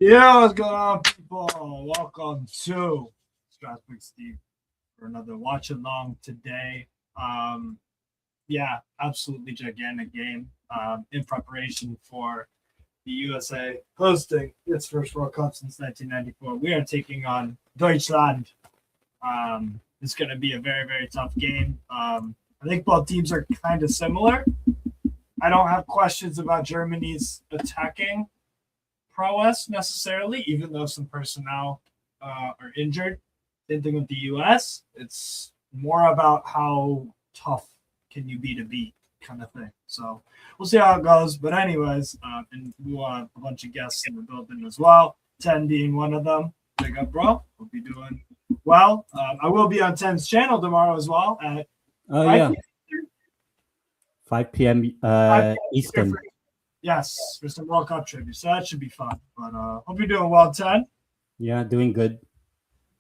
Yeah, what's going on, people? Welcome to Strasbourg Steve for another watch along today. Yeah, absolutely gigantic game in preparation for the USA hosting its first World Cup since 1994. We are taking on Deutschland. It's going to be a very, very tough game. I think both teams are kind of similar. I don't have questions about Germany's attacking prowess necessarily, even though some personnel are injured. Same thing with the US. It's more about how tough can you be to beat kind of thing. So we'll see how it goes. But anyways, and we want a bunch of guests in the building as well. 10 being one of them. Big up, bro. We'll be doing well. I will be on 10's channel tomorrow as well at 5 p.m. Eastern. Yes, for some World Cup trivia. So that should be fun. But hope you're doing well, 10. Yeah, doing good.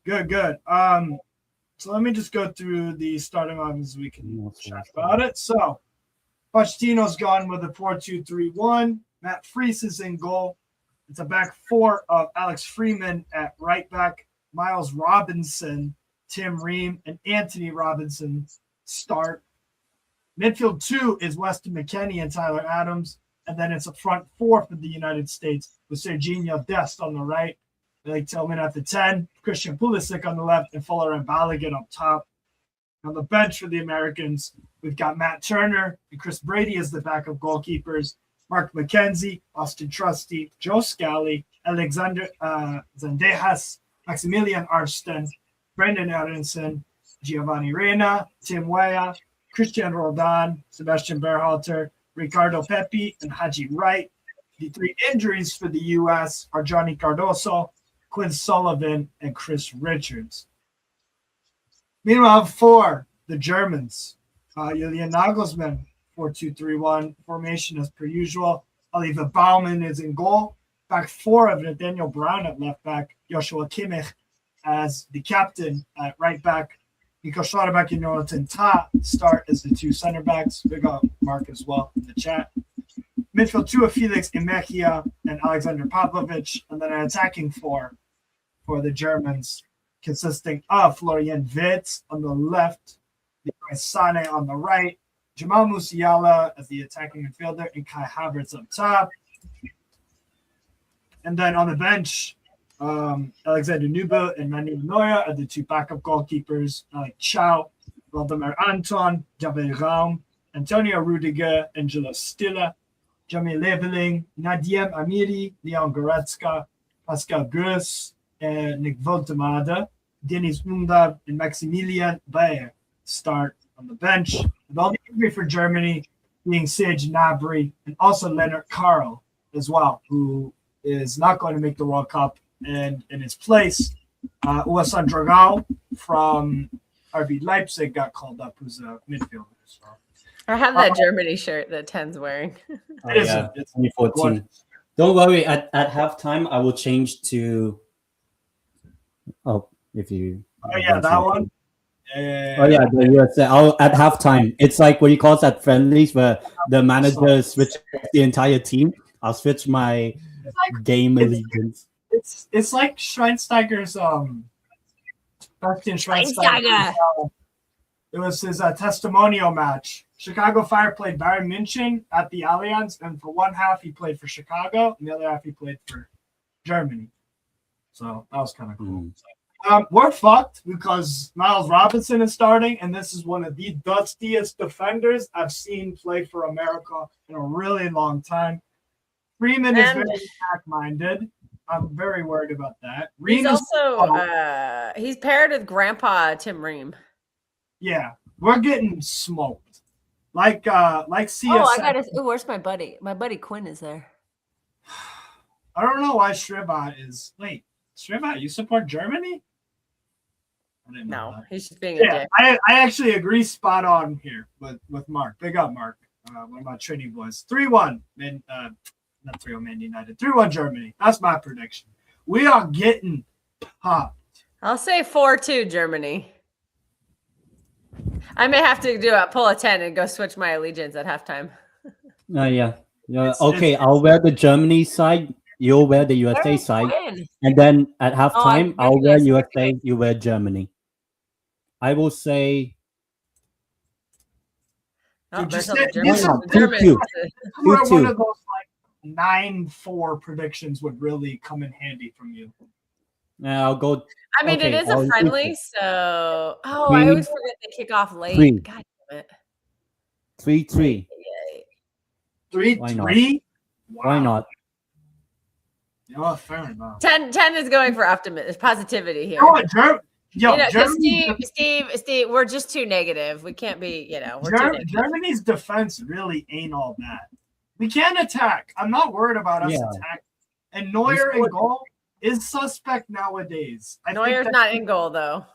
Good. So let me just go through the starting lines. We can chat about it. So Pochettino's gone with a 4-2-3-1. Matt Freese is in goal. It's a back four of Alex Freeman at right back. Miles Robinson, Tim Ream, and Anthony Robinson start. Midfield two is Weston McKennie and Tyler Adams. And then it's a front four for the United States with Serginho Dest on the right, Blake Tillman at the 10, Christian Pulisic on the left, and Fuller and Balogun up top. On the bench for the Americans, we've got Matt Turner and Chris Brady as the backup goalkeepers, Mark McKenzie, Austin Trusty, Joe Scally, Alexander Zendejas, Maximilian Arsten, Brendan Aronson, Giovanni Reina, Tim Weah, Christian Roldan, Sebastian Berhalter, Ricardo Pepi, and Haji Wright. The three injuries for the U.S. are Johnny Cardoso, Quinn Sullivan, and Chris Richards. Meanwhile, for the Germans, Julian Nagelsmann, 4-2-3-1 formation as per usual. Oliver Baumann is in goal. Back four of Nathaniel Brown at left back. Joshua Kimmich as the captain at right back. Nico Schlotterbeck and Jonathan Tah start as the two center backs. Big up Mark as well in the chat. Midfield two of Felix Imechia and Alexander Pavlovich, and then an attacking four for the Germans, consisting of Florian Wirtz on the left, Leroy Sané on the right, Jamal Musiala as the attacking midfielder, and Kai Havertz up top. And then on the bench, Alexander Nubel and Manuel Neuer are the two backup goalkeepers, Alec Chow, Valdemar Anton, Javier Raum, Antonio Rudiger, Angelo Stiller, Jamie Leveling, Nadiem Amiri, Leon Goretzka, Pascal Gross, and Nick Voltemade, Denis Undav, and Maximilian Bayer start on the bench. The only injury for Germany being Serge Gnabry and also Leonard Carl as well, who is not going to make the World Cup. And in his place, Uasan Dragao from RB Leipzig got called up, who's a midfielder. So. I have that Germany shirt that Ten's wearing. It's 2014. Don't worry, at halftime, I will change to... if you... that one? The USA. At halftime. It's like what you call it at friendlies where the manager switches the entire team. I'll switch my game allegiance. It's like Schweinsteiger's Bastian Schweinsteiger. It was his testimonial match. Chicago Fire played Bayern München at the Allianz, and for one half he played for Chicago, and the other half he played for Germany. So that was kind of cool. We're fucked because Miles Robinson is starting, and this is one of the dustiest defenders I've seen play for America in a really long time. Freeman is very attack-minded. I'm very worried about that. He's also he's paired with Grandpa Tim Ream. Yeah, we're getting smoked. Like CS. Where's my buddy? My buddy Quinn is there. I don't know why Shriva is. Wait, Shriva, you support Germany? I didn't know that. He's just being a dick. I actually agree spot on here with Mark. Big up, Mark. One of my Trinity boys. 3-1. Not 3-1 Man United. 3-1 Germany. That's my prediction. We are getting popped. I'll say 4-2 Germany. I may have to pull a 10 and go switch my allegiance at halftime. Okay, I'll wear the Germany side. You'll wear the USA side, and then at halftime, I'll wear USA. You wear Germany. I will say. Oh, Dude, there's some German. German. Where one of those like 9-4 predictions would really come in handy from you. Yeah, I'll go. I mean, it is a friendly, so I always forget they kick off late. 3. God damn it. 3-3. 3-3? Why not? Yeah, fair enough. 10 is going for optimism, positivity here. Steve, we're just too negative. We can't be, we're too negative. Germany's defense really ain't all that. We can attack. I'm not worried about us attacking. And Neuer in goal is suspect nowadays. Neuer's not in goal though.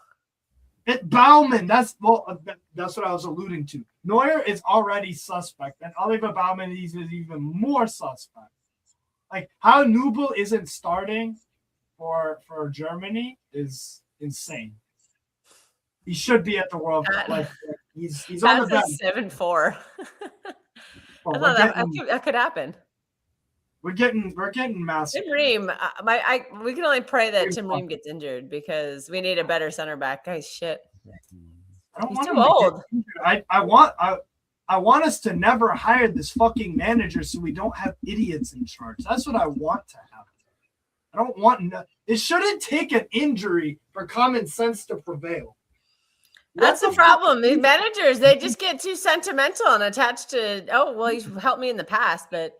Baumann, that's what I was alluding to. Neuer is already suspect, and Oliver Baumann is even more suspect. Like how Nubel isn't starting for Germany is insane. He should be at the World Cup. Like he's on the bench. 7-4. That could happen. We're getting massive. Tim Ream, we can only pray that Tim Ream gets injured because we need a better center back. Guys, shit. He's too old. I want us to never hire this fucking manager so we don't have idiots in charge. That's what I want to happen. I don't want it shouldn't take an injury for common sense to prevail. That's the problem. These managers, they just get too sentimental and attached to, he's helped me in the past, but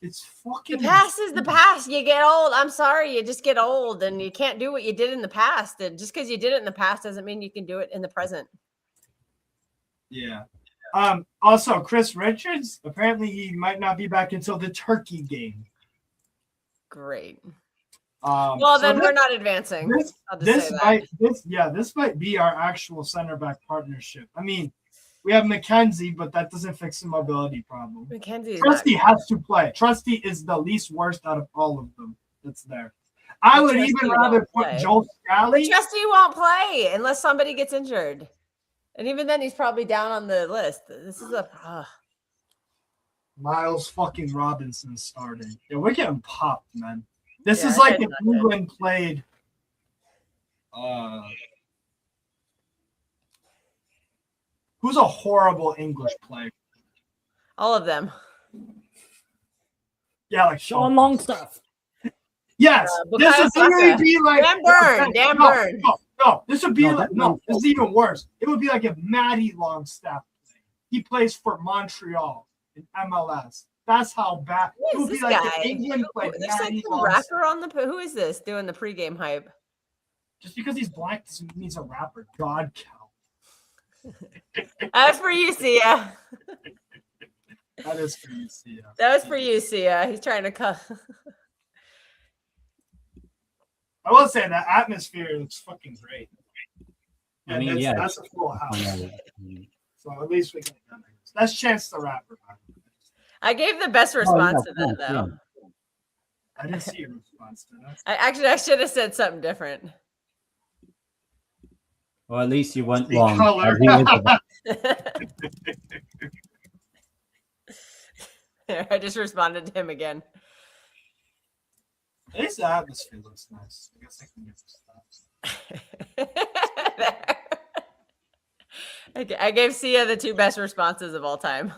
it's fucking the past is the past. You get old. I'm sorry, you just get old and you can't do what you did in the past. And just because you did it in the past doesn't mean you can do it in the present. Yeah. Also, Chris Richards, apparently he might not be back until the Turkey game. Great. Then we're not advancing. This might be our actual center back partnership. I mean, we have McKenzie, but that doesn't fix the mobility problem. Trusty has to play. Trusty is the least worst out of all of them that's there. I would even rather put Joel Scally. Trusty won't play unless somebody gets injured. And even then, he's probably down on the list. This is Miles fucking Robinson starting. Yeah, we're getting popped, man. This is like if England played. Who's a horrible English player? All of them. Yeah, like Sean Longstaff. Yes, this would literally be like Dan Burn. No, this would be this is even worse. It would be like if Matty Longstaff played. He plays for Montreal in MLS. That's how bad. Who is this guy? England played Matty Longstaff. Rapper on the who is this doing the pregame hype? Just because he's black doesn't mean he's a rapper. God count. That's for you, Sia. That is for you, Sia. That was for you, Sia. He's trying to cut. I will say that atmosphere looks fucking great. I mean, that's a full house. So at least we can. That's Chance the Rapper. I gave the best response to that, though. Yeah. I didn't see your response to that. I should have said something different. Well, at least you went long. I just responded to him again. At least the atmosphere looks nice. I guess I can get this. I gave Sia the 2 best responses of all time.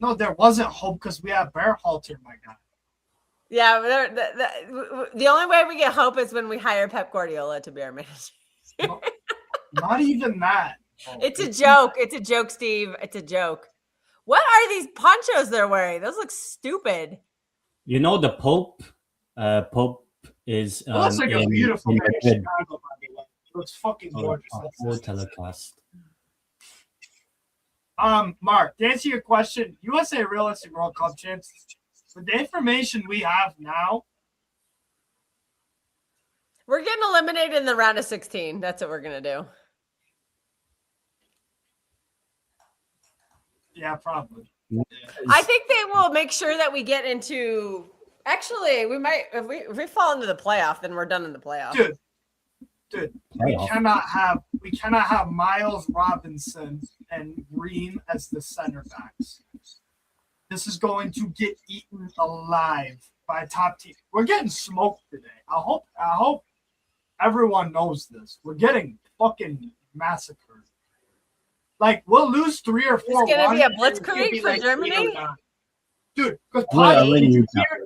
No, there wasn't hope because we have Bearhalter, my guy. Yeah, the only way we get hope is when we hire Pep Guardiola to be our manager. Not even that. It's a joke. It's a joke, Steve. It's a joke. What are these ponchos they're wearing? Those look stupid. You know the Pope. Pope is. It looks like a beautiful man in Chicago, by the way. It looks fucking gorgeous. Full telecast. Mark, to answer your question, USA realistic World Cup chance. With the information we have now, we're getting eliminated in the round of 16. That's what we're gonna do. Yeah, probably. Yeah. I think they will make sure that we get into. Actually, we might if we fall into the playoff, then we're done in the playoff. Dude, we cannot have Miles Robinson and Ream as the center backs. this is going to get eaten alive by top team. We're getting smoked today. I hope everyone knows this. We're getting fucking massacred. Like, we'll lose 3 or 4. It's gonna be a blitzkrieg be for like Germany. Dude, because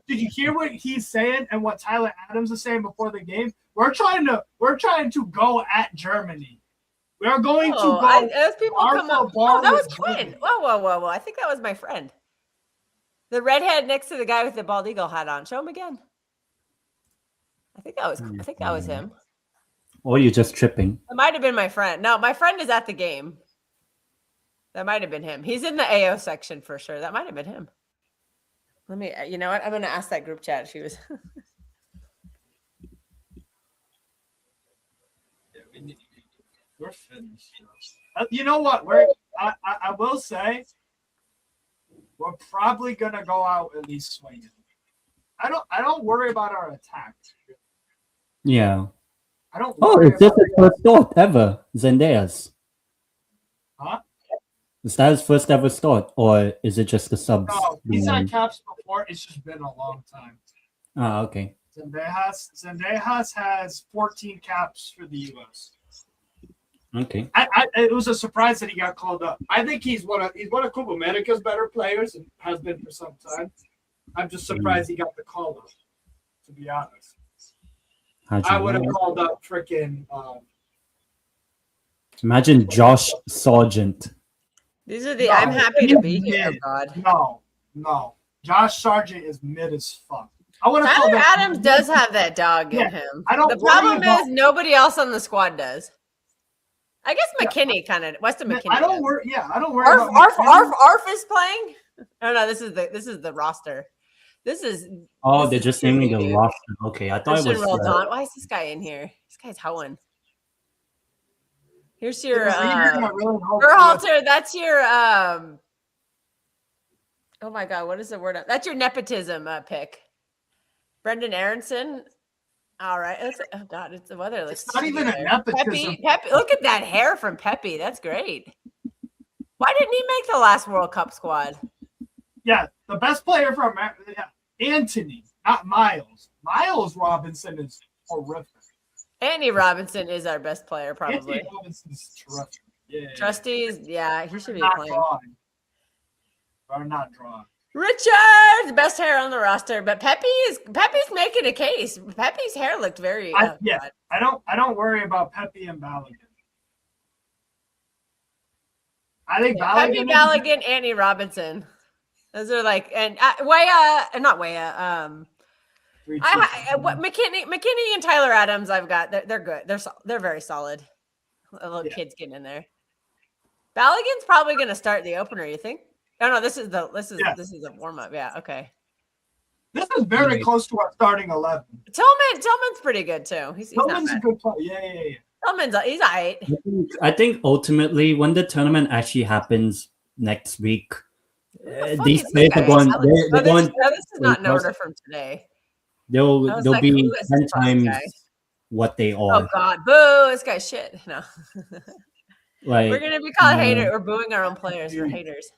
did you hear what he's saying and what Tyler Adams is saying before the game? We're trying to go at Germany. We are going to go. As people come up. Oh, that was Quinn. Whoa! I think that was my friend. The redhead next to the guy with the bald eagle hat on. Show him again. I think that was him. Or you're just tripping. It might have been my friend. No, my friend is at the game. That might have been him. He's in the AO section for sure. That might have been him. Let me, you know what? I'm going to ask that group chat. She was. We're finished. You know what? I will say we're probably going to go out at least swinging. I don't worry about our attack. Yeah. I don't. Oh, it's just his first start ever. Zendaya's. Huh? Is that his first ever start, or is it just the subs? No, he's had caps before. It's just been a long time. Ah, okay. Zendejas has 14 caps for the U.S. Okay. It was a surprise that he got called up. I think he's one of Copa America's better players and has been for some time. I'm just surprised he got the call up, to be honest. I would have called up freaking. Imagine Josh Sargent. These are the. I'm happy to be here. God. No. Josh Sargent is mid as fuck. Tyler Adams does have that dog in him. The problem is nobody else on the squad does. I guess McKinney kind of Weston McKinney. I don't worry. Yeah, I don't worry. Arf is playing. Oh no, this is the roster. They're just naming the roster. Okay, I thought it was. Why is this guy in here? This guy's hoeing. Here's your Berhalter. That's your oh my god, what is the word? That's your nepotism pick. Brendan Aronson. All right. Oh god, it's the weather. It's not even a nepotism. Pepe, look at that hair from Pepe. That's great. Why didn't he make the last World Cup squad? Yeah, the best player from Anthony, not Miles. Miles Robinson is horrific. Andy Robinson is our best player, probably. Anthony Robinson's terrific. Yeah. Trustees, yeah, he should be playing. Or not drawing. Richard, best hair on the roster, but Pepe's making a case. Pepe's hair looked very. I don't worry about Pepe and Balogun. I think Pepe, Balogun, Andy Robinson. Those are like not Weah. McKinney and Tyler Adams. I've got. They're good. They're very solid. Little kids getting in there. Balogun's probably going to start the opener. You think? Oh no, this is a warm up. Yeah, okay. This is very close to our starting 11. Tillman's pretty good too. Tillman's a good player. Yeah. Tillman's he's all right. I think ultimately when the tournament actually happens next week, these players are going. They're going. This is not an order from today. They'll be 10 times what they are. Oh God, boo! This guy's shit. No. Like we're gonna be called haters. We're booing our own players. We're haters.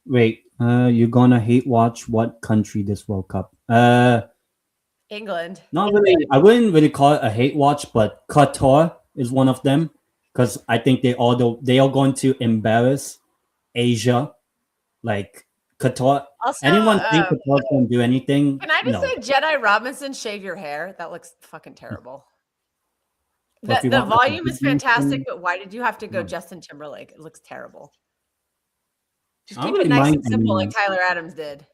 Wait, you're gonna hate watch what country this World Cup? England. Not really. I wouldn't really call it a hate watch, but Qatar is one of them because I think they are going to embarrass Asia. Like Qatar. Also, anyone think Qatar can do anything? Can I just say, Jedi Robinson, shave your hair? That looks fucking terrible. The volume is fantastic, but why did you have to go Justin Timberlake? It looks terrible. Just keep it nice and simple, like Tyler Adams did.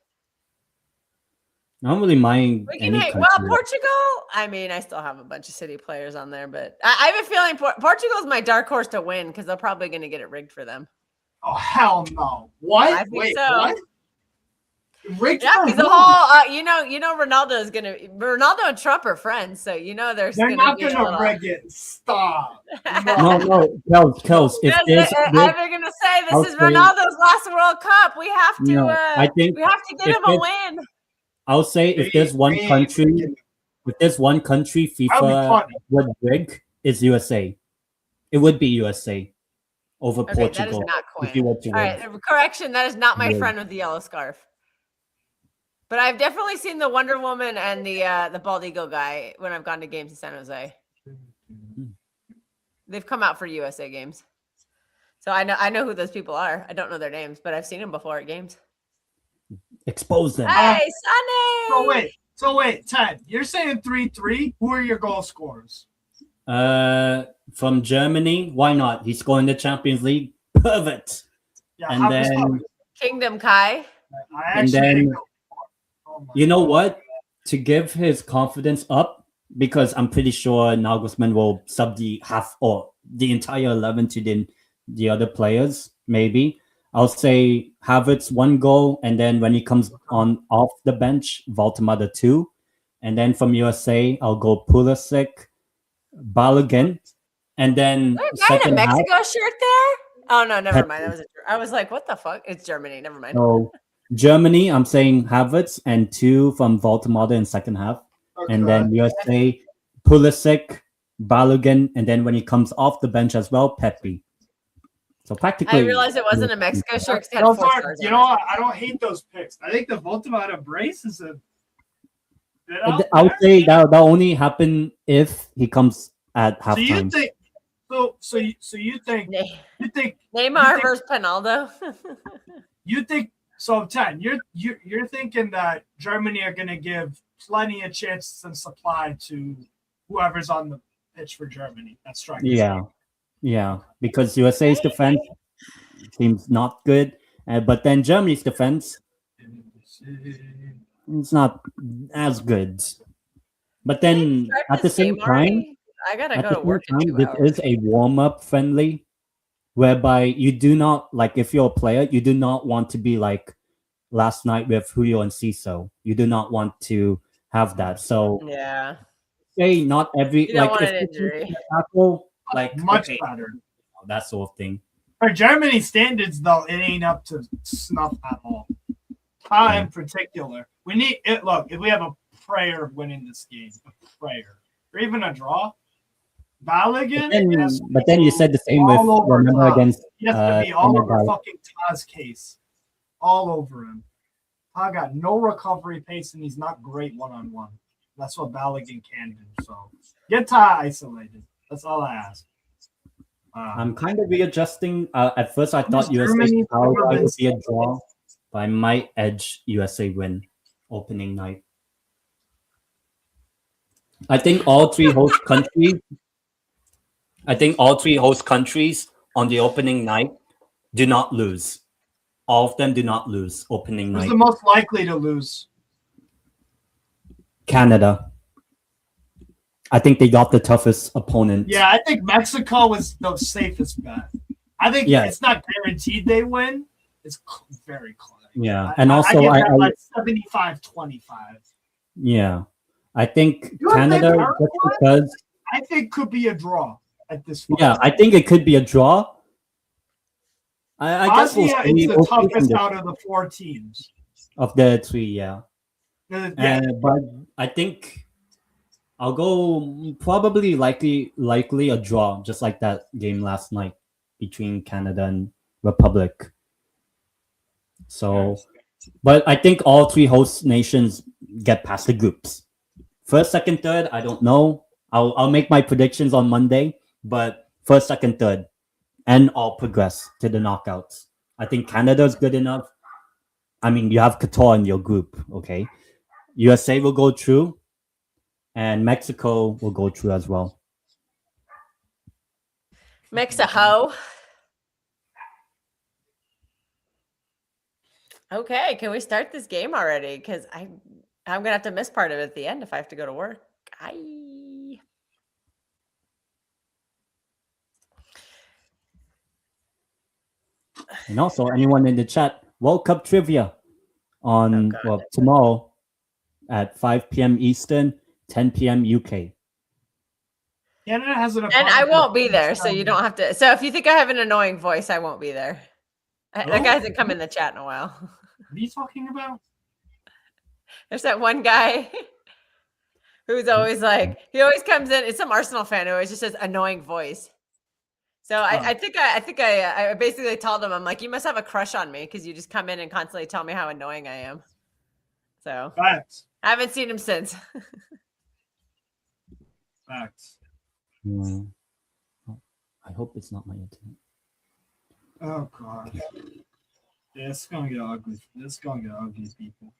I don't really mind. Portugal. I mean, I still have a bunch of city players on there, but I have a feeling Portugal's my dark horse to win because they're probably going to get it rigged for them. Oh hell no! What? I think so. What? Rigged because the whole, Ronaldo and Trump are friends, so they're not gonna rig it. Stop. No, Kels. If there's, I'm gonna say this is Ronaldo's last World Cup. We have to. I think we have to get him a win. I'll say if there's one country FIFA would rig, is USA. It would be USA over Portugal. That is not Quinn. All right, correction. That is not my friend with the yellow scarf. But I've definitely seen the Wonder Woman and the Bald Eagle guy when I've gone to games in San Jose. They've come out for USA games. So I know who those people are. I don't know their names, but I've seen them before at games. Expose them. Hey, Sonny! So wait, Ted, you're saying 3-3? Who are your goal scorers? From Germany, why not? He's going to Champions League. Perfect. Yeah, And then Kingdom Kai. and then you know what? To give his confidence up, because I'm pretty sure Nagelsmann will sub the half or the entire 11 to the other players, maybe. I'll say Havertz 1 goal, and then when he comes on off the bench, Voltemada 2. And then from USA, I'll go Pulisic, Balogun, and then Is there a guy in a second half. Mexico shirt there? Oh no, never Pep- mind. I was like, what the fuck? It's Germany. Never mind. So Germany, I'm saying Havertz and 2 from Voltemada in second half. And then USA, Pulisic, Balogun, and then when he comes off the bench as well, Pepe. So practically, I realized it wasn't a Mexico shirt. 'Cause it had Those 4 are, stars you on know it. what? I don't hate those picks. I think the Voltemada brace is a bit out I would there. say that only happen if he comes at So you halftime. think? So you think? You think? Neymar think- versus Pinaldo. You think? So 10. You're thinking that Germany are going to give plenty of chances and supply to whoever's on the pitch for Germany. That's right. Yeah, because USA's defense seems not good, but then Germany's defense is not as good. But then Start at the this same game already? time, I gotta at go the to same work in time, 2 this hours. is a warm-up friendly, whereby you do not like if you're a player, you do not want to be like last night with Julio and Ciso. You do not want to have that. So Yeah. say not every You don't like want if an you injury. can tackle, like Much okay, better. that sort of thing. For Germany standards, though, it ain't up to snuff at all. In particular, we need it. Look, if we have a prayer of winning this game, a prayer, or even a draw, Balogun. But then you said the same with all over remember Taz. against He has to be all over Senegal. fucking Taz case, all over him. Ta got no recovery pace, and he's not great one-on-one. That's what Balogun can do. So get Ta isolated. That's all I ask. I'm kind of readjusting. At first, I thought Germany USA power never been would be a draw, but I might edge USA win opening night. I think all three host countries. I think all 3 host countries on the opening night do not lose. All of them do not lose opening Who's night. the most likely to lose? Canada. I think they got the toughest opponent. Yeah, I think Mexico is the safest bet. I think it's not guaranteed they win. It's very close. Yeah, and also I I give them like 75-25. yeah, I think You wanna play Canada Paraguay? just because. I think could be a draw at this point. Yeah, I think it could be a draw. I guess we'll Bosnia see. is the We'll see from toughest the- out of the 4 teams. of the 3, yeah. Yeah. But I think I'll go probably likely a draw, just like that game last night between Canada and Republic. So, but I think all 3 host nations get past the groups. First, second, third, I don't know. I'll make my predictions on Monday, but first, second, third, and all progress to the knockouts. I think Canada's good enough. I mean, you have Qatar in your group, okay? USA will go through, and Mexico will go through as well. Mexico. Okay, can we start this game already? Because I'm gonna have to miss part of it at the end if I have to go to work. And also, anyone in the chat, World Cup trivia on tomorrow at 5 p.m. Eastern, 10 p.m. UK. Canada has an And I won't be there, so you don't have to. So if you think I have an annoying voice, I won't be there. That guy hasn't come in the chat in a while. What are you talking about? There's that one guy who's always like, he always comes in. It's some Arsenal fan who always just says annoying voice. So I think I basically told him, I'm like, you must have a crush on me because you just come in and constantly tell me how annoying I am. So Facts. I haven't seen him since. Facts. Yeah. I hope it's not my internet. Oh god. Yeah, it's gonna get ugly. It's gonna get ugly, people.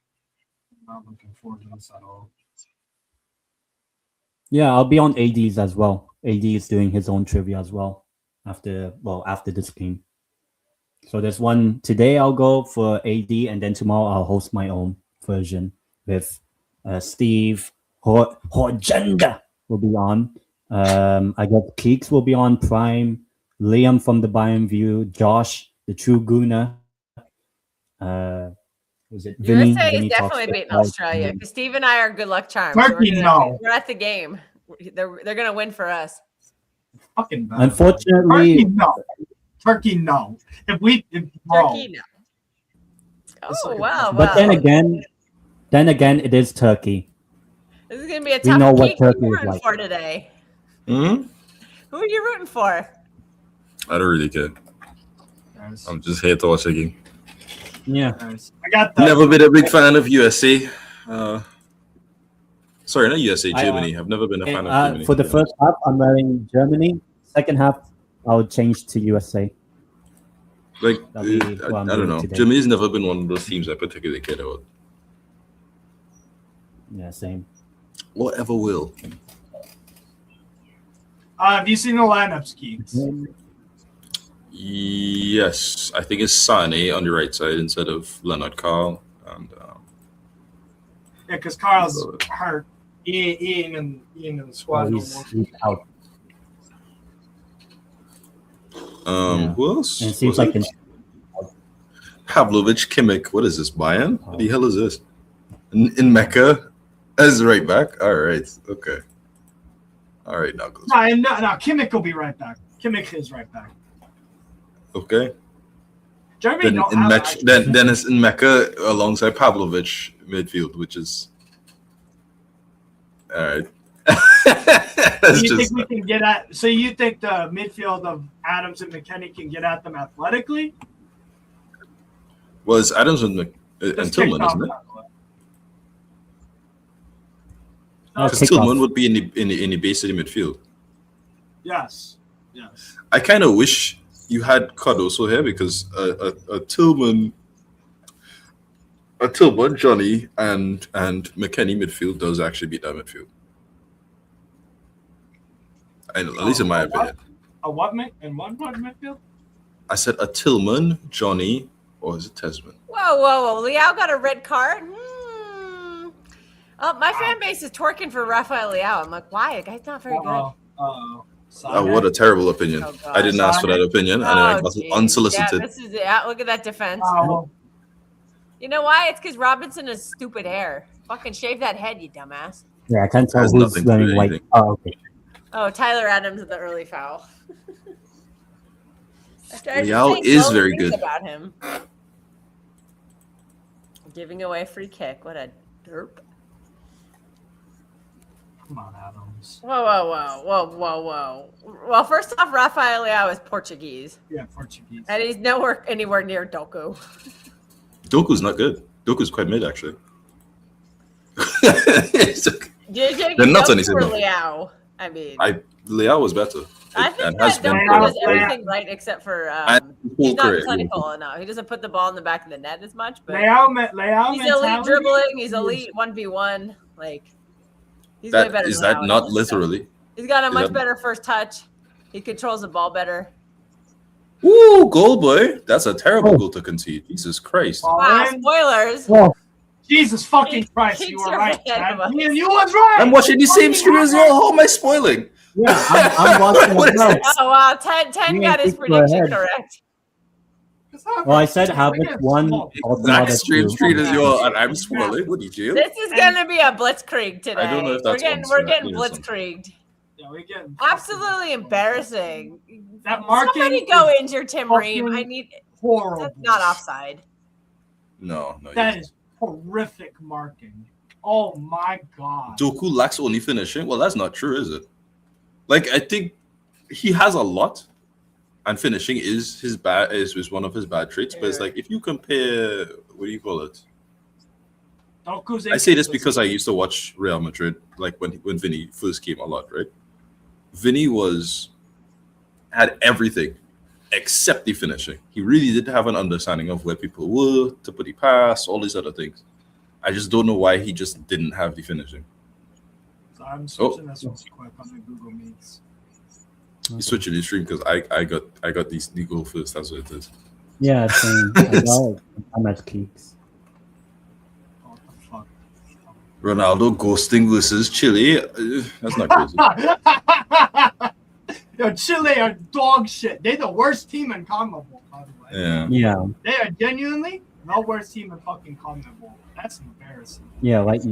I'm not looking forward to this at all. Yeah, I'll be on AD's as well. AD is doing his own trivia as well after this game. So there's one today. I'll go for AD, and then tomorrow I'll host my own version with Steve Horgenda will be on. I guess Keeks will be on Prime. Liam from the Bayern View. Josh, the True Gooner. Was it Vinny? USA Vinny is definitely talks beating about- Australia because Steve and I are good luck charms. Turkey, no. We're at the game. They're gonna win for us. Fucking bad. Unfortunately, Turkey, no. If Turkey, no. Oh wow! but then again, it is Turkey. This is gonna be a We tough know what week. Who are Turkey you is rooting like. for today? Hmm? Who are you rooting for? I don't really care. guys, I'm just here to watch the game. Yeah. guys, I got that. Never been a big fan of USA. Sorry, not USA, Germany. I've never been a fan of Germany. For the first half, I'm wearing Germany. Second half, I'll change to USA. Like, That'll be I what I'm don't doing know. today. Germany's never been one of those teams I particularly cared about. Yeah, same. Whatever will. Have you seen the lineups, Keeks? Yes, I think it's Sane on the right side instead of Leonard Carl. And Yeah, because Carl's hurt. He ain't in the squad no more. He's out. Yeah. Who else? And it seems Was like it? Pavlovic Kimmich. What is this, Bayern? What the hell is this? In Mecca as right back? All right. Okay. All right, now goes. No, Kimmich will be right back. Kimmich is right back. Okay. Germany Then don't in have match, then it's in Mecca alongside Pavlovic midfield, which is all right. That's you just think we can get at? So you think the midfield of Adams and McKennie can get at them athletically? was Adams and Just Tillman, kick isn't it? off. Because Kick Tillman off. would be in the base of the midfield. Yes. I kind of wish you had Cardoso here because a Tillman, Johnny, and McKennie midfield does actually beat that midfield. At least in my opinion. A what midfield? I said a Tillman, Johnny, or is it Tesman? Whoa! Liao got a red card. Oh, my fan base is twerking for Rafael Liao. I'm like, why? The guy's not very good. Oh, what a terrible opinion. Oh, I didn't ask for that opinion, and I got geez. unsolicited. Yeah, this is it. Look at that defense. Oh, You know why? It's because Robinson has stupid hair. Fucking shave that head, you dumbass. Yeah, I can't tell Has who's nothing to do wearing with white. anything. Oh, okay. Oh, Tyler Adams with the early foul. I just Liao think is glowing very things good. about him. Giving away a free kick. What a derp. come on, Adams. Whoa. Well, first off, Rafael Leao is Portuguese. Yeah, Portuguese. And he's anywhere near Doku. Doku's not good. Doku's quite mid, actually. It's okay. JJ They're nuts on Doku his or head, though. Leao? I mean, Liao was better. I think and has that been Doku for- does everything right except for and his he's whole not career. clinical enough. He doesn't put the ball in the back of the net as much, but Leao he's elite dribbling. He's elite 1v1. Like he's way That better. is than that Leao not is. literally? He's got a is much that- better first touch. He controls the ball better. Ooh, goal boy! That's a terrible goal to concede. Jesus Christ! Wow, Fine. spoilers. Oh, Jesus fucking Keeks- Christ, Keeks you were are right, ahead of us. man. You was right. I'm watching the same Fucking screen as you. right. How am I spoiling? yeah, I'm watching What as is well. this? Oh wow, 10 You got ain't his Keeks were prediction ahead. correct. Well, I said Havertz won. Exact same screen as Yeah. yours, and I'm spoiling. What did you? This is gonna be a blitzkrieg today. I don't know if that's we're getting on Sunday. blitzkrieged. Yeah, we getting Absolutely embarrassing. That marking Somebody go is injure Tim Ream. I fucking need. horrible. That's not offside. No. That is horrific marking. Oh my god. Doku lacks only finishing. Well, that's not true, is it? Like, I think he has a lot, and finishing is one of his bad traits. But it's like if you compare, what do you call it? Doku's I say this because I used to watch Real Madrid, like when Vinny first came a lot, right? Vinny had everything except the finishing. He really did have an understanding of where people were to put the pass, all these other things. I just don't know why he just didn't have the finishing. So I'm switching this one quick on the Google Meets. He's switching the stream because I got these legal first. That's what it is. Yeah, same. I'm at Keeks. What the fuck? Ronaldo ghosting versus Chile. That's not crazy. Yo, Chile are dog shit. They're the worst team in CONMEBOL, by the way. Yeah. They are genuinely the worst team in fucking CONMEBOL. That's embarrassing. Yeah, like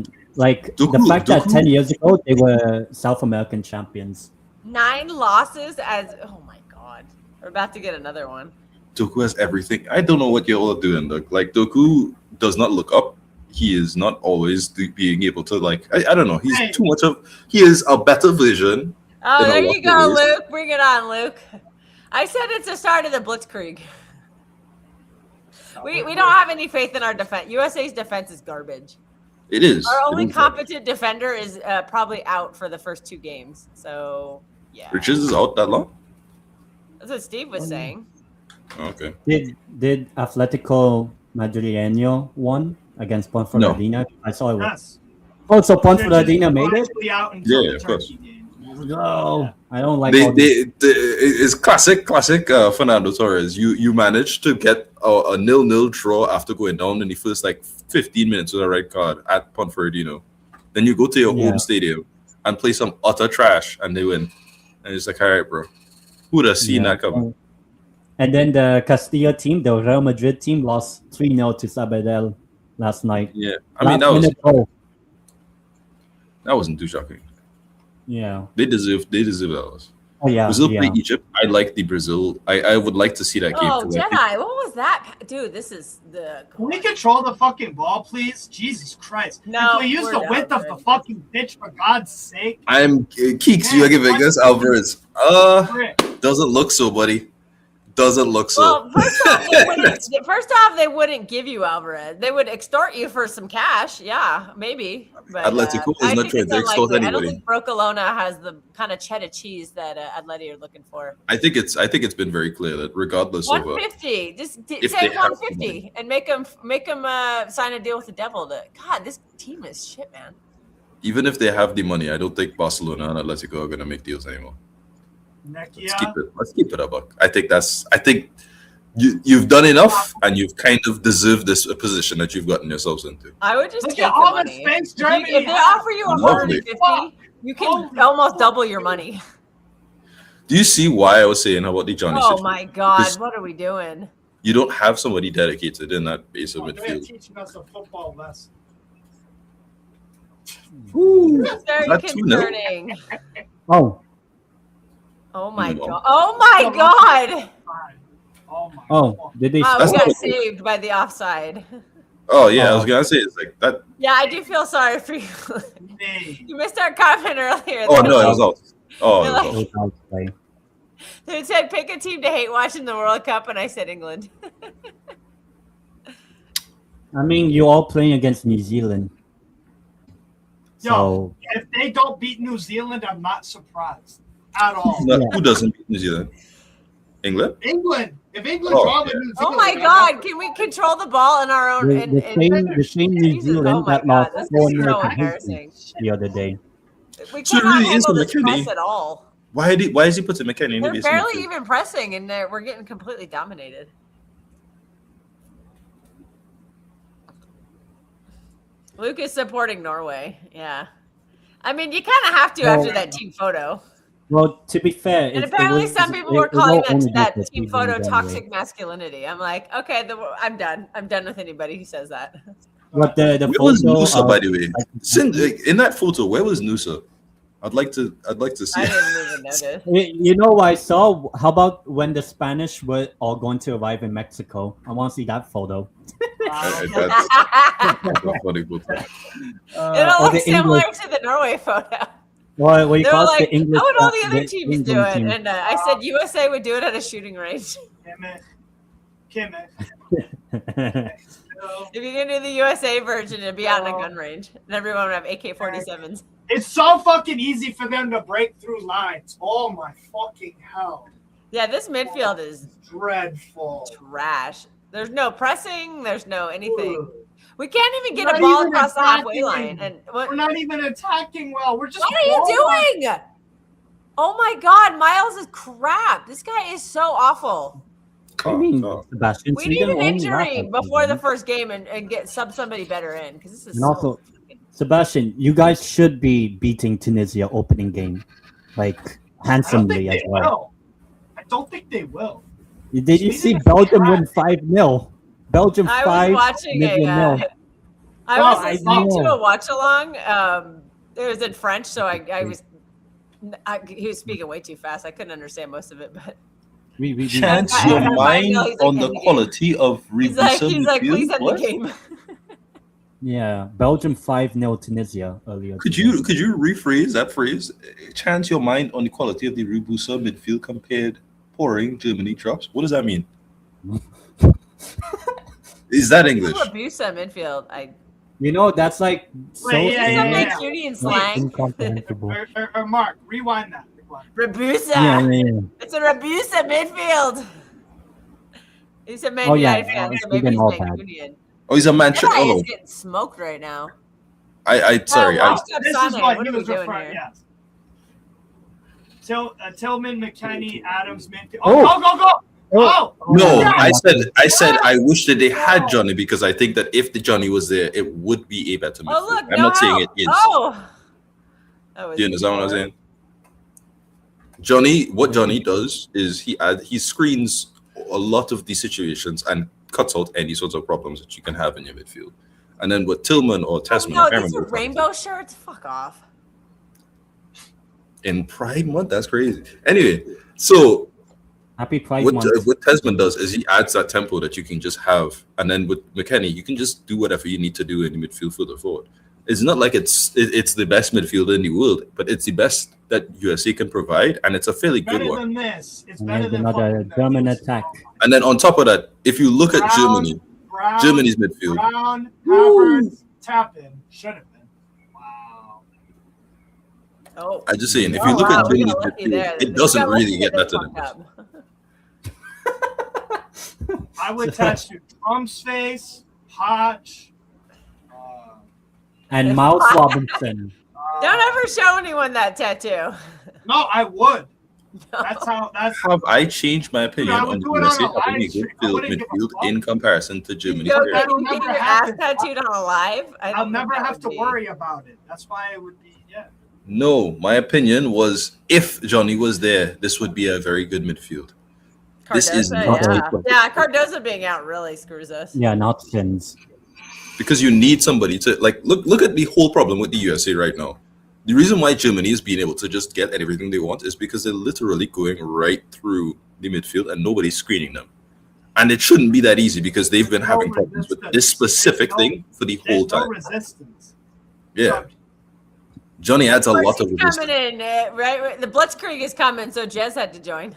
the fact that 10 years ago they were South American champions. 9 losses as oh my god. We're about to get another one. Doku has everything. I don't know what you're all doing, Doug. Like Doku does not look up. He is not always being able to like. I don't know. He's too much of. He is a better version. Oh, there you go, Luke. Bring it on, Luke. I said it's the start of the Blitzkrieg. We don't have any faith in our defense. USA's defense is garbage. It is. Our only competent defender is probably out for the first 2 games. So yeah. Richards is out that long? That's what Steve was saying. Okay. Did Atletico Madrileño won against Ponferradina? No. I saw it. Yes. Oh, so Ponferradina made it? Yeah, of course. No, I don't like. It's classic Fernando Torres. You managed to get a 0-0 draw after going down in the first like 15 minutes with a red card at Ponferradina. Then you go to your home stadium and play some utter trash, and they win. And it's like, all right, bro, who would have seen that coming? And then the Castilla team, the Real Madrid team, lost 3-0 to Sabadell last night. Yeah, I mean that wasn't too shocking. Yeah, they deserve that. Oh yeah, Brazil play Egypt. I like the Brazil. I would like to see that game. Oh, Jedi, what was that, dude? This is the. Can we control the fucking ball, please? Jesus Christ! No, can we use the width of the fucking pitch for God's sake? I'm Keeks. You are giving us Alvarez. Doesn't look so, buddy. Doesn't look so. Well, first off, they wouldn't give you Alvarez. They would extort you for some cash. Yeah, maybe. But, Atletico is not trying to extort anybody. I don't think Broccolona has the kind of cheddar cheese that Atleti are looking for. I think it's been very clear that regardless 150, of just say 150 and make them sign a deal with the devil. God, this team is shit, man. Even if they have the money, I don't think Barcelona and Atletico are going to make deals anymore. Let's keep it a buck. I think you've done enough, and you've kind of deserved this position that you've gotten yourselves into. I would just take the money. If they offer you 150, you can almost double your money. Do you see why I was saying about the Johnny? Oh my God, what are we doing? You don't have somebody dedicated in that base of midfield. They're teaching us a football lesson. That's very concerning. Oh my God! Oh my God! Oh, did they? We got saved by the offside. Oh yeah, I was gonna say it's like that. Yeah, I do feel sorry for you. You missed our comment earlier. Oh no, it was out. Oh, it was out. They said pick a team to hate watching the World Cup, and I said England. I mean, you all playing against New Zealand. Yo, if they don't beat New Zealand, I'm not surprised at all. Who doesn't beat New Zealand? England? England. If England draw with New Zealand. Oh my God! Can we control the ball in our own? The same New Zealand that lost 4-0 the other day. We cannot handle this press at all. Why is he putting McKennie? They're barely even pressing, and we're getting completely dominated. Luke is supporting Norway. Yeah, I mean, you kind of have to after that team photo. Well, to be fair, and apparently some people were calling that team photo toxic masculinity. I'm like, okay, I'm done. I'm done with anybody who says that. But the where was Nusa, by the way? In that photo, where was Nusa? I'd like to see. I didn't even notice. You know what I saw? How about when the Spanish were all going to arrive in Mexico? I want to see that photo. That's a funny photo. It'll look similar to the Norway photo. Well, what you call the English? How would all the other teams do it? And I said USA would do it at a shooting range. Kim it. If you can do the USA version, it'd be out in a gun range, and everyone would have AK-47s. It's so fucking easy for them to break through lines. Oh my fucking hell! Yeah, this midfield is dreadful. Trash. There's no pressing. There's no anything. Ugh. We can't even get We're a not ball even across the halfway attacking. line. And what? We're not even attacking well. We're just. What are you doing? Oh my God, Miles is crap. This guy is so awful. I mean, Sebastian, We need an injury before the first game and get somebody better in because this is. And also, Sebastian, you guys should be beating Tunisia opening game, like handsomely as well. I don't think they will. Did you see Belgium win 5-0? Belgium 5. I was watching I was listening to a watch along. It was in French, so he was speaking way too fast. I couldn't understand most of it, but. Chance your mind on the quality of Rebusa He's like, please end the game. Yeah, Belgium 5-0 Tunisia earlier. Could you rephrase that phrase? Chance your mind on the quality of the Rebusa midfield compared pouring Germany drops. What does that mean? Is that English? Rebusa midfield. That's like Mancunian slang. Or Mark, rewind that. Rebusa. Yeah. It's a Rebusa midfield. He's a Man United fan, so maybe he's Mancunian. Oh, he's a Manchester. Yeah, he's getting smoked right now. Sorry. This is what he was referring. Yes. Tillman, McKennie, Adams, Minfield. Go! No, I said I wish that they had Johnny because I think that if the Johnny was there, it would be a better midfield. Look, I'm not saying it is. You understand what I'm saying? What Johnny does is he screens a lot of these situations and cuts out any sorts of problems that you can have in your midfield. And then with Tillman or Tasman, these are rainbow shirts. Fuck off. In Pride Month, that's crazy. Anyway, so happy Pride Month. What Tasman does is he adds that tempo that you can just have, and then with McKennie, you can just do whatever you need to do in the midfield further forward. It's not like it's the best midfielder in the world, but it's the best that USA can provide, and it's a fairly good one. Better than this. It's better than another German attack. And then on top of that, if you look at Germany's midfield. Brown, Havertz, Tappan should have been. Wow. Oh. I'm just saying, if you look at Germany's midfield, it doesn't really get better than this. I would attach to Trump's face, Potch, and Miles Robinson. Don't ever show anyone that tattoo. No, I would. No. Have I changed my opinion on the USA having a good midfield in comparison to Germany? You get your ass tattooed on a live? I'll never have to worry about it. That's why it would be, No, my opinion was if Johnny was there, this would be a very good midfield. Cardoza, this is not Cardoza being out really screws us. Yeah, not Fins. Because you need somebody to look at the whole problem with the USA right now. The reason why Germany is being able to just get everything they want is because they're literally going right through the midfield and nobody's screening them. And it shouldn't be that easy because they've been having problems with this specific thing for the whole time. Resistance. Yeah. Johnny adds a lot of resistance. Coming in, right? The Blitzkrieg is coming, so Jez had to join.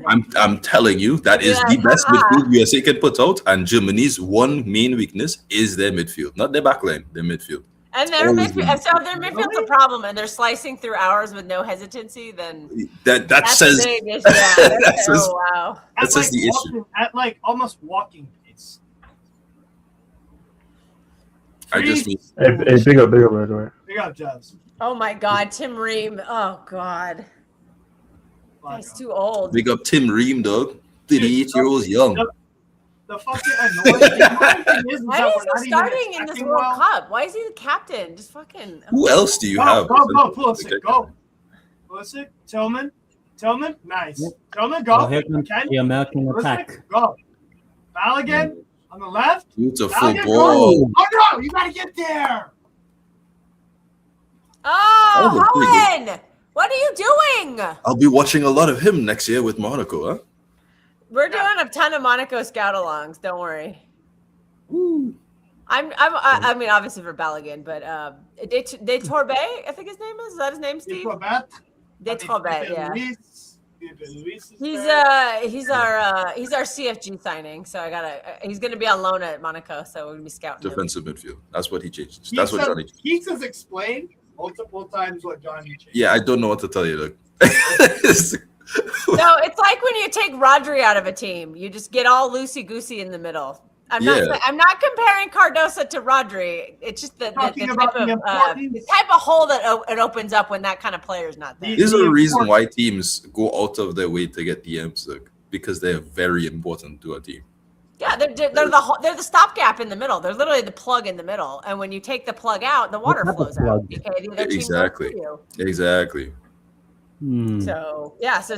I'm telling you, that is the best midfield USA can put out, and Germany's one main weakness is their midfield, not their backline, their midfield. And their midfield, so if their midfield's a problem, and they're slicing through ours with no hesitancy, then that says a big issue. Wow. That says the issue. At almost walking pace. I just mean. Hey, big up, by the way. Big up, Jobs. Oh my God, Tim Ream. Oh God. He's too old. Big up Tim Ream, dog. 38-year-old young. The fucking annoying thing is why is he starting in this World Cup? Why is he the captain? Just fucking. Who else do you have? Go, Pulisic, go. Pulisic, Tillman, nice. Tillman, go. The American attack. Go. Balogun on the left. Beautiful ball. Oh no, you gotta get there. Oh, Owen! What are you doing? I'll be watching a lot of him next year with Monaco, huh? We're doing a ton of Monaco scout-alongs. Don't worry. I mean, obviously for Balogun, but De Torbay, I think his name is. Is that his name, Steve? De Torbay, yeah. Luis is He's there. he's our CFG signing. So he's gonna be on loan at Monaco. So we're gonna be scouting him. Defensive midfield. That's what he changes. That's what Johnny changes. Keeks has explained multiple times what Johnny changed. Yeah, I don't know what to tell you. Look. No, it's like when you take Rodri out of a team, you just get all loosey goosey in the middle. I'm not comparing Cardoso to Rodri. It's just the type of hole that it opens up when that kind of player is not there. There's a reason why teams go out of their way to get DMs, look, because they're very important to a team. Yeah, they're the stopgap in the middle. They're literally the plug in the middle. And when you take the plug out, the water flows out. Okay, the other team Exactly. Exactly. So yeah, so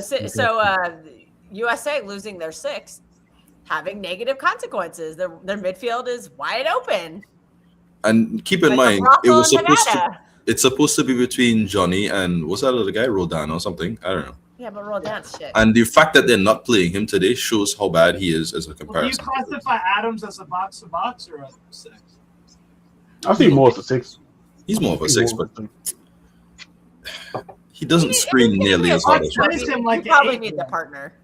USA losing their sixth, having negative consequences. Their midfield is wide open. And keep in mind, it's supposed to be between Johnny and what's that other guy, Rodan or something? I don't know. Yeah, but Rodan's shit. And the fact that they're not playing him today shows how bad he is as a comparison. Do you classify Adams as a box-to-box or a 6? I think more of a 6. He's more of a 6, but he doesn't screen nearly as hard as you probably need the partner.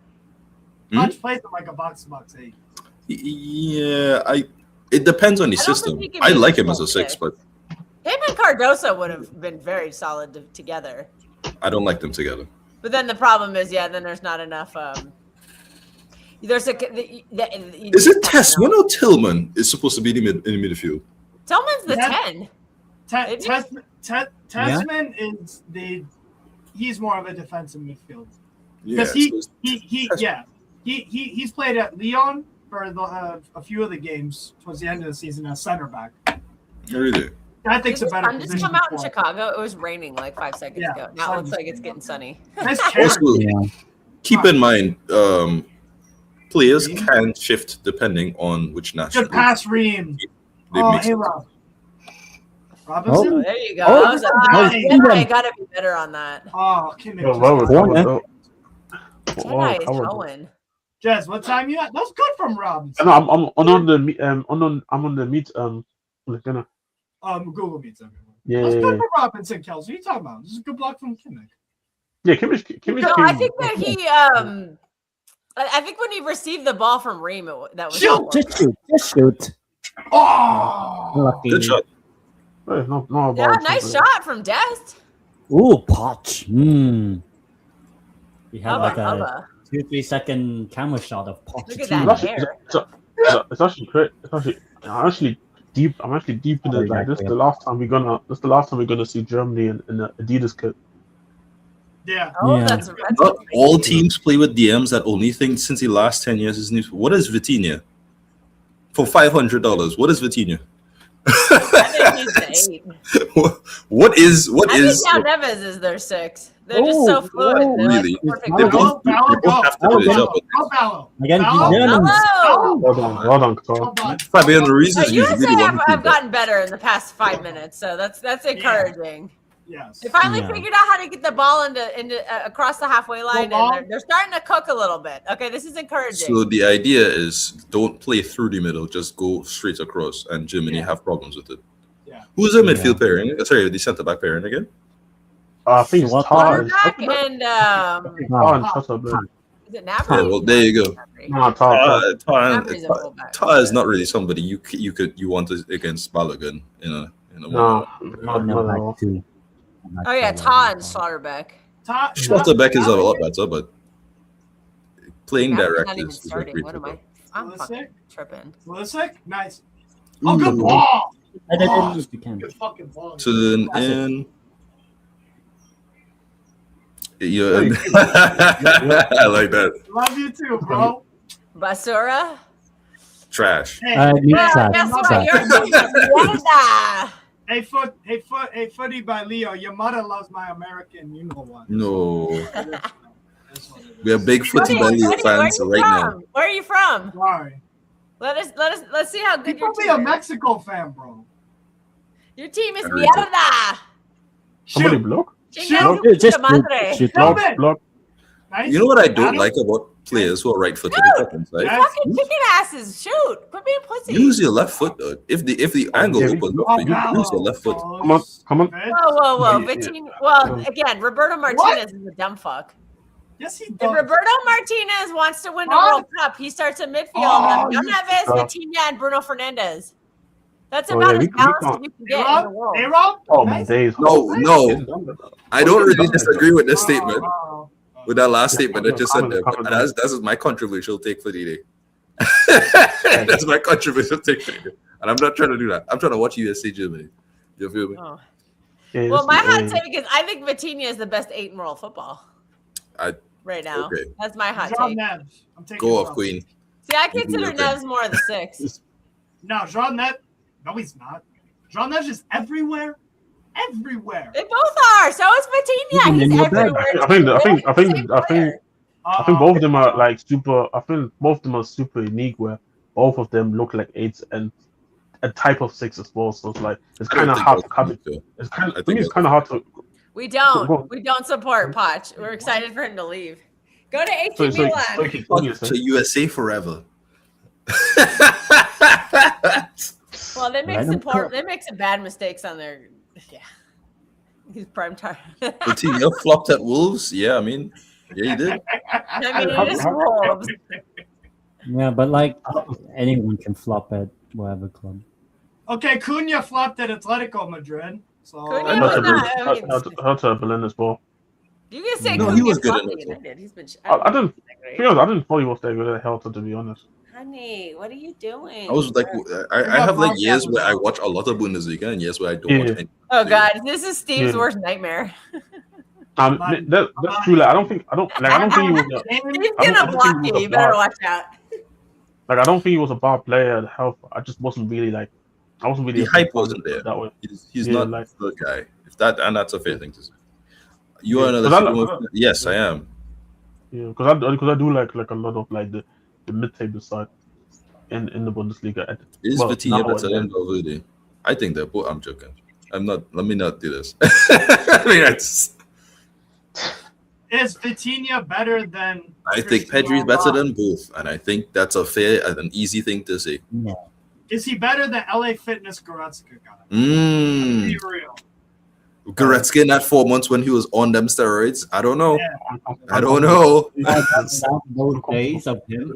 Punch plays him like a box-to-box 8. Yeah, it depends on the system. I like him as a 6, but him and Cardoso would have been very solid together. I don't like them together. But then the problem is, then there's not enough. Is it Tessman or Tillman is supposed to be in the midfield? Tillman's the 10. Tessman is he's more of a defensive midfield. Yeah, he's played at Lyon for a few of the games towards the end of the season as center back. Really? I think it's a better position. Just come out in Chicago. It was raining like 5 seconds ago. Now it looks like it's getting sunny. Also, keep in mind, players can shift depending on which national. Good pass, Ream. Hey, Rob. Robinson? Oh, there you go. I gotta be better on that. Oh, Jedi is going. Jez, what time you at? That's good from Robinson. No, I'm on the meet. Google Meets everyone. Yeah, that's good for Robinson, Kels. What are you talking about? This is a good block from Kimmich. Yeah, Kimmich. No, I think that he. I think when he received the ball from Ream, that was just shoot. Oh, good shot. Nice shot from Dest. Ooh, Poch. He had like a 2-3 second camera shot of Poch. Look at that hair. It's actually great. I'm actually deep in it. Like this is the last time we're gonna see Germany in the Adidas kit. Yeah. That's not all teams play with DMs that only think since the last 10 years is new. What is Vitinha? For $500, what is Vitinha? I think he's 8. What is? I think now Neves is their 6. They're just so fluid. They're really? Like They both have to finish up. Again, Well done, Carl. Fabian Ruiz is USA have gotten better in the past 5 minutes, so that's encouraging. Yes. They finally figured out how to get the ball into across the halfway line, and they're starting to cook a little bit. Okay, this is encouraging. So the idea is don't play through the middle, just go straight across, and Germany have problems with it. Yeah. Who's the midfield pairing? Sorry, the centre back pairing again? I think it's Tar and is it Nabry? Well, there you go. No, Tar is not really somebody you want against Balogun in a No. Oh yeah, Tar and Slaughterbeck. Slaughterbeck is a lot better, but playing direct is starting. What am I? I'm fucking tripping. Pulisic? Nice. Oh, good ball. Good fucking ball. To the end. Yeah, I like that. Love you too, bro. Basura? Trash. Hey, Footy by Leo. Your mother loves my American. You know what? No. We are big Footy by Leo fans right now. Where are you from? Sorry. Let's see how good your team is. You be a Mexico fan, bro. Your team is mierda. Somebody block? Block. Nice. You know what I don't like about players who are right-footed? Fucking chicken asses! Shoot! Quit being pussy. Use your left foot, though. If the angle opens up, you use your left foot. Come on. Whoa! Well, again, Roberto Martinez is a dumb fuck. Yes, he If does. Roberto Martinez wants to win the What? World Cup, he starts at midfield. Oh, John you- Neves, Vitinha, and Bruno Fernandes. That's Oh, about yeah, as we balanced as can't- you can get in the world. A-Rob? Oh my Nice. days! No, I don't really disagree with this statement. Oh. With that last Yeah, statement that just said there, but comment. that's my controversial take for the day. That's my controversial take for the day. And I'm not trying to do that. I'm trying to watch USA Germany. You feel me? Oh. Yeah, Well, my hot yeah. take is I think Vitinha is the best 8 in world football. Right now. Okay. That's my hot Jean take. Neves. I'm taking Go off, Neves. Queen. See, I You do consider your thing. Neves more of the 6. No, Jean Neves. No, he's not. Jean Neves is everywhere. Everywhere. They both are. So is Vitinha. Even in He's your bed. everywhere. I think I both of them are like super. I think both of them are super unique. Where both of them look like 8s and a type of 6 as well. So it's like it's kind of hard to cut it. It's kind of. I think it's kind of hard to. We Go on. don't. We don't support Poch. We're excited for him to leave. Go to AC So Milan. To USA forever. Well, they make Let him cook. they make some bad mistakes on their. Yeah, he's prime time. Coutinho flopped at Wolves. Yeah, I mean, yeah, he did. I mean, it is Wolves. Yeah, but like anyone can flop at whatever club. Okay, Cunha flopped at Atletico Madrid. So Cunha And was Hertha not- I mean, Hertha Berlin as well. You can say No, Cunha he was good flopped in at it. United. He's been. I didn't. To be honest, I didn't thought he was that good at Hertha, to be honest. Honey, what are you doing? I was like, I have like years where I watch a lot of Bundesliga and years where I don't watch any. Oh God, this is Steve's Yeah. worst nightmare. That's true. Like, I don't think he was. He's gonna block you. You better watch out. Like I don't think he was a bad player at Health. I just wasn't really like. I wasn't really. The a big hype fan wasn't there. that way. He's Yeah, not like- the guy. If that and that's a fair thing to say. You Yeah, are another. but I super- like- yes, I am. Yeah, because I do like a lot of like the mid-table side in the Bundesliga. Is Well, Vitinha now better and than Valverde? I think they're both. I'm joking. I'm not. Let me not do this. I mean, is Vitinha better than? I think Pedri's better than both, and I think that's a fair and an easy thing to say. Is he better than LA Fitness Goretzka guy? Mm. Be real. Goretzka in that 4 months when he was on them steroids. I don't know. Yeah. I don't know. Those days of him.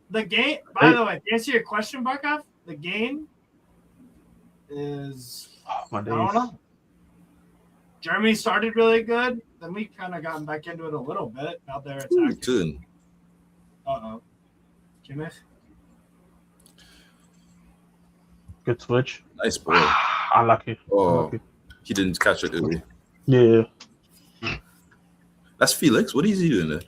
The game. By the way, to answer your question, Barkov, the game is. I don't know. Germany started really good. Then we kind of gotten back into it a little bit. Now they're attacking. Turn. Uh-oh. Kimmich. Good switch. Nice ball. Unlucky. Oh, he didn't catch it early. Yeah. That's Felix. What is he doing there?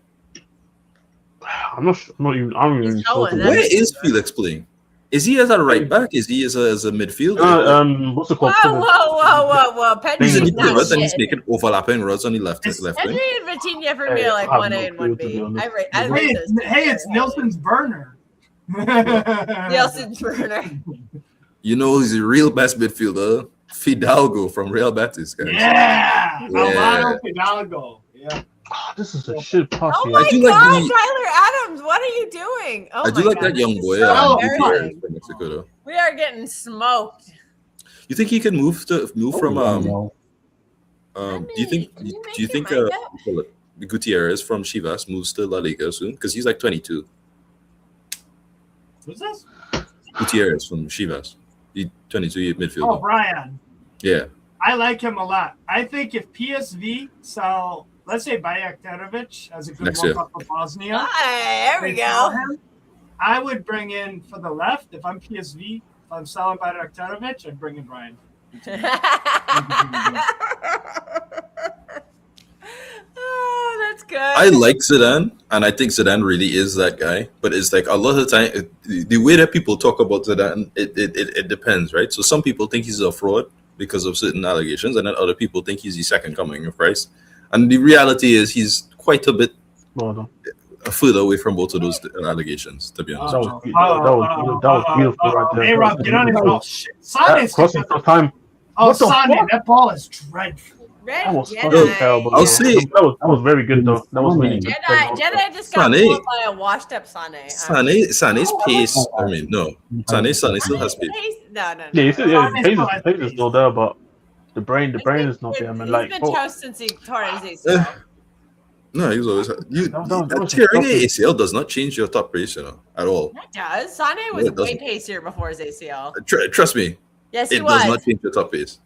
I'm not even. I'm not even He's sure. going, Where is Felix playing? Is he as a right back? Is he as a midfielder? What's it called? Whoa. He's in Pedri's the not pivot and he's shit. making overlapping runs on the left wing. Pedri and Vitinha for me Hey, are like I have 1A no and clue, to be 1B. honest. I rate those. Hey, it's Nelson's burner. Nelson's burner. You know, he's the real best midfielder. Fidalgo from Real Betis, guys. Yeah. Yeah. Alvaro Fidalgo. Yeah. This is a shit pass. Oh here. my do like God, the- Tyler Adams, what are you doing? Oh I do my like God, that young this is boy. so Oh, embarrassing. From Mexico, though. We are getting smoked. You think he can move from No. do you think Can you make do you your think mind up? we call it Gutierrez from Chivas moves to La Liga soon? Because he's like 22. Who's this? Gutierrez from Chivas. He 22 midfielder. Oh, Brian. Yeah. I like him a lot. I think if PSV sell, let's say Bajak as a good Next year. walk up for Bosnia, Hi, there we they sell go. him, I would bring in for the left. If I'm PSV, if I'm selling Bajak I'd bring in Brian. Oh, that's good. I like Zidane, and I think Zidane really is that guy. But it's like a lot of the time, the way that people talk about Zidane, it depends, right? So some people think he's a fraud because of certain allegations, and then other people think he's the second coming of Christ. And the reality is he's quite a bit further away from both of those allegations, to be honest. That was beautiful right there. Hey, Rob, get on his ball. Shit. Sane's Crossing first time. Oh, What the Sane, fuck? that ball is dreadful. Red That was Jedi. fucking terrible. I'll see. That was very good though. That was really good. Jedi just got Sane. pulled by a washed up Sane. Sane's pace, I mean, no. Sane still has pace. No. Yeah, pace Sane's is still there, but the brain is not there. I mean, like, he's been toast since he tore his ACL. No, he's always was tearing shocking. ACL does not change your top pace, at all. It does. Sane was it way doesn't. pacier before his ACL. Trust me, Yes, he it was. does not change your top pace.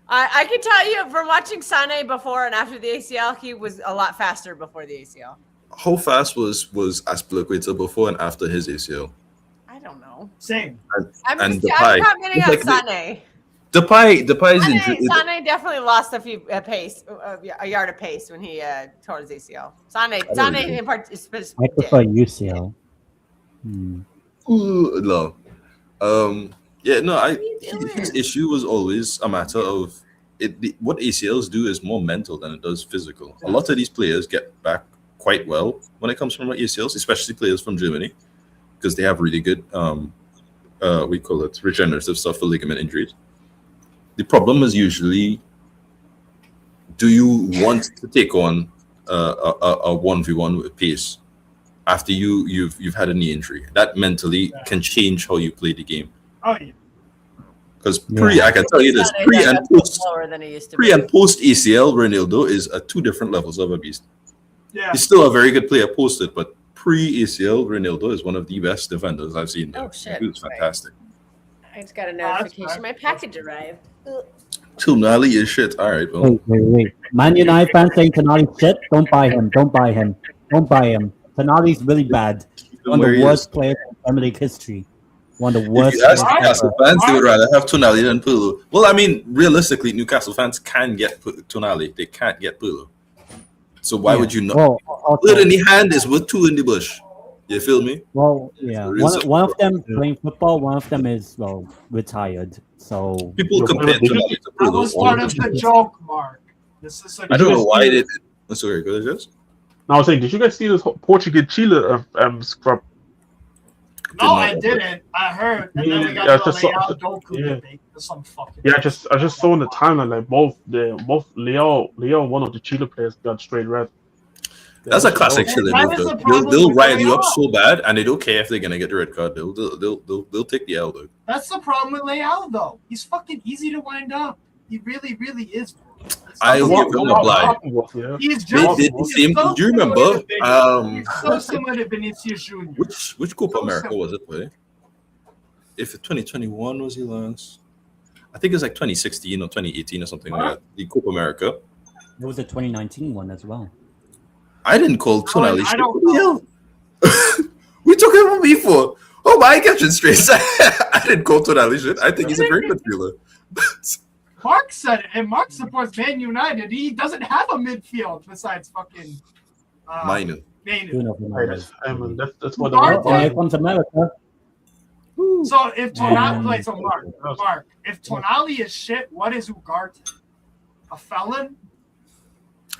I can tell you from watching Sane before and after the ACL, he was a lot faster before the ACL. How fast was Aspilicueta before and after his ACL? I don't know. Same. I'm Depay. commenting on Sane. Depay's injury. Sane definitely lost a few a yard of pace when he tore his ACL. Sane in part is I prefer UCL. No. His issue was always a matter of what ACLs do is more mental than it does physical. A lot of these players get back quite well when it comes from ACLs, especially players from Germany, because they have really good we call it regenerative stuff for ligament injuries. The problem is usually, do you want to take on a 1v1 with pace after you've had a knee injury? That mentally can change how you play the game. Oh yeah. Because I can tell you this, pre and post ACL, Ronaldo is at two different levels of a beast. Yeah. He's still a very good player posted, but pre-ACL, Ronaldo is one of the best defenders I've seen. Oh shit! He was fantastic. I just got a notification. My package arrived. Tonali is shit. All right, well. Wait. Man United fans saying Tonali's shit. Don't buy him. Tonali's really bad. One of the worst players in Premier League history. One of the worst. If you ask Newcastle fans, they would rather have Tonali than Pirlo. Well, I mean, realistically, Newcastle fans can get Tonali. They can't get Pirlo. So why would you not? Bird in the hand is worth two in the bush. You feel me? Well, yeah. One of them playing football. One of them is retired. So people compare Tonali to Pirlo. That was part of the joke, Mark. This is I don't know why they did. Sorry, go ahead. No, I was saying, did you guys see this Portugal Chile scrub? No, I didn't. I heard. And then we got I just saw in the timeline like both Leo, one of the Chile players got straight red. That's a classic Chile move. They'll rile you up so bad, and they don't care if they're gonna get the red card. They'll take the L though. That's the problem with Leao though. He's fucking easy to wind up. He really, really is. I will give him a blind. He's just. They did the same. Do you remember? He's so similar to Vinicius Junior. Which Copa America was it? Play? If 2021 was he last? I think it was like 2016 or 2018 or something like that. The Copa America. It was a 2019 one as well. I didn't call Tonali shit. We took him from before. Oh my catching straight. I didn't call Tonali shit. I think he's a great midfielder. Mark said it, and Mark supports Man United. He doesn't have a midfield besides fucking Mainu. That's what the Here comes America. So if Tonali, Mark, if Tonali is shit, what is Ugarte? A felon?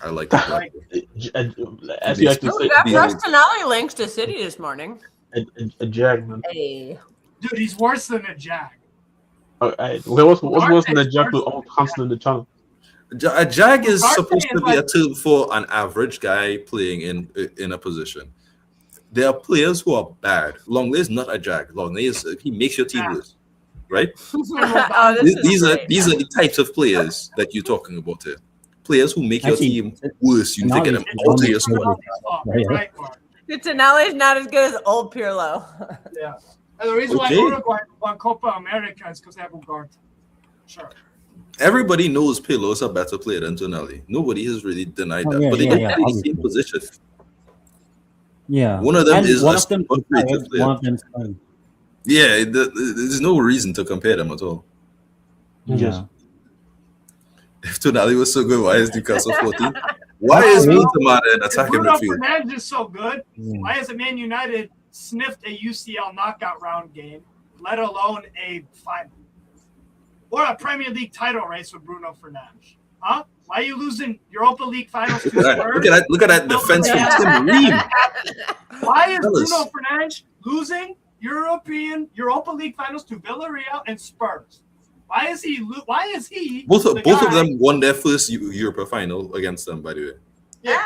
I like that. As you like to say, Tonali links to City this morning. A jag, man. Hey. Dude, he's worse than a jag. What's worse than a jag to Hansen in the channel? A jag is supposed to be a tool for an average guy playing in a position. There are players who are bad. Longley is not a jag. Longley he makes your team lose, right? These are the types of players that you're talking about here. Players who make your team worse. You need to get them out of your squad. Tonali is not as good as old Pirlo. Yeah. And the reason why Uruguay won Copa America is because they have Ugarte. Sure. Everybody knows Pirlo is a better player than Tonali. Nobody has really denied that. But they don't play the same position. Yeah. One of them is one a of them creative player. One of them's fine. Yeah, there's no reason to compare them at all. Yeah. If Tonali was so good, why is Newcastle 14? Why is Montemata in attacking Bruno midfield? Fernandes is so good. Why hasn't Man United sniffed a UCL knockout round game, let alone a final? Or a Premier League title race with Bruno Fernandes? Huh? Why are you losing Europa League finals to Spurs? Look at that defense from Tim Ream. Why is Bruno Fernandes losing Europa League finals to Villarreal and Spurs? Why is he? Both of them won their first Europa final against them, by the way. Yeah.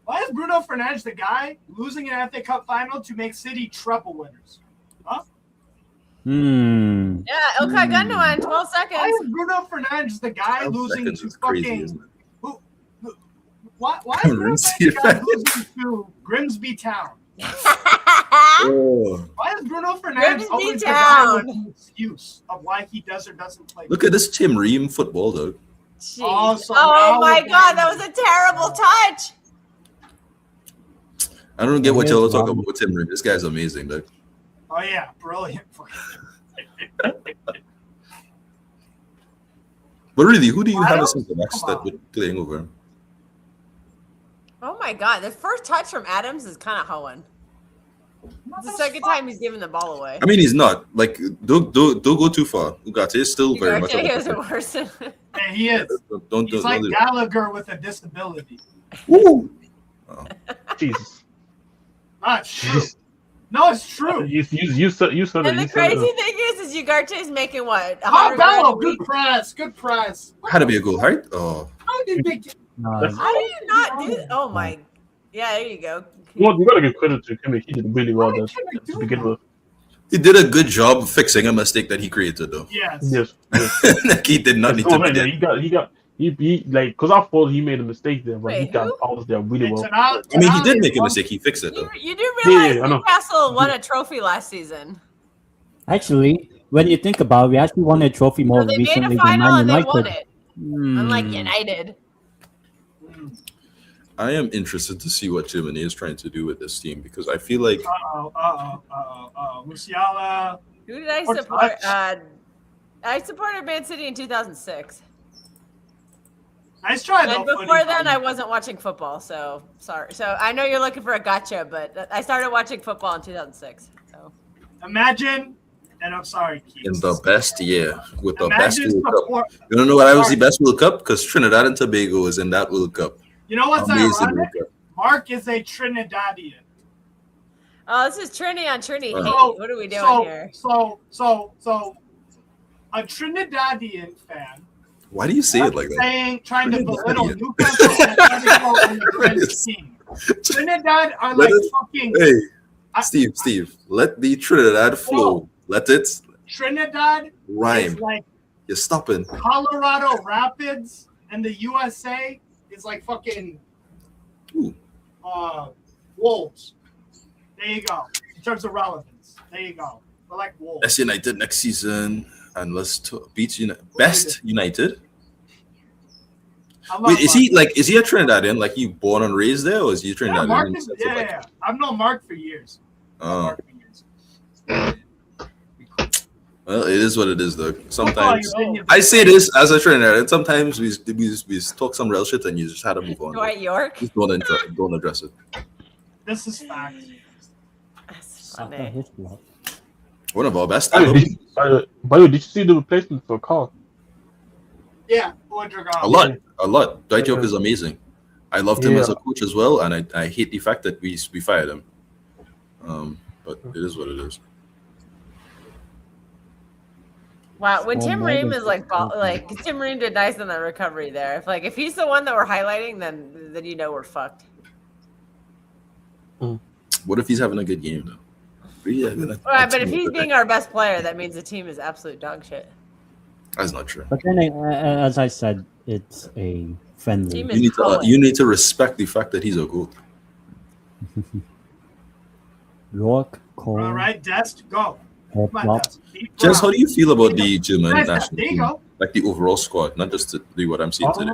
Why is Bruno Fernandes the guy losing an FA Cup final to make City treble winners? Huh? Yeah, Okay, Gundogan, 12 seconds. Why is Bruno Fernandes the guy losing to fucking Why I'm is really Bruno Fernandes losing to Grimsby Town? Oh, Why is Bruno Fernandes Grimsby always the guy Town. with an excuse of why he does or doesn't play? look at this Tim Ream football, though. Jeez. Oh, so Oh now my we're God, getting- that was a terrible touch. I don't get what Here's y'all are talking one. about with Tim Ream. This guy's amazing, though. Oh yeah, brilliant. But really, who do you have Miles? as center backs Come that on. would playing over him? Oh my God, the first touch from Adams is kind of hoeing. It's the second time he's given the ball away. I mean, he's not. Like, don't go too far. Ugarte is still very much. Ugarte is worse than Yeah, he is. Don't He's like do it. Gallagher with a disability. Woo! Jesus. That's true. No, it's true. You said And the crazy thing is Ugarte's making what? Oh, 100 grand a Bello, week? good press, good press. Had to be a goal, right? Oh, How did they get? No, How do you not do that? Oh my. Yeah, there you go. Well, you gotta give credit to Kimmich. He did really well there How did they to do begin that? with. he did a good job fixing a mistake that he created, though. Yes. Yes. yes. Like, he did not need No, to. man, Be yeah, there. he like because I thought he made a mistake there, but Wait, he got who? out of there really well. I mean, he did make a mistake. He fixed it, though. You do realize I know. Newcastle won a trophy last season. actually, when you think about it, we actually won a trophy more So they made recently a than final Man and they United. won it. Hmm. Unlike United. I am interested to see what Germany is trying to do with this team because I feel like Musiala. Who did I Or support? touch. I supported Man City in 2006. Nice try, And though. before Footy. then, I wasn't watching football, so sorry. So I know you're looking for a gotcha, but I started watching football in 2006. So Imagine, and I'm sorry, Keith. in the best year with the best Imagine World Cup. support. You don't know what I was the best World Cup? Because Trinidad and Tobago is in that World Cup. You know what's Amazing World ironic? Cup. Mark is a Trinidadian. oh, this is Trini on Trini hate. So- What are we doing so, here? So, a Trinidadian fan Why do you say it like that? trying to belittle Trinidadian. Newcastle and Trinidad and the French team. Trinidad are Let like it- fucking Hey, I- Steve, let the Trinidad flow. Let it Trinidad rhyme. is like You're stopping. Colorado Rapids, and the USA is like fucking Ooh. Wolves. There you go. In terms of relevance, there you go. We're like Wolves. That's United next season, and let's beat best United. I love Wait, is Mark. he a Trinidadian? Like you born and raised there, or is he a Yeah, Trinidadian? Mark in the is, sense of, like- yeah. I've known Mark for years. Oh, well, it is what it is, though. Football, Sometimes your opinion. I say this as a Trinidadian. Sometimes we talk some real shit, and you just had to move on. Dwight York. Just don't address it. This is fact. That's After funny. his blood. One of our best. By the way, did you see the replacement for Carl? Yeah, Udragan. A lot. Dwight York is amazing. I loved him Yeah. as a coach as well, and I hate the fact that we fired him. But it is what it is. Wow, when Small Tim Ream moment. is like Tim Ream did nice on the recovery there. If he's the one that we're highlighting, then you know we're fucked. What if he's having a good game though? Yeah, All right, but if he's being our best player, that means the team is absolute dog shit. that's not true. But then, as I said, it's a friendly. Team You need to respect the fact that he's a goat. York, Cole, All right, Dest, go. Head Come on, Flop. Dest. Deep Jess, how breath. do you feel about the German Nice, national there you team? go. Like the overall squad, not just what I'm seeing today.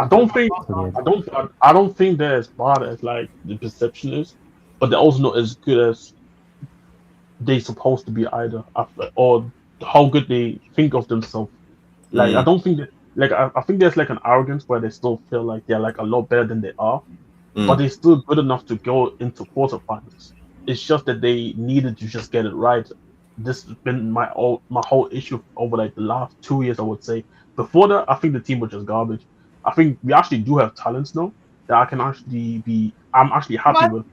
I don't think they're as bad as like the perception is, but they're also not as good as they supposed to be either, or how good they think of themselves. Like I don't think that, like I think there's like an arrogance where they still feel like they're like a lot better than they are, but they're still good enough to go into quarterfinals. It's just that they needed to just get it right. This has been my whole issue over like the last 2 years, I would say. Before that, I think the team was just garbage. I think we actually do have talents now that I'm actually happy with.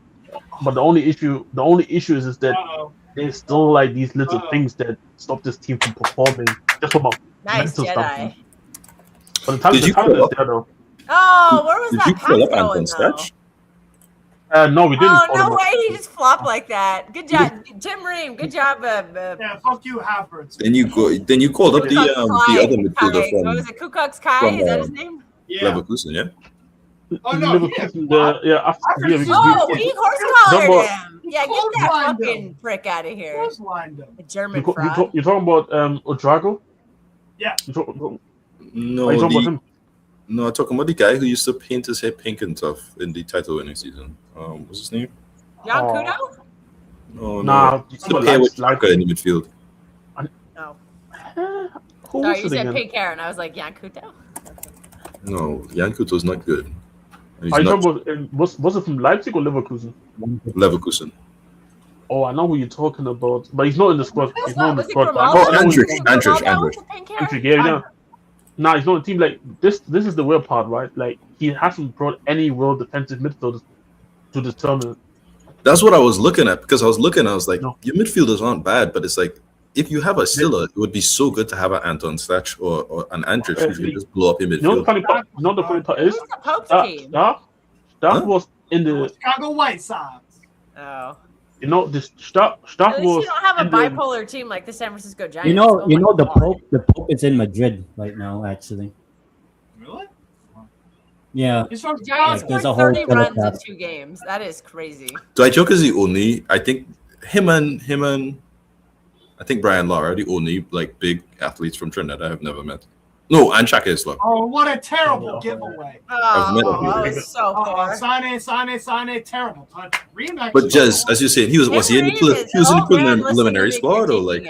But the only issue is that Uh-oh. there's still like these little things that stop this team from performing just from a Nice mental Jedi. stuff. But the talent, Did you is call up- there though. Oh, where was Did that you pass call up going Anton though? Stetch? No, we didn't. Oh call no him up. way! He just flopped like that. Good job, Tim Ream. Good job. Yeah, fuck you, Havertz. Then you called up the other midfielder What was from it? Kukux Kai? Is that his from, name? Yeah. Leverkusen, yeah. Oh no, Leverkusen, After we horse collared about- him. Yeah, get that Clotheslined fucking him. prick out of here. lined him. A German fraud. you're talking about Odrago? Yeah. You talking No, about him? no, I'm talking about the guy who used to paint his hair pink and stuff in the title-winning season. What's his name? Jan Oh. Kudo? No, Nah, He's the pair with Xhaka in the midfield. No. Who Sorry, was you it said again? pink hair, and I was like, Jan Kudo? No, Jan Kuto's not good. He's Are you not talking about, was it from Leipzig or Leverkusen? Leverkusen. Oh, I know who you're talking about, but he's not in the squad. He's not in the Was it squad. Grimaldo? Oh, Andrich, Was it Andrich, Grimaldo Andrich. with the pink hair? Andrich, yeah. Nah, he's not on the team. Like this is the weird part, right? Like he hasn't brought any real defensive midfielders to this tournament. That's what I was looking at because I was like, No. your midfielders aren't bad, but it's like if you have a Silla, it would be so good to have an Anton Stach or an Andrich who can just blow up in You know the midfield. funny part? You know the funny part is Who's the Pope's that team? that was in the Chicago White Sox. Oh. you know this stuff At least was you don't have a in the- bipolar team like the San Francisco Giants. You know, Oh my the God. Pope is in Madrid right now. Actually, Really? yeah. He's from The Giants Like, there's scored a whole 30 runs in telecast. 2 games. That is crazy. Dwayne is the only. I think him and I think Brian Law are the only like big athletes from Trinidad I have never met. No, and Chaka Islam. Oh, what a terrible giveaway. I've met Oh, him. that was so poor. Sane, terrible touch. Rematch. But just as you said, was he in the preliminary squad or like?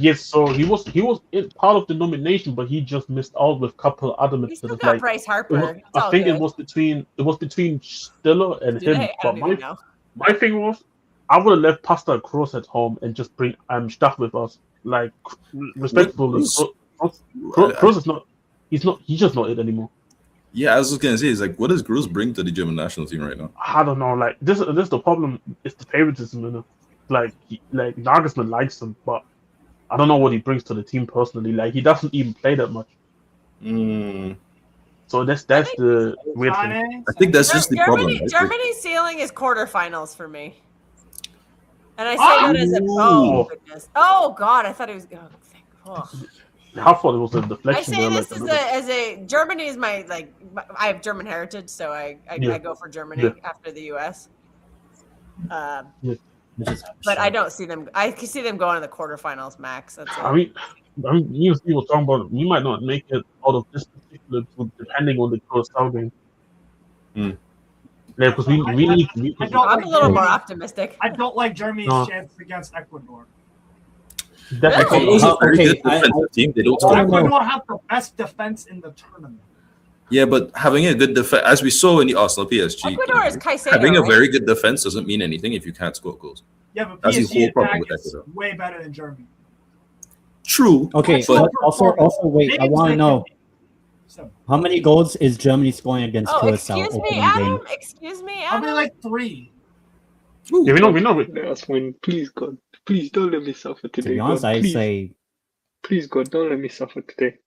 Yes. So he was part of the nomination, but he just missed out with couple other He still midfielders. got Like Bryce it Harper. was- It's I all think good. it was between Stiller and Do him. they? I But don't even know. my thing was, I would have left Pasta across at home and just bring Staff with us. Like respectfully, Kroos is not. He's just not it anymore. Yeah, I was just gonna say, it's like, what does Gross bring to the German national team right now? I don't know. Like this is the problem. It's the favoritism, you know. Like Nagelsmann likes him, but I don't know what he brings to the team personally. Like he doesn't even play that much. So that's the weird thing. I think that's just the problem. right? Germany's ceiling is quarterfinals for me. And I say that as a goodness. Oh God, I thought it was. Oh. How far it was a I deflection. say there, this as a Germany is my I have German heritage, so I go for Germany after the U.S. But I don't see them. I can see them going to the quarterfinals max. That's it. I mean, you were talking about we might not make it out of this particular group depending on the Curacao game. Yeah, because we need. I'm a little more optimistic. I don't like Germany's chance against Ecuador. Definitely. It was a very good defensive team. They don't score. Ecuador have the best defense in the tournament. Yeah, but having a good defense, as we saw in the Arsenal PSG, Ecuador is Caicedo, having a right? very good defense doesn't mean anything if you can't score goals. Yeah, but That's the PSG whole problem attack with is Ecuador. way better than Germany. True. Okay, but but also wait. I want to know how many goals is Germany scoring against Curacao excuse me, opening Adam. game? Excuse me, I'll be Adam. like 3. Yeah, we know. That's when, please God, please don't let me suffer To today. be honest, God, I please, say please God, don't let me suffer today.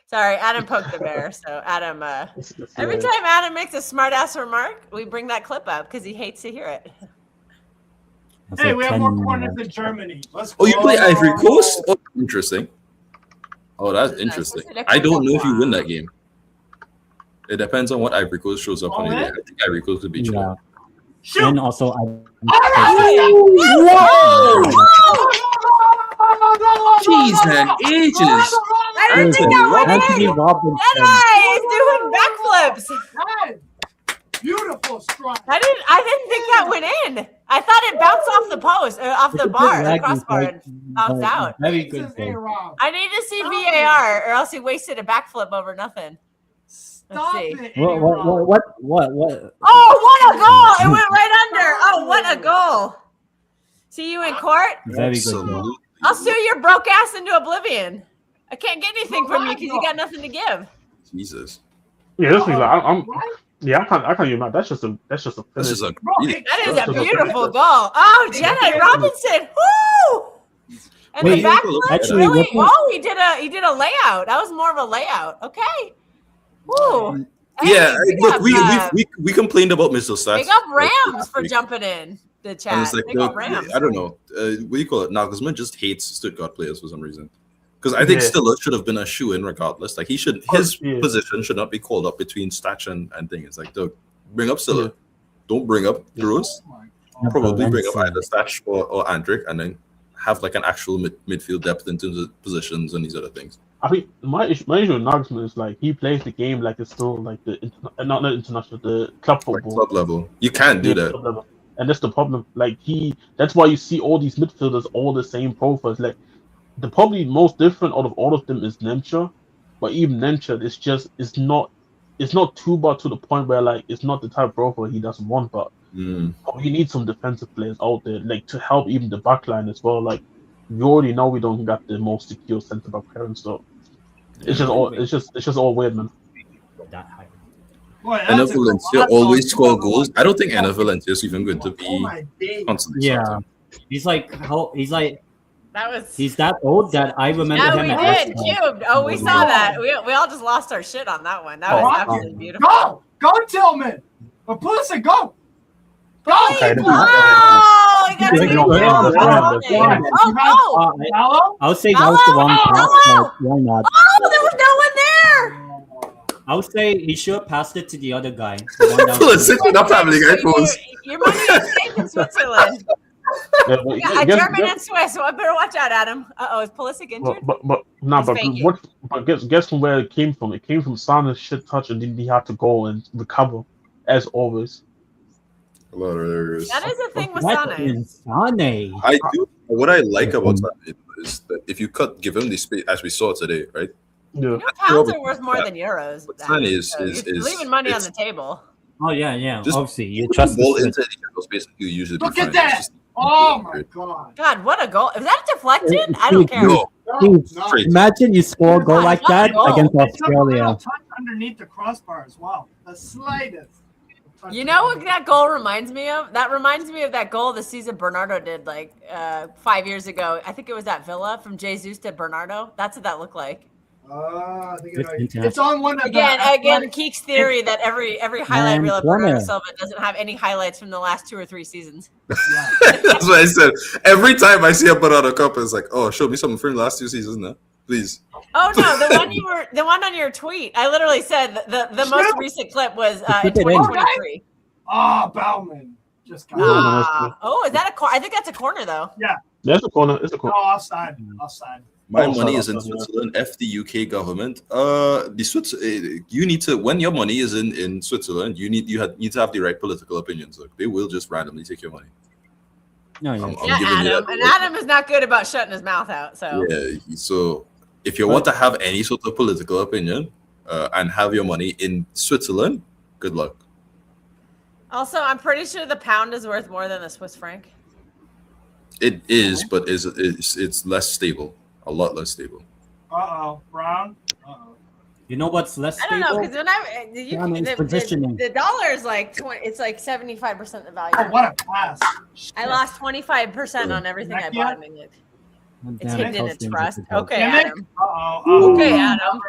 Sorry, Adam poked the bear. So Adam, every time Adam makes a smart ass remark, we bring that clip up because he hates to hear it. Hey, we have more corners than Germany. Let's go. Oh, you play Ivory Coast? Oh, interesting. Oh, that's interesting. I don't know if you win that game. It depends on what Ivory Coast shows up on the day. I think Ivory Coast could beat you. yeah. Shoot. And also, Jeez, man, ages. I didn't think that went Anthony in. Robinson. That is doing backflips. Beautiful strike. I didn't think that went in. I thought it bounced off the post, off the bar, the crossbar, and bounced out. Very This good is goal. A-Rob. I need to see VAR, or else he wasted a backflip over nothing. Stop see. it, What? Oh, what a goal! It went right under. Oh, what a goal! See you in court. Very good goal. Absolutely. I'll sue your broke ass into oblivion. I can't get anything from you because you got nothing to give. Jesus. Yeah, this thing, like, I'm. Yeah, I can't even. That's just a. That's finish. just a That is a beautiful goal. Oh, Jedi Robinson. Woo! And Wait, the backflip, actually, really? what was- Oh, he did a layout. That was more of a layout. Okay. Woo. Hey, yeah. big Look, up, we complained about Mr. Sachs. big up Rams for jumping in the chat. And it's like, Big up Rams. I don't know. What do you call it? Nagelsmann just hates Stuttgart players for some reason. Because I think Yeah. Stiller should have been a shoe-in regardless. Like, his position should not be called up between Statch and things. Like, bring up Stiller. Yeah. Don't bring up Gross. Probably bring up Valencia. either Statch or Andrick, and then have like an actual midfield depth in terms of positions and these other things. I think my issue with Nagelsmann is like he plays the game like it's still like the not international, the club Like football. club level. You can't do that. Club level. And that's the problem. Like that's why you see all these midfielders all the same profiles. Like the probably most different out of all of them is Nemcha, but even Nemcha it's not too bad to the point where like it's not the type of profile he doesn't want, but you need some defensive players out there like to help even the back line as well. Like we already know we don't got the most secure centre back pair and stuff. It's just all weird, man. That high. Boy, Enner that's a Valencia colossal- always score goals. I don't think Enner Valencia is even going to Oh be my days. constantly Yeah, starting. he's that old that I remember Yeah, him we at did. Arsenal. Cubed. Oh, we saw that. We all just lost our shit on that one. That was Oh, absolutely beautiful. Go, Tillman. But Pulisic, go. Go. Okay, Oh, he got Yeah, to yeah, yeah. Oh, Hello? I would say that was the wrong pass, but why not? oh, there was no one there. I would say he should have passed it to the other guy. The one that was- Pulisic, not family guy pose. Your money is safe in Switzerland. Yeah, but Yeah, a German and Swiss. So I better watch out, Adam. Is Pulisic injured? guess from where it came from. It came from Sana's shit touch, and then he had to go and recover, as always. A lot of errors. That is a thing with What Sane. in Sane? I do. What I like about that is that if you give him the space, as we saw today, right? Yeah. You know, pounds are worth more than euros. But Sane is you're leaving money on it's- the table. Oh yeah. Just Obviously, you Put trust the ball the into the space, you usually Look be at fine. that. It's just- Oh my god. God, what a goal! Is that deflected? I don't care. No, No, no. straight. Imagine you score a goal like that Goal. against It's a little Australia. touch underneath the crossbar as well. The slightest. touch You know what that goal reminds me of? That reminds me of that goal the season Bernardo did like 5 years ago. I think it was at Villa from Jesus to Bernardo. That's what that looked like. I think It's it's, international. it's on one of Again, the Keek's theory that every highlight Man, reel of Bernardo corner. Silva doesn't have any highlights from the last 2 or 3 seasons. Yeah. That's what I said. Every time I see a Banana Cup, it's like, oh, show me something from the last 2 seasons now, please. Oh no, the one on your tweet. I literally said the most recent clip was in Keep it in. 2023. Oh, Bauman just got Is that a corner? I think that's a corner though. That's a corner. It's a no corner. offside. Offside. My Oh, money shut is in up, that's Switzerland. F the UK government. The Swiss. You need to, when your money is in Switzerland, you need to have the right political opinions. Like, they will just randomly take your money. No, I'm yeah. giving you Adam. that. And Adam is not good about shutting his mouth out. So Yeah. So if you want to have any sort of political opinion and have your money in Switzerland, good luck. also, I'm pretty sure the pound is worth more than the Swiss franc. It is, but it's less stable. A lot less stable. Brown. You know what's less I don't know stable? because when It's positioning. the dollar is like 20. It's like 75% the value. Oh, what a pass! I lost 25% on everything I bought in England. God It's damn it, hidden in those its things trust. are difficult. Okay, Damn it. Adam. Okay, Okay, Adam.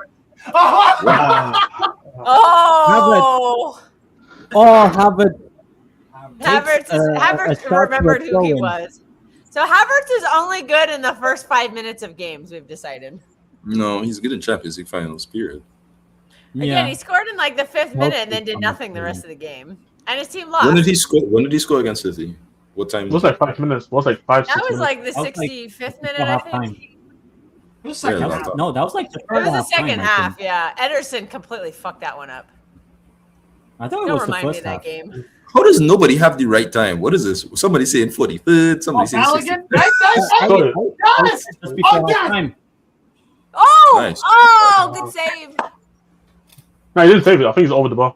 Oh, Oh, Oh, Harvard. Havertz a shot remembered to who he throw in. was. So Havertz is only good in the first 5 minutes of games. We've decided. No, he's good in Champions League finals. Period. Again, Yeah. he scored in like the 5th Well, minute and then did nothing the rest of the game, and his team When lost. did he score? When did he score against City? What time? It was like 5 minutes. It was like 5, 6 That was minutes. like the That was like 65th minute, before I halftime. think. it was second Yeah, half. that's- No, that was like the It first was the half second time, I half. think. Yeah, Ederson completely fucked that one up. I thought it Don't was the remind me first of that half. game. How does nobody have the right time? What is this? Somebody saying 43rd, somebody saying 60th. Balogun, right? Sorry. Yes! Just before Oh, yes! halftime. Oh, Nice. oh, good save. No, he didn't save it. I think he's over the bar.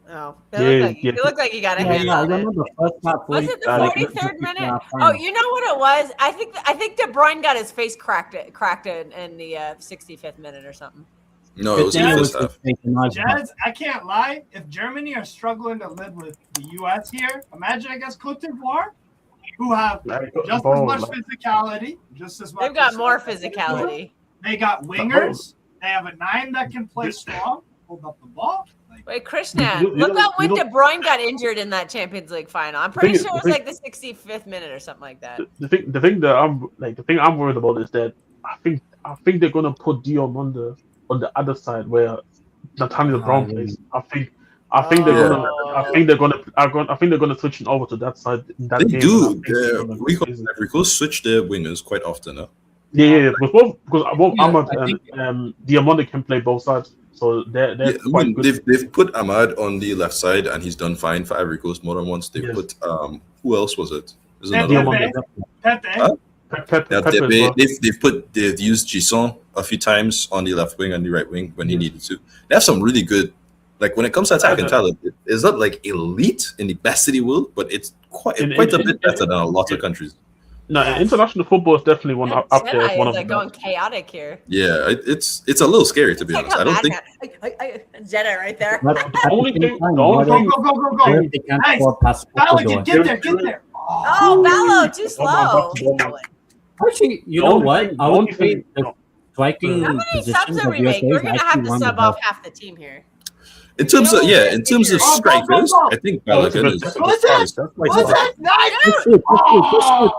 Oh, Yeah, it looked like you got a Yeah, hand yeah, I on it. remember first half. Was it the 40 43rd minute? halftime. Oh, you know what it was? I think De Bruyne got his face cracked in the 65th minute or something. No, it Good was thing in it the was first half. the synchronized one. Jazz, I can't lie. If Germany are struggling to live with the U.S. here, imagine against Cote d'Ivoire, who have Like, just as ball, much like- physicality, just as much. They've got as- more physicality. They got wingers. They have a 9 that can play strong, hold up the ball. Like, Wait, Krishna, You look don't- up when you De don't- Bruyne got injured in that Champions League final. I'm pretty thing sure it is- was like the 65th minute or something like that. The thing that I'm worried about is that I think they're gonna put Dion on the other side where Nathaniel Brown plays. I think they're gonna switch over to that side in that They game. do. Ivory Coast switch their wingers quite often. Huh? Yeah. Because both Ahmad and Diamande can play both sides, so they're quite good. They've put Ahmad on the left side, and he's done fine for Ivory Coast more than once. They put who else was it? There's another one. Pepe. Huh? Pepe They've used Gisson a few times on the left wing and the right wing when he needed to. They have some really good, like when it comes to attacking talent, it's not like elite in the best in the world, but it's quite a bit better than a lot of countries. No, international football is definitely one up there. One of like going chaotic here. Yeah, it's a little scary to be honest. I don't think Jetta right there. The only thing. Go. Nice. Balo, get there. Oh, Balo, too slow. Actually, you know what? I would say the striking How many positions subs are of we making? USA We're is gonna have actually to one of the sub off best. half the team here. in terms of strikers, I think Balogun is. Nice. Push it,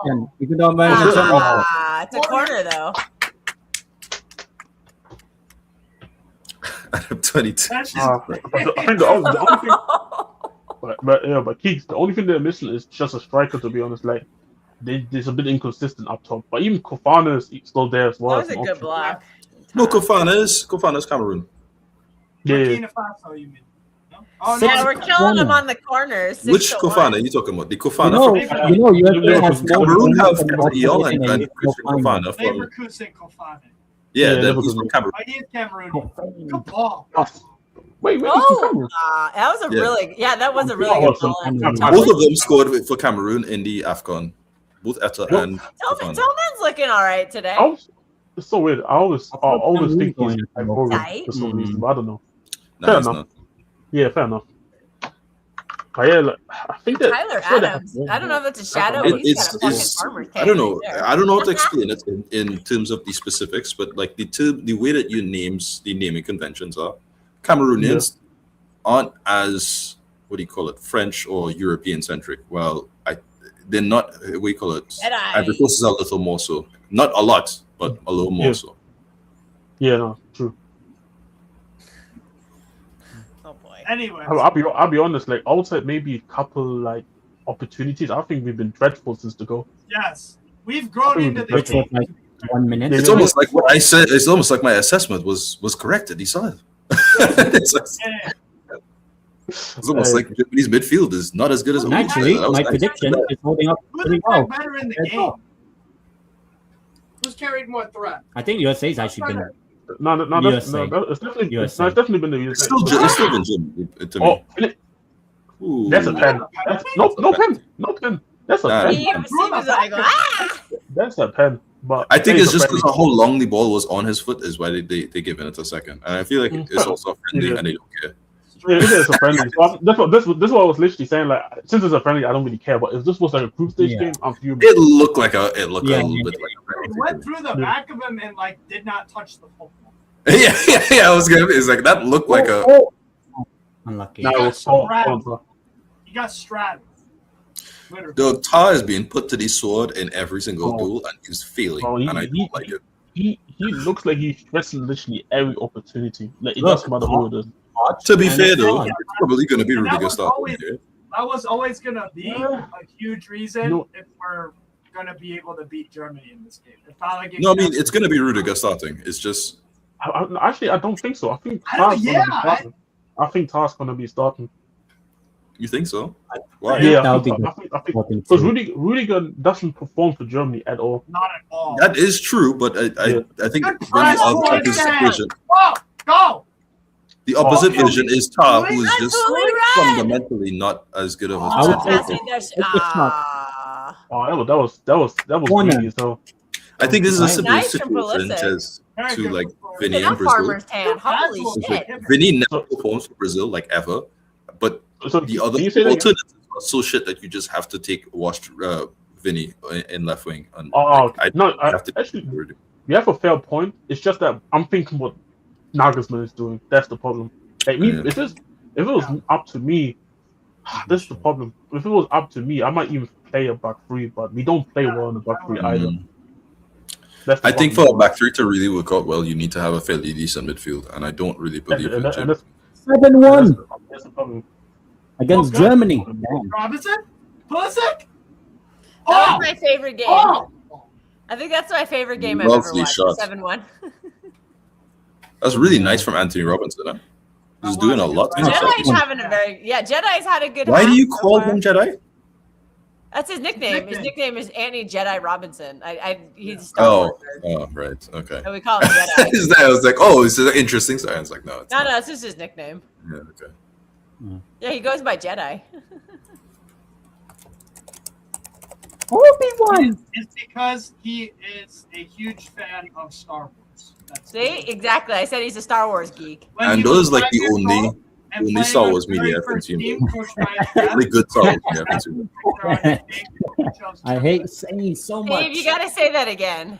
then. You can don't mind the turnover. It's a corner though. Out of 22. I think the only thing, but Keeks, the only thing they're missing is just a striker. To be honest, like there's a bit inconsistent up top. But even Kofana is still there as well. That was a good block. No, Kofana's Cameroon. Yeah. Burkina Faso, you mean? No? Oh, Six- Yeah, we're killing them on the corners. Which Kofana are you talking about? The Kofana USA has more Cameroon have Leon and Christian Kofana from Leverkusen Kofana. he's from Cameroon. He is Cameroonian. Good ball. Wait, Oh, that was a that was a really good ball. Both of them scored for Cameroon in the AFCON. Both Etta and Kofana. Tillman's looking all right today. It's so weird. I always think he's Tight. for some reason, but I don't know. No, Fair it's enough. not. Yeah, fair enough. But yeah, I think that Tyler Adams. I don't know if it's a shadow. But he's got a fucking farmer's I don't know. right there. I don't know how to explain it in terms of the specifics, but like the way that the naming conventions are, Cameroonians aren't as French or European centric. Well, they're not. We call it. Ivory Coast is a little more so, not a lot, but a little more so. Yeah, no, true. Oh boy. Anyway, I'll be honest. Like outside maybe a couple like opportunities. I think we've been dreadful since the goal. yes, we've grown into the Which was game. like 1 minute. It's almost like what I said. It's almost like my assessment was corrected. He saw it. It's almost like Japanese midfield is not as good as Actually, my prediction is holding up Who's pretty playing well. better in the That's game? all. Who's carried more threat? I think USA's actually been. It's definitely been the USA. It's still been Jim to me. Ooh. That's a pen. No pen. That's a pen. He was like, That's a pen. But I think it's just because of how long the ball was on his foot is why they given it a second, and I feel like it's also friendly and they don't care. Yeah, it is a friendly. So that's what I was literally saying. Like, since it's a friendly, I don't really care. But if this was like a group stage game, I'm fuming. It looked a little bit like a He went through the back of him and like did not touch the football. yeah. I was gonna. It's like that looked like a. Unlucky. Now He got strapped. Literally. The tar is being put to the sword in every single goal, and he's failing, and I don't like it. He looks like he's stressing literally every opportunity. Like, it doesn't matter who it is. To be fair, though, it's probably going to be Rudiger starting here. That was always going to be a huge reason if we're going to be able to beat Germany in this game. No, I mean, it's going to be Rudiger starting. It's just... Actually, I don't think so. I think Tar's going to be starting. I think Tar's going to be starting. You think so? Why? Yeah, I think because Rudiger doesn't perform for Germany at all. Not at all. That is true, but I think when the opposite vision, go. The opposite vision is Tar, who is just fundamentally not as good of a. I would say that was easy. So I think this is a similar situation to like Vinny in Brazil. Holy shit! Vinny never performs for Brazil like ever, but the other alternatives are so shit that you just have to take washed Vinny in left wing. And actually, you have a fair point. It's just that I'm thinking what Nagelsmann is doing. That's the problem. Like if it was up to me, this is the problem. If it was up to me, I might even play a back three, but we don't play well in the back three either. I think for a back three to really work out well, you need to have a fairly decent midfield, and I don't really believe in Jim. 7-1 That's the problem. against good. Germany. Damn. Robinson? Pulisic? That was my favorite game. Oh! I think that's my favorite game I've ever Lovely watched. shot. 7-1. That's really nice from Anthony Robinson. Huh? He's doing a lot. Jedi's having a Jedi's had a good. Why do half you so call far. him Jedi? That's his nickname. His nickname is Annie Jedi Robinson. He's a Star Wars nerd. Oh, right. Okay. So we call him Jedi. I was like, oh, this is an interesting science. Like, no, it's No, not. it's just his nickname. Yeah, okay. Yeah, he goes by Jedi. Obi-Wan. It's because he is a huge fan of Star Wars. See, exactly. I said he's a Star Wars geek. And those like the only Star Wars media I've consumed. Only good Star Wars media I've consumed. I hate saying so much. Dave, you got to say that again.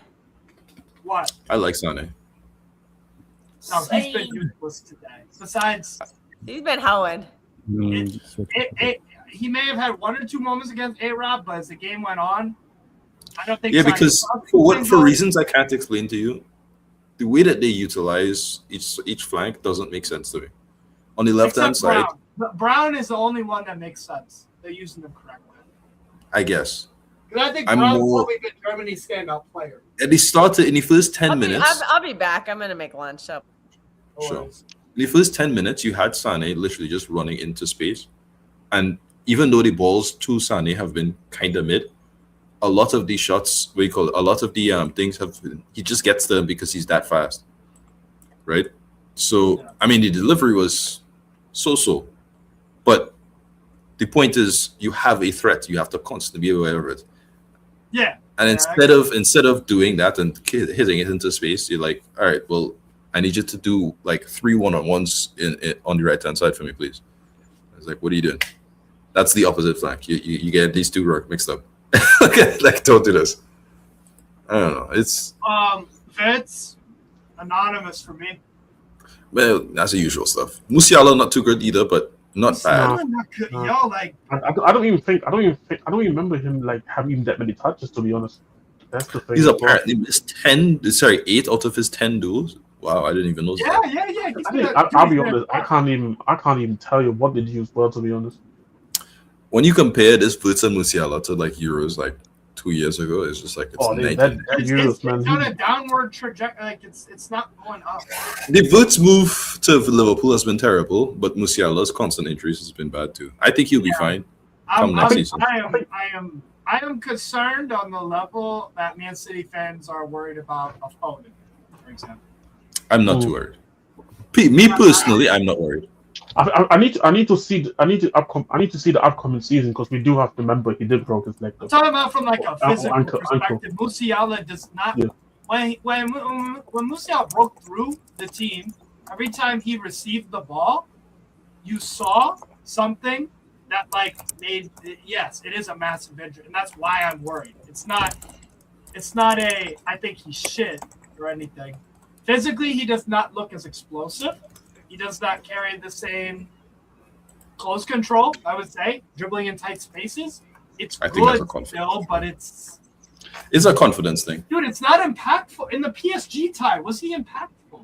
What? I like Sane. No, he's been useless today. Besides, He's been hoeing. he may have had 1 or 2 moments against A-Rob, but as the game went on, I don't think. Yeah, because for reasons I can't explain to you, the way that they utilize each flank doesn't make sense to me. On the left-hand side, Brown is the only one that makes sense. They're using them correctly. I guess. Because I think I'm Brown's more- probably good Germany's standout player. And they started in the first 10 minutes. I'll be back. I'm gonna make lunch. So. Sure. In the first 10 minutes, you had Sane literally just running into space. And even though the balls to Sane have been kind of mid, a lot of these shots, a lot of the things he just gets them because he's that fast. Right? So, I mean, the delivery was so-so. But the point is, you have a threat. You have to constantly be aware of it. Yeah. And instead of doing that and hitting it into space, you're like, all right, well, I need you to do like 3 1-on-1s on the right hand side for me, please. I was like, what are you doing? That's the opposite flank. You get these two mixed up. Like, don't do this. I don't know. It's Fitz, anonymous for me. Well, that's the usual stuff. Musiala not too good either, but not bad. Yo, like I don't even remember him like having that many touches, to be honest. That's the thing. He's apparently missed 8 out of his 10 duels. Wow, I didn't even know that. I'll be honest. I can't even tell you what did he use well, to be honest. When you compare this Fitz and Musiala to like Euros like 2 years ago, it's just like it's it's on a downward trajectory. Like it's not going up. The Wurtz move to Liverpool has been terrible, but Musiala's constant injuries has been bad too. I think he'll be fine come next season. I am concerned on the level that Man City fans are worried about a Foden, for example. I'm not too worried. Me personally, I'm not worried. I need to see the upcoming season, because we do have to remember he did broke his leg. I'm talking about from like a physical perspective. Musiala does not. Yeah. When Musiala broke through the team, every time he received the ball, you saw something that like made yes, it is a massive injury, and that's why I'm worried. It's not a I think he's shit or anything. Physically, he does not look as explosive. He does not carry the same close control, I would say, dribbling in tight spaces. It's good still, but it's a confidence thing. Dude, it's not impactful. In the PSG tie, was he impactful?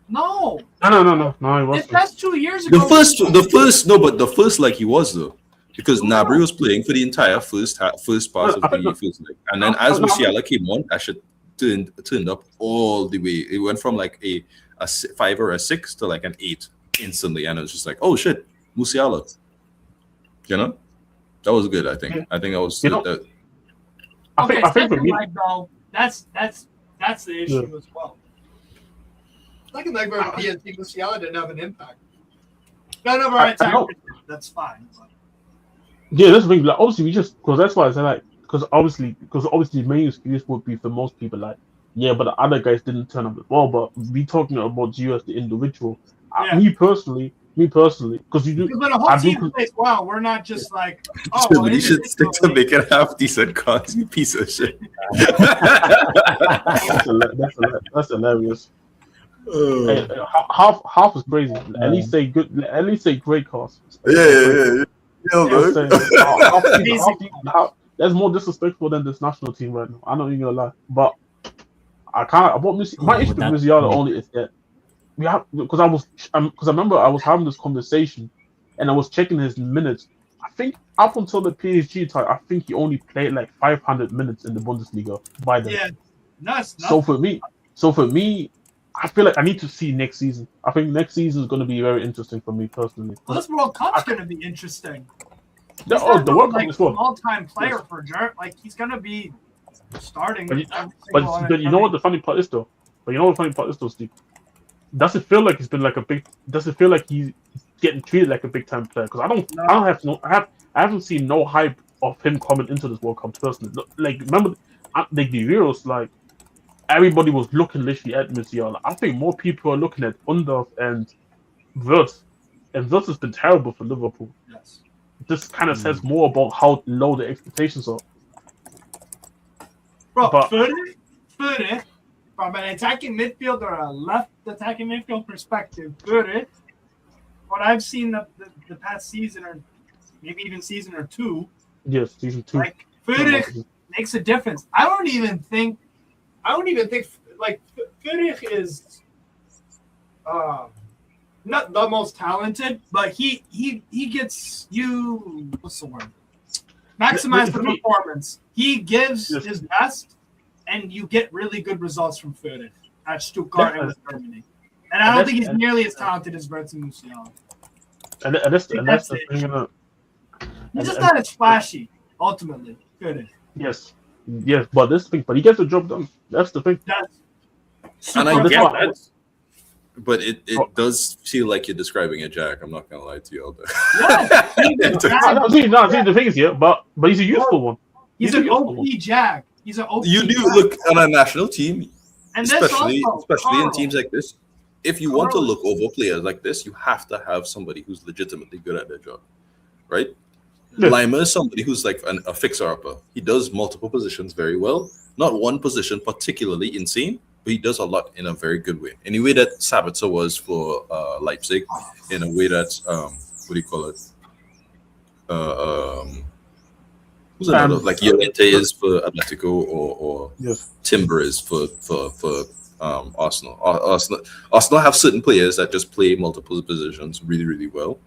No. No, he wasn't. That's 2 years ago. The first like he was though. Because Gnabry was playing for the entire first part of the first leg. And then as Musiala came on, that shit turned up all the way. It went from like a 5 or a 6 to like an 8 instantly, and it was just like, oh shit, Musiala. You know, that was good. I think that was. I think for me, though, that's the issue as well. Second leg where PSG Musiala didn't have an impact. None of our attack. That's fine. But. Yeah, that's the thing. Like, obviously, because that's why I said like because obviously the main excuse would be for most people like. Yeah, but the other guys didn't turn up as well. But we talking about you as the individual. Yeah. Me personally, because you do. But a whole team plays well. We're not just like. Oh, well, you should stick to making half decent cards, you piece of shit. That's hilarious. Hey, half is crazy. At least say good. At least say great cards. Yeah. That's more disrespectful than this national team right now. I'm not even gonna lie, but I can't. My issue with Musiala only is that we have because I remember I was having this conversation, and I was checking his minutes. I think up until the PSG time, I think he only played like 500 minutes in the Bundesliga by then. Yeah, nice. So for me, I feel like I need to see next season. I think next season is going to be very interesting for me personally. Well, this World Cup's going to be interesting. The World Cup is an all-time player for Dirt. Like he's going to be starting. But you know what the funny part is though? Steve? Does it feel like he's been like a big? Does it feel like he's getting treated like a big-time player? Because I haven't seen no hype of him coming into this World Cup personally. Like remember, like the Euros, like. Everybody was looking literally at Musiala. I think more people are looking at Undorf and Wirtz. And Wirtz has been terrible for Liverpool. Yes. This kind of says more about how low the expectations are. Bro, Furre, from an attacking midfield or a left attacking midfield perspective, Furre, what I've seen the past season or maybe even season or two. Yes, season 2. Like Furre makes a difference. I don't even think like Furich is not the most talented, but he gets you what's the word? Maximize the performance. He gives his best, and you get really good results from Furich at Stuttgart and Germany. And I don't think he's nearly as talented as Wirtz and Musiala. And that's the thing. He's just not as flashy. Ultimately, Furich. Yes, but he gets the job done. That's the thing. And I get that, but it does feel like you're describing a Jack. I'm not gonna lie to you all day. See, the thing is here, but he's a useful one. He's an OP Jack. He's an OP. You do look on a national team, and especially in teams like this. If you want to look over players like this, you have to have somebody who's legitimately good at their job, right? Yeah. Lima is somebody who's like a fixer-upper. He does multiple positions very well. Not one position particularly insane, but he does a lot in a very good way. In a way that Sabitzer was for Leipzig, in a way that what do you call it? Who's another? Like Llorente is for Atletico, or Timber is for Arsenal. Arsenal have certain players that just play multiple positions really, really well.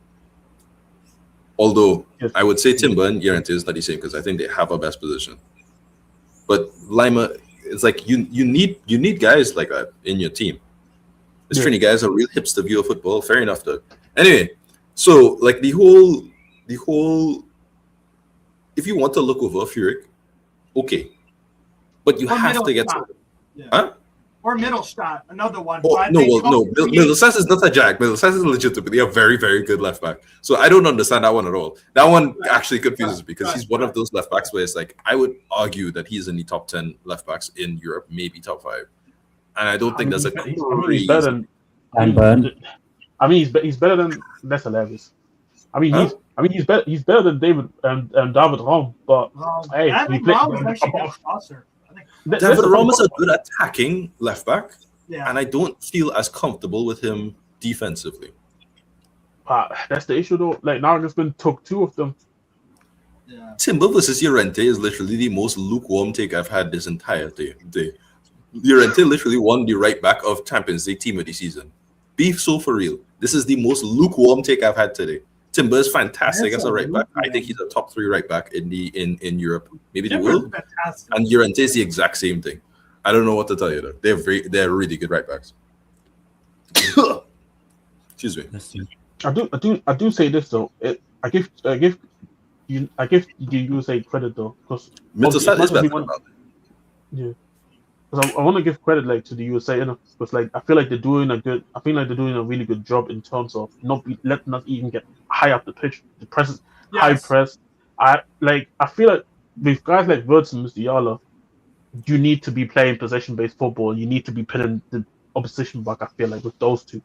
Although I would say Timber and Llorente is not the same because I think they have a best position. But Lima, it's like you need guys like that in your team. This training guys are real hipster view of football. Fair enough, though. Anyway, so like the whole, if you want to look over Furyk, okay, but you have to get something. Huh? Or Mittelstadt, another one. Oh, no. Middlestat is not a Jack. Middlestat is legitimately a very, very good left back. So I don't understand that one at all. That one actually confuses me because he's one of those left backs where it's like I would argue that he's in the top 10 left backs in Europe, maybe top 5. And I don't think that's a he's better than he's better than Nessa Levis. He's better than David and David Raum. But hey, David Raum is actually much faster. David Raum is a good attacking left back, and I don't feel as comfortable with him defensively. That's the issue, though. Like now, it's been took 2 of them. Yeah. Timber versus Llorente is literally the most lukewarm take I've had this entire day. Llorente literally won the right back of Champions League team of the season. Be so for real. This is the most lukewarm take I've had today. Timber is fantastic as a right back. I think he's a top 3 right back in Europe, maybe the world. And Llorente is the exact same thing. I don't know what to tell you though. They're really good right backs. Excuse me. I do say this though. I give the USA credit though because Mittelstadt is better. Yeah. Because I want to give credit like to the USA, because like I feel like they're doing a really good job in terms of letting us even get high up the pitch, the press, high press. I feel like with guys like Wirtz and Musiala, you need to be playing possession-based football. You need to be pinning the opposition back. I feel like with those two,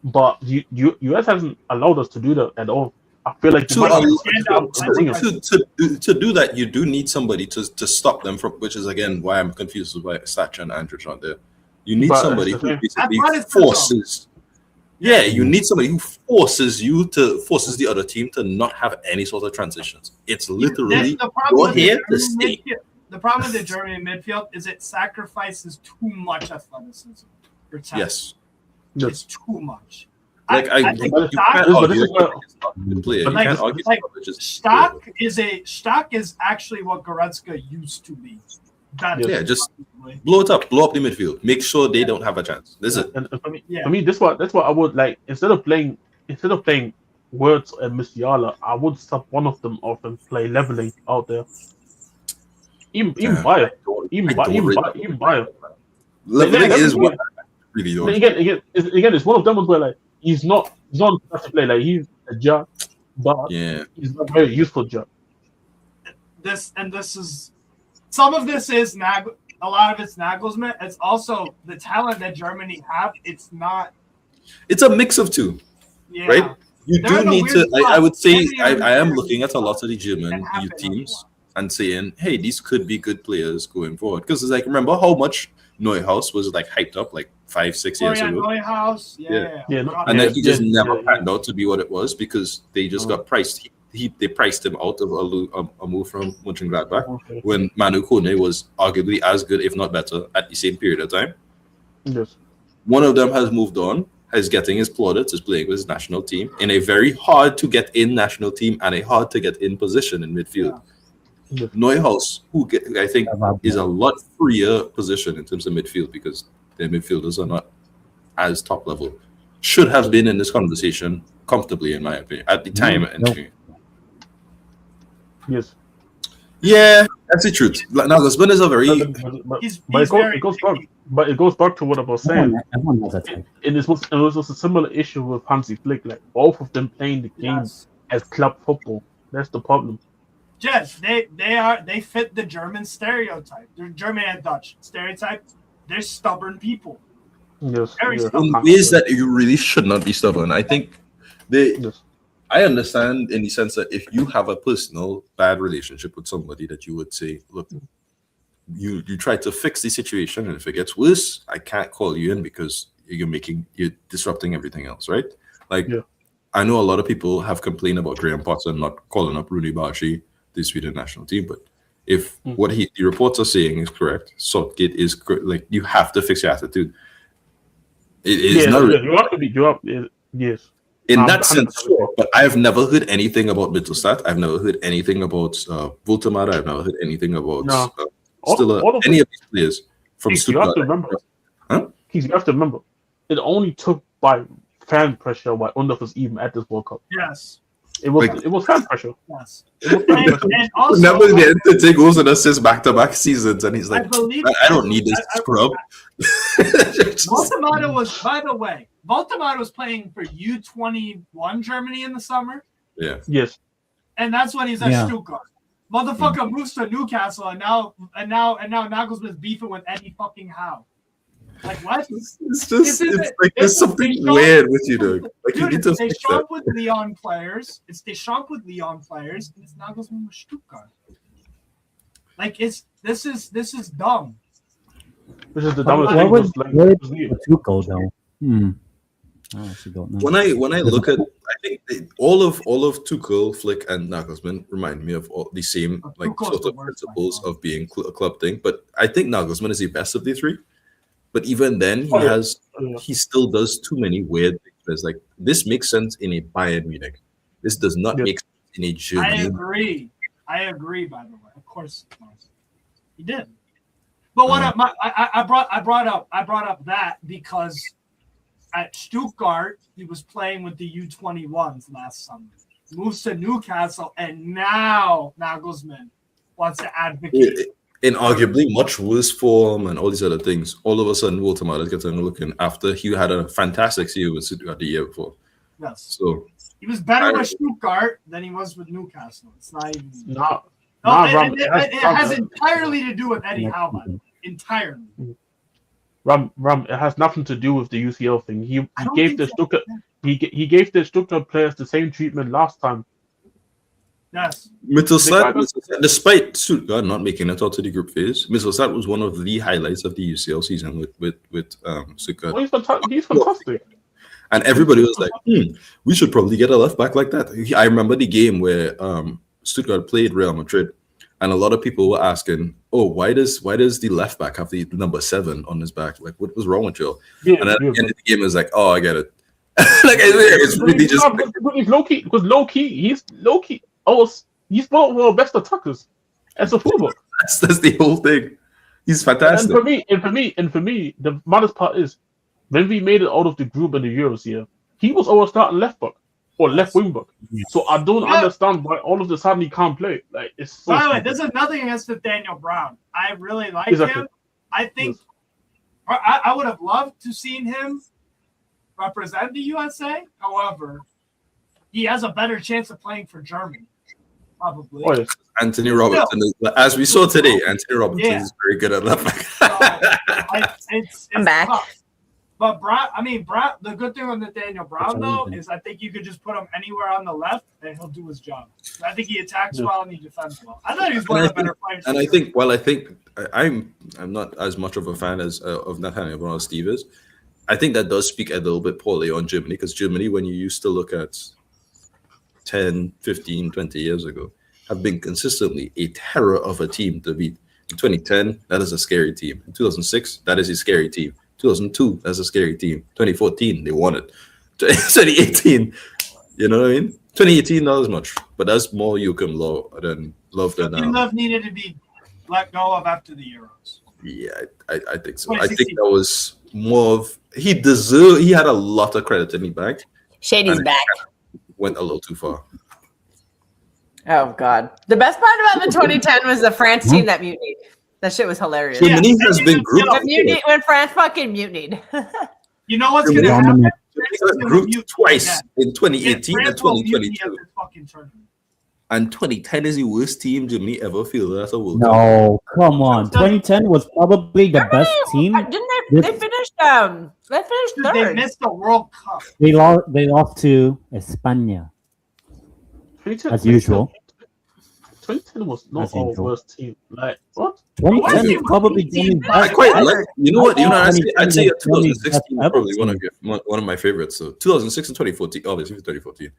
but US hasn't allowed us to do that at all. I feel like to do that, you do need somebody to stop them from, which is again why I'm confused with why Satcha and Andrich aren't there. You need somebody who basically forces. Yeah, you need somebody who forces the other team to not have any sort of transitions. It's literally you're here to stay. the problem with the German midfield is it sacrifices too much athleticism for talent. Yes. It's too much. Like I think you can't argue that it's not a good player. You can't argue Stock is actually what Goretzka used to be. Yeah, just blow it up, blow up the midfield. Make sure they don't have a chance. This is it. And for me, that's what I would like. Instead of playing Wirtz and Musiala, I would stop one of them off and play leveling out there. Even Bayer. Leveling is what I really don't. Again, it's one of them where like he's not a fantastic player. Like he's a jar, but he's not very useful jar. This is some of this is a lot of it's Nagelsmann. It's also the talent that Germany have. It's not. It's a mix of two, right? You do need to. I would say I am looking at a lot of the German youth teams and saying, hey, these could be good players going forward. Because it's like, remember how much Neuhaus was like hyped up like 5-6 years ago? Neuhaus, and then he just never panned out to be what it was because they just got priced. They priced him out of a move from Mönchengladbach when Manu Kone was arguably as good, if not better, at the same period of time. Yes. One of them has moved on, is getting his plaudits, is playing with his national team in a very hard to get in national team and a hard to get in position in midfield. Yeah. Neuhaus, I think is a lot freer position in terms of midfield because their midfielders are not as top level. Should have been in this conversation comfortably, in my opinion, at the time. Yes. Yeah, that's the truth. Nagelsmann is a very. But it goes back to what I was saying. And it was a similar issue with Hansi Flick. Like both of them playing the game as club football. That's the problem. Yes, they fit the German stereotype. The German and Dutch stereotype. They're stubborn people. Yes. In ways that you really should not be stubborn. I think I understand in the sense that if you have a personal bad relationship with somebody that you would say, look, you try to fix the situation, and if it gets worse, I can't call you in because you're disrupting everything else, right? Like I know a lot of people have complained about Graham Potter not calling up Rooney Bashi, the Sweden national team, but if what the reports are saying is correct, Southgate is like you have to fix your attitude. It is not. You have to be. Yes. In that sense, sure. But I've never heard anything about Mittelstadt. I've never heard anything about Voltemade. I've never heard anything about any of these players from Stuttgart. You have to remember, it only took by fan pressure why Undorf was even at this World Cup. Yes. It was fan pressure. Yes. And also, never get to take goals and assists back-to-back seasons, and he's like, I don't need this scrub. Voltemade was, by the way, was playing for U21 Germany in the summer. Yeah. Yes. And that's when he's at Stuttgart. Motherfucker moves to Newcastle, and now Nagelsmann's beefing with Eddie fucking Howe. Like what? It's like there's something weird with you, dude. Like you need to fix that. With Leon players. It's Deschamps with Leon players, and it's Nagelsmann with Stuttgart. Like this is dumb. This is the dumbest thing. Where was Tuchel though? I actually don't know. When I look at, I think all of Tuchel, Flick, and Nagelsmann remind me of all the same sort of principles of being a club thing. But I think Nagelsmann is the best of the three. But even then, he still does too many weird things. There's like this makes sense in a Bayern Munich. This does not make sense in a Germany. I agree. By the way, of course, he did. But what I brought up that because at Stuttgart he was playing with the U21s last summer. Moves to Newcastle, and now Nagelsmann wants to advocate. In arguably much worse form and all these other things, all of a sudden Voltemade gets a look in after he had a fantastic season with Stuttgart the year before. Yes. So he was better with Stuttgart than he was with Newcastle. It's not even. It has entirely to do with Eddie Howe. Entirely. Ram, it has nothing to do with the UCL thing. He gave the Stuttgart he gave the Stuttgart players the same treatment last time. Yes. Mittelstadt, despite Stuttgart not making it out to the group phase, Mittelstadt was one of the highlights of the UCL season with Stuttgart. Oh, he's fantastic. And everybody was like, we should probably get a left back like that. I remember the game where Stuttgart played Real Madrid, And a lot of people were asking, "Oh, why does the left back have the number 7 on his back? Like, what was wrong with you?" Yeah, And at yeah, the end of the game, it was like, "Oh, I get it." Like it's really just He's low key. Because low key, he's low key. He's one of our best attackers as a fullback. that's the whole thing. He's fantastic. And for me, the maddest part is when we made it out of the group in the Euros here, he was our starting left back or left wing back. So I don't understand why all of a sudden he can't play. Like it's so. By the way, this is nothing against Nathaniel Brown. I really like him. I think I would have loved to seen him represent the USA. However, he has a better chance of playing for Germany. Probably. Oh, yes. Anthony Robertson, as we saw today, Anthony Robertson is very good at left back. It's I'm back. tough. But Brown, the good thing with Nathaniel Brown, though, is I think you could just put him anywhere on the left and he'll do his job. I think he attacks well and he defends well. I thought he was one of the better players. And I think I'm not as much of a fan as of Nathaniel Brown as Steve is. I think that does speak a little bit poorly on Germany, because Germany, when you used to look at 10, 15, 20 years ago, have been consistently a terror of a team to beat. In 2010, that is a scary team. In 2006, that is a scary team. 2002, that's a scary team. 2014, they won it. 2018, you know what I mean? 2018, not as much, but that's more Joachim Löw than Löw needed to be let go of after the Euros. Yeah, I think so. I think that was more of he had a lot of credit in the bank. Shady's back. Went a little too far. Oh God! The best part about the 2010 was the France team that mutinied. That shit was hilarious. Germany has been grouped when France fucking mutinied. You know what's going to happen? Grouped twice in 2018 and 2022. And 2010 is the worst team Germany ever fielded at a World Cup. No, come on. 2010 was probably the best team. Didn't they? They finished. They finished third. They missed the World Cup. They lost to España as usual. 2010 was not our worst team. Like what? 2010 is probably the best. I quite like. You know what? I'd say 2016 is probably one of my favorites. So 2006 and 2014, obviously 2014,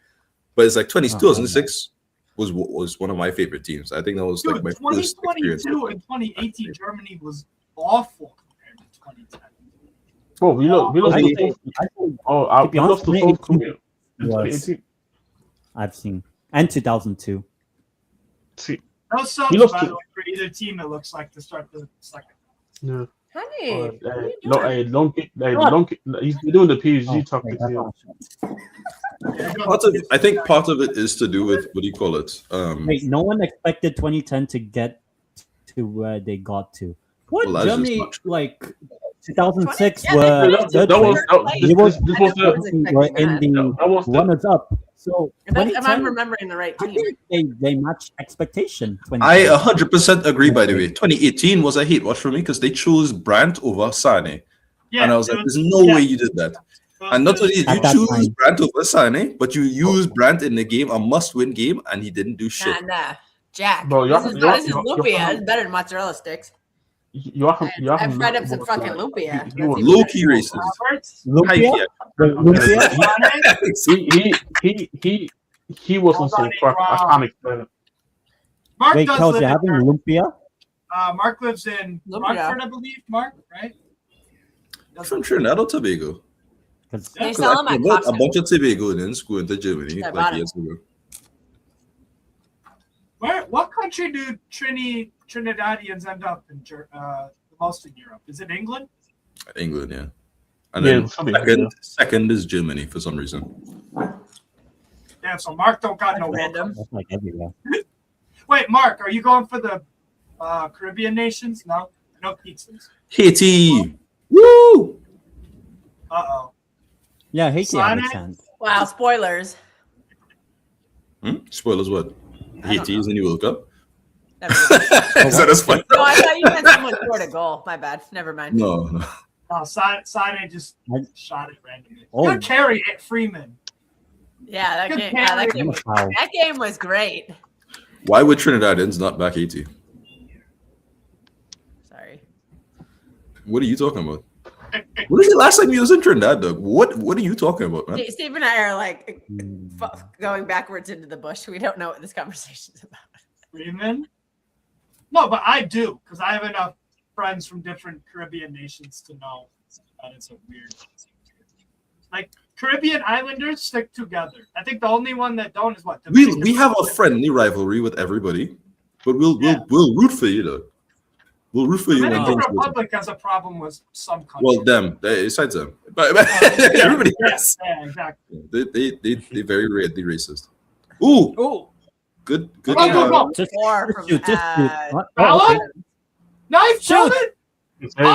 but it's like 2006 was one of my favorite teams. I think that was like my first experience. 2022 and 2018 Germany was awful compared to 2010. Oh, we lost to South Korea in 2018. I've seen, and 2002. See, no subs, by the way, for either team. It looks like to start the second. Yeah. Honey, he's doing the PSG tactics here. I think part of it is to do with what do you call it? Wait, no one expected 2010 to get to where they got to. What Germany like 2006 were in the runners up. So if I'm remembering the right team, they matched expectation. I 100% agree. By the way, 2018 was a hate watch for me because they chose Brandt over Sane, and I was like, "There's no way you did that." And not only did you choose Brandt over Sane, but you used Brandt in the game, a must-win game, and he didn't do shit. Jack, bro, this is lumpia. It's better than mozzarella sticks. I've fried up some fucking lumpia. Low-key racist. He wasn't so crack. I can't explain it. Wait, Kels, you're having lumpia? Mark lives in Markford, I believe. Mark, right? From Trinidad or Tobago. They sell them at a bunch of Tobagonians going to Germany like years ago. What country do Trinidadians end up in the most in Europe? Is it England? England, yeah. And then second is Germany for some reason. Yeah, so Mark don't got no random. That's like everywhere. Wait, Mark, are you going for the Caribbean nations? No pizzas. Haiti. Woo! Uh-oh. Yeah, Haiti understands. Wow, spoilers. Spoilers what? Haiti is in the World Cup? Is that a spoiler? No, I thought you meant someone scored a goal. My bad. Never mind. No. Sane just shot it randomly. Oh. Good carry at Freeman. Yeah, that game was great. Why would Trinidadians not back Haiti? Sorry. What are you talking about? When was the last time you was in Trinidad, Doug? What are you talking about, man? Steve and I are like going backwards into the bush. We don't know what this conversation is about. Freeman? No, but I do because I have enough friends from different Caribbean nations to know that it's a weird. Like Caribbean islanders stick together. I think the only one that don't is what We have a friendly rivalry with everybody, but we'll root for you though. We'll root for you. Dominican Republic has a problem with some countries. Well, them, besides them, but everybody else. Yeah, exactly. They very racist. Ooh, good. Go. Just From shoot. Ad. What? Alan? Knife Shoot. Save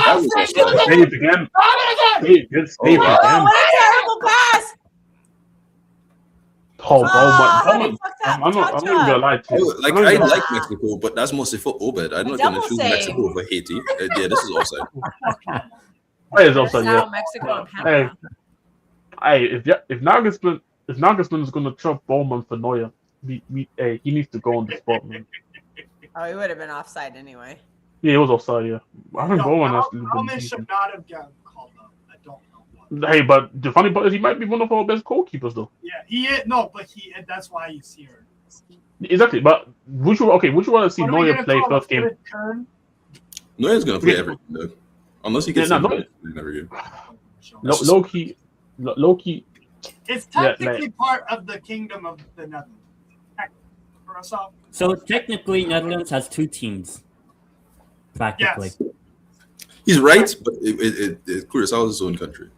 again. Save Oh, again. what a terrible pass! Oh, Oh, I'm not even gonna lie to you. I like Mexico, but that's mostly for Obed. I'm not going to double choose save. Mexico over Haiti. Yeah, this is offside. Hey, it's offside, Now yeah. Mexico and Panama. Hey, if Nagelsmann is gonna trust Bowman for Neuer, he needs to go on the spot, man. Oh, he would have been offside anyway. Yeah, it was offside, yeah. I think Bowman has Bowman should not have gotten called up. I don't know why. Hey, but the funny part is he might be one of our best goalkeepers, though. Yeah, he is. No, but that's why he's here. Exactly, but would you rather see What are we Neuer gonna play call a first game? third turn? Neuer's going to play everything, though. Unless he gets never game. Low key. It's technically part of the kingdom of the Netherlands. For us all. So technically, Netherlands has two teams. Practically. Yes. He's right, but Curacao is his own country.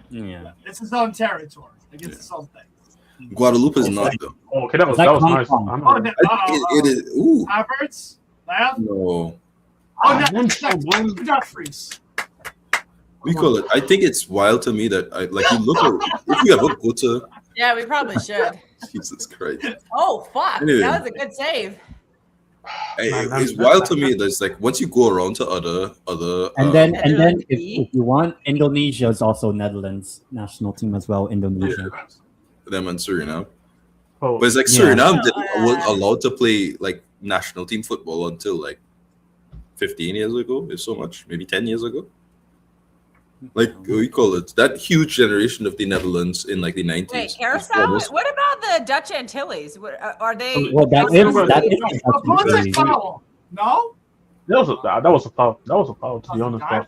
Yeah. It's his own territory. Like it's his own thing. Guadeloupe is not, though. Oh, okay, that was Like nice. Hong Kong. It is. Ooh. Havertz? Left? No. Oh, Jeffries. We call it. I think it's wild to me that you look at if you ever go to Yeah, we probably should. Jesus Christ. Oh, fuck. Anyway. That was a good save. It's wild to me. There's like once you go around to other And then Netherlands if you want, Indonesia is also Netherlands national team as well. Indonesia. them and Suriname. Oh, But it's like Yeah. Suriname wasn't allowed to play like national team football until like 15 years ago, if so much, maybe 10 years ago. Like we call it that huge generation of the Netherlands in like the 90s. Wait, Carousel? What about the Dutch Antilles? Are they? Well, that is What's that foul? No? that was a foul. That was a foul, to be honest. Okay.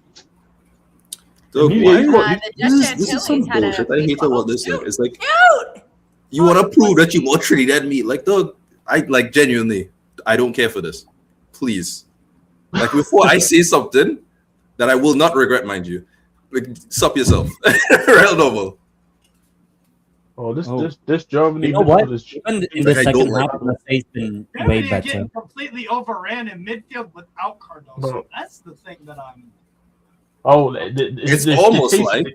So He- why- he- the Dutch this is some Antilles had a bullshit. I hate baseball about this. suit. Like, it's like Cute! you want to prove that you're more trendy than me. Like, dog, I like genuinely, I don't care for this. Please, like before I say something that I will not regret, mind you. Like, stop yourself. Real normal. Oh, this Germany. You know what? This, Even in the Like, I don't second like half, the face been way Germany are better. getting completely overran in midfield without Cardoso. Bro. That's the thing that I'm. it's almost like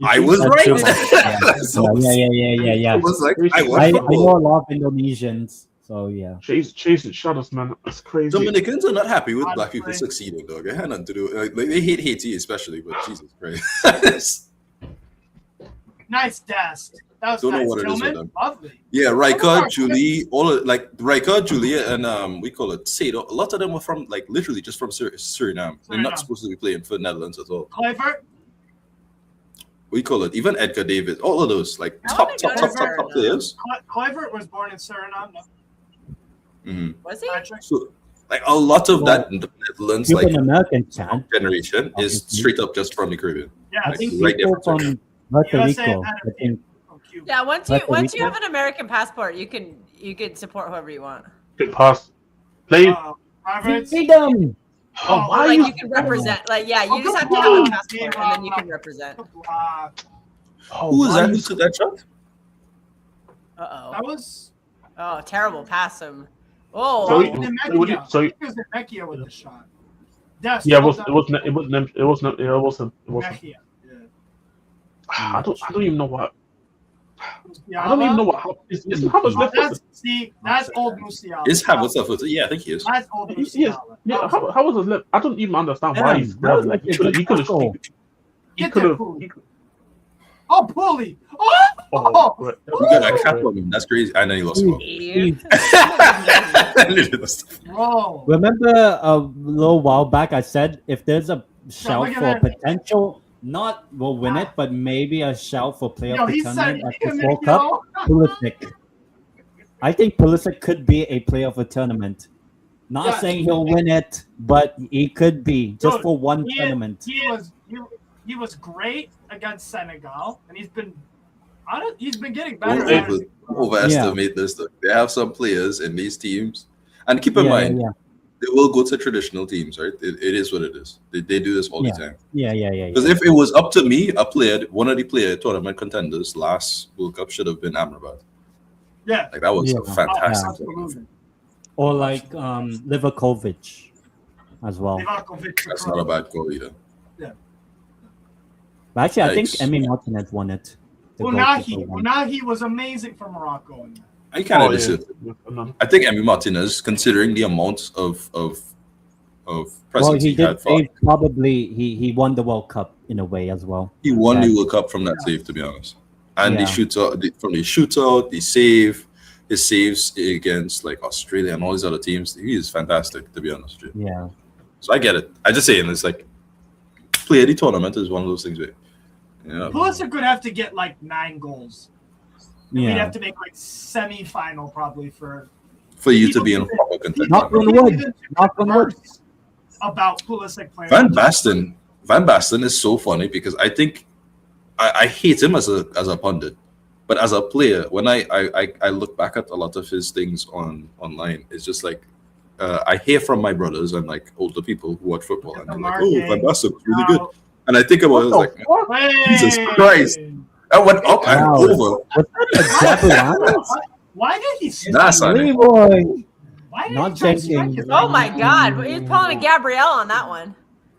I was That's right. too much. Yeah. I was like, I I was know a lot of Indonesians, so yeah. Chase it, shut us, man. That's crazy. Dominicans are not happy with black Honestly. people succeeding, dog. It had nothing to do. Like they hate Haiti especially, but Jesus Christ. Nice desk. That was Don't know nice. what it is with Tillman, them. lovely. Yeah, Oh, Riker, my Julie, Riker, Julia, and we call it Sado. A lot of them were from like literally just from Suriname. They're not Suriname. supposed to be playing for Netherlands at all. Kluivert, We call it even Edgar David, all of those like I top wanna go to Suriname. players. Kluivert was born in Suriname. No? Mhm. Was he? Patrick? So like a lot of that in the Netherlands, like Cuban American chan. generation, is Obviously. straight up just from the Caribbean. Yeah, I Like, think right there people for from Puerto USA Rico. had I think from Cuba. Yeah, once Puerto you Rico? have an American passport, you can support whoever you want. Good pass. Play. Havertz. freedom. Oh, why Like you? you can represent. Like yeah, you Oh, just have good to have a block. passport and then you can represent. Good block. Oh, Who was why that you- who took that shot? Uh That was. oh. Oh, terrible pass him. Oh, So That was you- Nemechia. so you- It was Nemechia with the shot. Yes, Yeah, it well was. done. It wasn't. It wasn't. It wasn't. It wasn't. It wasn't. Nemechia. Yeah. I don't even know what. Yeah, I don't even know what. Isn't Havertz left That's footed? that's old Musiala. Is Havertz left footed? Yeah, I think he is. That's old Yes. Musiala. Yeah. How was his left? I don't even understand why he's Damn, that was like like he could have. goal. He Get could that have. fool. Oh, Pulley! Oh! Oh, right. We got a cap on him. That's crazy. And then he lost the ball. Steve. And he lost. Bro. Remember a little while back I said if there's a shout look at for that. potential, not will win it, but maybe a shout for player Yo, of the he said tournament at this him, World Cup, yo. Pulisic. I think Pulisic could be a player of the tournament. Not Yeah. saying he'll win it, but he could be just Dude, for one he- tournament. He was great against Senegal, and he's been getting Don't better. overestimate this. Though. They have some players in these teams, and keep in Yeah, mind yeah, they will go to traditional teams, right? It is what it is. They do this all Yeah. the time. yeah. Because if it was up to me, one of the player tournament contenders last World Cup should have been Amrabat. Yeah, Like that was Yeah. a fantastic. absolutely. Or like Livakovic as well. Livakovic, That's not a bad goal either. But actually, I think Yikes. Emi Martinez won it. The goalkeeper won. Unahi was amazing for Morocco. I kind of Oh, disagree. yeah. I think Emi Martinez, considering the amount of Well, presence he he did had, for, probably he won the World Cup in a way as well. he won Yeah. the World Cup from that save, to be honest. And Yeah. the shootout, from the shootout, the save, his saves against like Australia and all these other teams, he is fantastic, to be honest with you. Yeah. So I get it. I just saying it's like play the tournament is one of those things where Pulisic would have to get like 9 goals. And we'd Yeah. have to make like semi-final probably for for you to be in proper contention. Knock on People wood. even Knock on wood. converse about Pulisic playing. Van Basten is so funny because I think I hate him as a pundit, but as a player, when I look back at a lot of his things online, it's just like I hear from my brothers and like older people who watch football, and they're like, "Oh, Van Basten's really good," and I think about it, I was like, Jesus Christ. I went up and Wow. over. Was that a Gabriel? Why did he? Nah, son. Leroy. Why did Not he try to joking. strike his Oh leg? my God, he's pulling a Gabrielle on that one.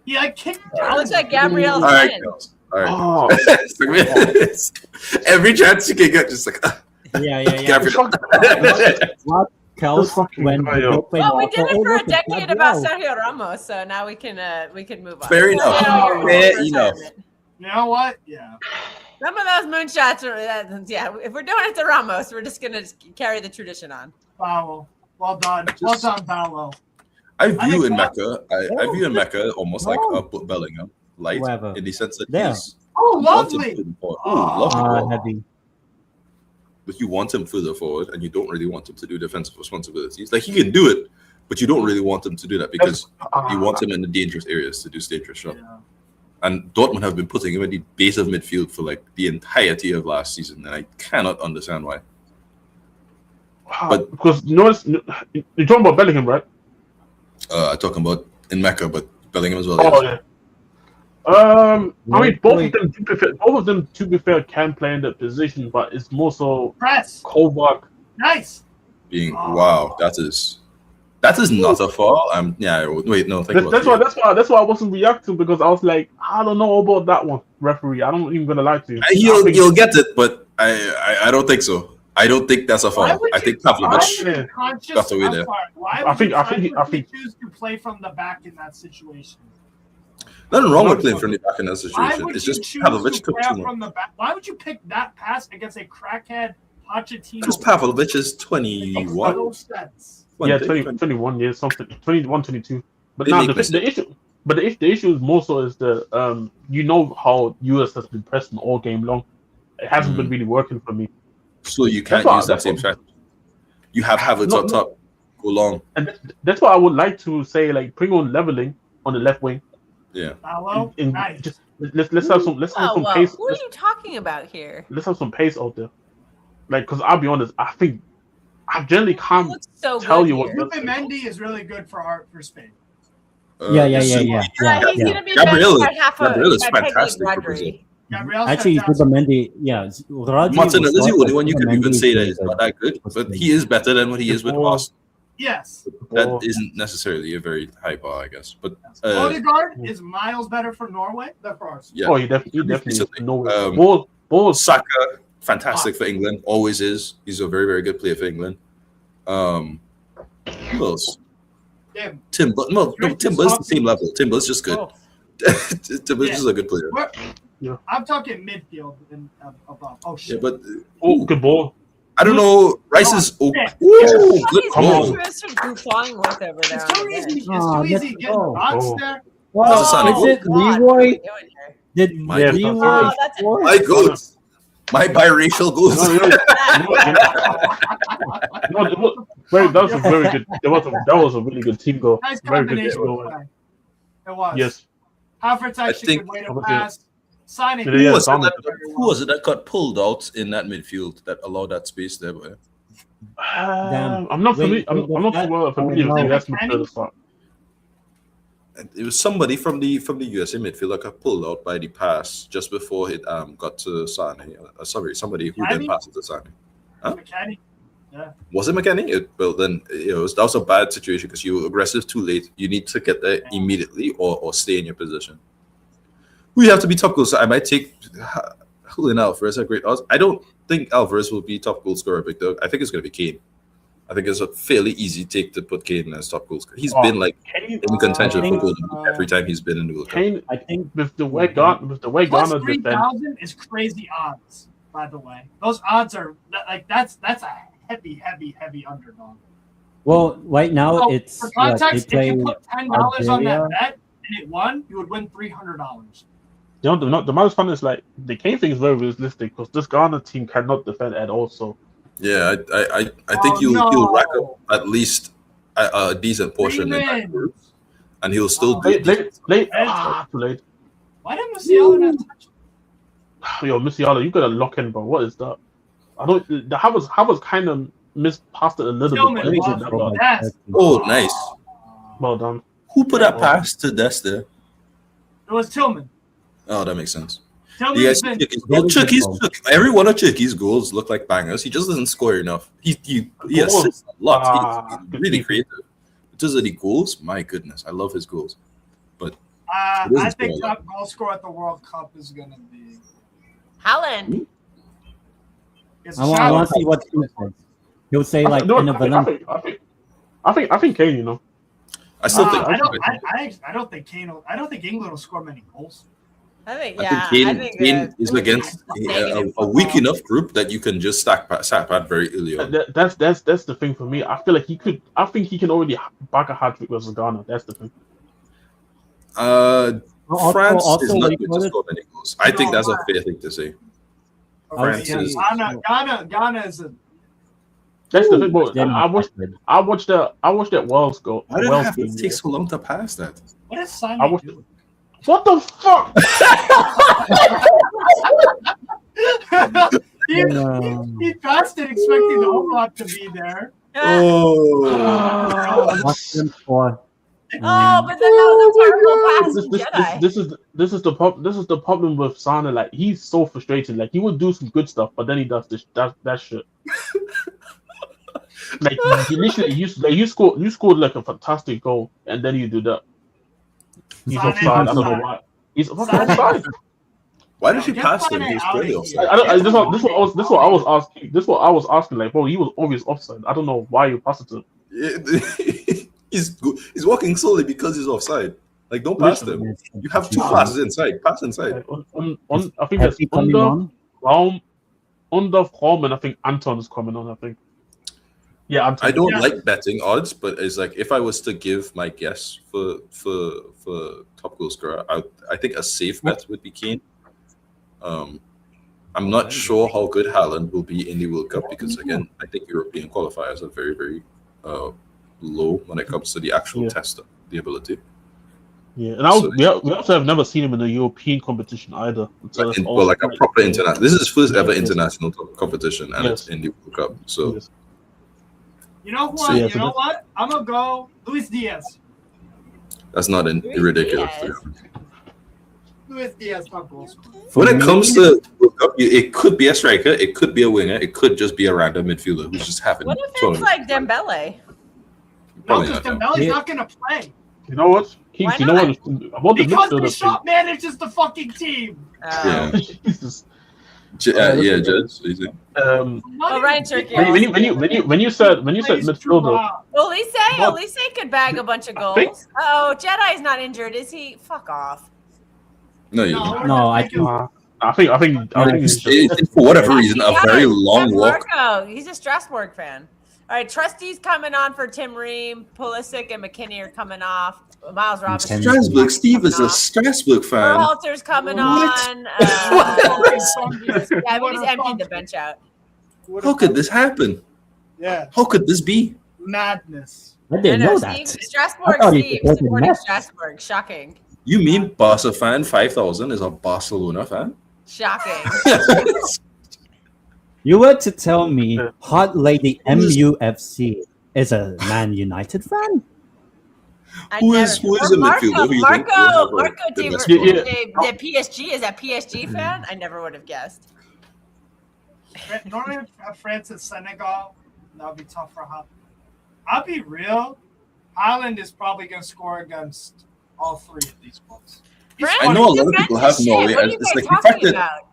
He like kicked. It looks like Gabrielle's All right, win. girls. All right. Oh, Every chance you can get, just like Yeah. Gabriel. What Kels This fucking when guy, they play Well, we Morocco, did it for oh, a look, it's decade about Gabriel. Sergio Ramos, so now we can move on. Fair enough. Now you're Fair in enough. retirement. You know what? Yeah. Some of those moonshots are, yeah. If we're doing it to Ramos, we're just gonna carry the tradition on. Foul. Well done. Well done, Paolo. I I view think in that- Mecca, I view in Mecca almost like a Bellingham light Whoever. in the sense that There. he's Oh, you want him lovely. further forward. Lovely ball. Heavy. But you want him further forward, and you don't really want him to do defensive responsibilities. Like he can do it, but you don't really want him to do that because you want him in the dangerous areas to do dangerous shots. Yeah. And Dortmund have been putting him at the base of midfield for like the entirety of last season, and I cannot understand why. But- because you're talking about Bellingham, right? I'm talking about in Mecca, but Bellingham as well. Oh yes. yeah. I mean, both Wait. of them. Both of them, to be fair, can play in that position, but it's more so Press. Kovac. Nice. Being Oh. wow, that is not a foul. Wait, no, think about That's why I wasn't reacting, because I was like, I don't know about that one, referee. I don't even gonna lie to you. You'll get it, but I don't think so. I don't think that's a Why foul. would I you- think why Pavlovich. would you conscious- got away I'm there. sorry, Why I would think- you I think- consciously choose to play from the back in that situation? Nothing wrong with No, playing no. from the back in that Why situation. would It's you just choose Pavlovich to took play too out long. from the back? Why would you pick that pass against a crackhead Pochettino? Because Pavlovich is Makes 21. no sense. Yeah, 21 years, something, 21, 22. But They now make the issue, the issue is more so is you know how US has been pressing all game long. It hasn't been really working for me, So you can't That's use that what- same strategy. You have Havertz No, up top, go long. and that's why I would like to say like bring on leveling on the left wing. Yeah. Paolo, And nice. just let's have some Whoa. pace. Who are you talking about here? Let's have some pace out there. Like, because I'll be honest, I think I generally He can't looks so tell good you what. here. Ruben Mendy is really good for Spain. Yeah. He's gonna be Gabriel- benched by half Gabriel is by Pedro fantastic for Rodri. Brazil. Gabriel's Actually, fantastic. Zubimendi, yeah. Rodri Martinelli is was the only thought one you that can even Zubimendi say that is is good. not that good, but he is better than what he is with Arsenal. Yes. That isn't necessarily a very high bar, I guess. But Odegaard is miles better for Norway than for Arsenal. yeah, Oh, he definitely Recently. no. Balls. Saka, fantastic for England, always is. He's a very, very good player for England. Who else? Damn. Timber, no, Timber's the same level. Timber's just good. Oh, Timber's Yeah. just a good player. we're- Yeah. I'm talking midfield and above. Oh Yeah, shit. but Oh, good ball. I don't know. Rice is Oh, open. yeah. Ooh, good He's ball. just goofing with over there. It's on too the easy. bench. It's Oh, too easy let's getting go. boxed Oh. there. Wow, Sonny. is it God, what are we Leroy? doing here? Did My Yeah, Leroy Oh, that's score? My God. My biracial goals. That was a very good. That was a really good team goal. Nice Very good combination. goal. It was. Yes. Havertz actually think- could wait a Okay. pass. Signing. Did he Who have was, it dominant? who was it that got pulled out in that midfield that allowed that space there, boy? I'm not familiar. I'm not familiar with the US midfielder spot. It was somebody from the USA midfield that got pulled out by the pass just before it got to Sane. Somebody who then McKennie? passed it to Sane. McKennie. Was it McKennie? Well, then that was a bad situation because you were aggressive too late. You need to get there immediately or stay in your position. We have to be top goal. So I might take Julian Alvarez at great odds. I don't think Alvarez will be top goal scorer, Big Dog. I think it's going to be Kane. I think it's a fairly easy take to put Kane as top goal scorer. He's been like in contention for Golden Boot every time he's been in the World Cup. Kane, I think with the way Ghana Plus defend. 3,000 is crazy odds, by the way. Those odds are that's a heavy underdog. well right now So, it's for context, they if you play put $10 on that Algeria. bet and it won, you would win $300. You know, the most fun is like the Kane thing is very realistic because this Ghana team cannot defend at all. So Yeah, I think he'll rack up at least a decent portion in that group, and he'll still do. late. Too late. Why didn't Musiala not touch him? Yo, Musiala, you gotta lock in, bro. What is that? I don't. The Havertz kind of missed past it a little Tillman bit. was But the best. Oh, nice. well done. Who put that pass to Desta? It was Tillman. Oh, that makes sense. Tillman's You guys, been every one of Chucky's goals look like bangers. He just doesn't score enough. He assists a lot. He's really creative. In terms of the goals, my goodness, I love his goals. I think top goal scorer at the World Cup is gonna be. Haaland. It's I want to see what he says. He'll say like in the Valencia. I think Kane. You know. I still think. I don't think Kane. I don't think England will score many goals. I think I think Kane is against a weak enough group that you can just stack pat very early on. That's the thing for me. I feel like he could. I think he can already back a hat trick versus Ghana. That's the thing. France also is not what going you to call it? score many goals. I think that's a fair thing to say. France is. Ghana is a. That's the thing. Bro. I watched that Wales goal. Why did it Wales have to game, take so long to pass that? What is Simon I watched doing? What the fuck? He passed it expecting the Oblak to be there. Oh, Austin for Oh, but then that was a terrible pass. This is the problem with Sana. Like he's so frustrating. Like he would do some good stuff, but then he does that shit. Like initially, you scored like a fantastic goal, and then you do that. He's Sane offside. I don't know offside. why. He's fucking offside. why did she Get pass him? Sane He was out of clearly here. offside. This what I was asking. This what I was asking. Like, bro, he was always offside. I don't know why you passed it to him. He's walking slowly because he's offside. Like, don't pass them. You have two passes inside. Pass inside. Like, I think Has that's he coming on? under Form, and I think Anton is coming on. I think. Yeah, Anton. I don't Yeah. like betting odds, but it's like if I was to give my guess for top goal scorer, I think a safe bet would be Kane. I'm not sure how good Haaland will be in the World Cup because again, I think European qualifiers are very, very low when it comes to the actual test of the ability. Yeah, and we also have never seen him in a European competition either. So Like a proper international. This is his first ever international competition, and it's in the World Cup. So. You know what? So, yeah, you know what? I'm gonna go Luis Diaz. That's not ridiculous. Luis Diaz, top goal scorer. When it comes to World Cup, it could be a striker, it could be a winger, it could just be a random midfielder who's just having. What if it's like Dembele? No, Probably because not, Dembele's yeah. not gonna play. You know what? Why You know not? what? About the Because the midfielder shop manages the fucking team. Yeah. thing. Jesus. Yeah, Judge. Easy. Oh, Ryan Turkey. When you said midfielder, Elise could bag a bunch of goals. Oh, Jedi's not injured, is he? Fuck off. No, you No, don't. we're No, not I taking- I think it's just, It's, for whatever reason, a very long walk. Marco. He's a Strasbourg fan. right, Trusty's coming on for Tim Ream. Pulisic and McKinney are coming off. Miles Robinson. Strasbourg. Steve is a off. Strasbourg fan. Berhalter's coming What? on. Yeah, we just emptied the bench out. How could this happen? Yeah, How could this be? madness. I didn't know Steve, that. Strasbourg I thought he Steve supported supporting Metz. Strasbourg. Shocking. You mean Barca fan 5,000 is a Barcelona fan? Shocking. You were to tell me Hot Lady MUFC is a Man United fan? Who is the midfielder who you think will have a Marco the De best the PSG is a PSG fan? I never would have guessed. Normally, France and Senegal, that would be tough for Haaland. I'll be real. Haaland is probably going to score against all three of these ones. I know a lot of people have Norway. What are you It's guys like the fact talking that about?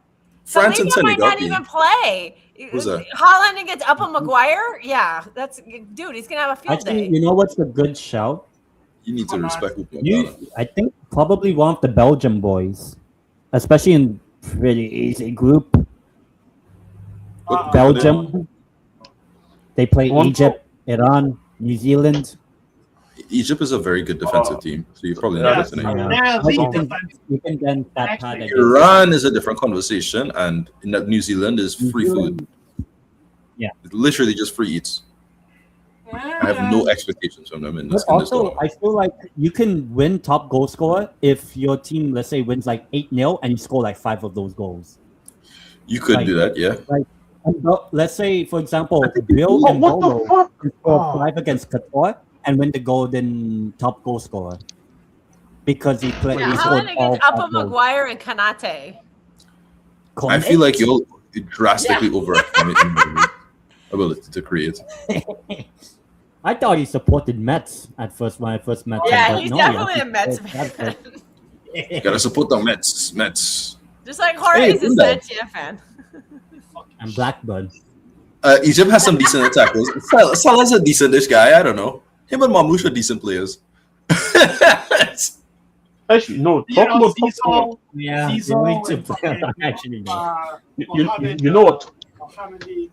France and Saliba might Senegal. not even play. Who's that? Haaland against Upper Maguire? Yeah, that's dude. He's gonna have a field Actually, day. you know what's a good shout? You need to respect who I think probably one of the Belgian boys, especially in pretty easy group. Belgium. They play Egypt, Iran, New Zealand. Egypt is a very good defensive team, so you probably know Yes. that. Yeah, You can then that part against Iran is a different conversation, and in that New Zealand is free food. Yeah. It's literally just free eats. I have no expectations from them in this. But in this also, tournament. I feel like you can win top goal scorer if your team, let's say, wins like 8-0 and you score like 5 of those goals. You could like- do that, yeah. Let's say, for example, Bill and What the Bolo fuck? can score 5 against Qatar and win the golden top goal scorer because he played. Yeah, he scored Haaland all against Upper 5 goals. Maguire and Kanate. I feel like you'll drastically overestimate your ability to create. I thought he supported Mets at first when I first met him. Yeah, but he's no, definitely he a Mets supports fan. Bradford. Gotta support the Mets. Just like Jorge's a Hey, Santia fan. And Blackburn. Egypt has some decent attackers. Salah's a decentish guy. I don't know. Him and Mamouche are decent players. Actually, no. You Talking know, about top scorer. Yeah, Zizou they need to and play fucking, on actually. You know what? Mohamed,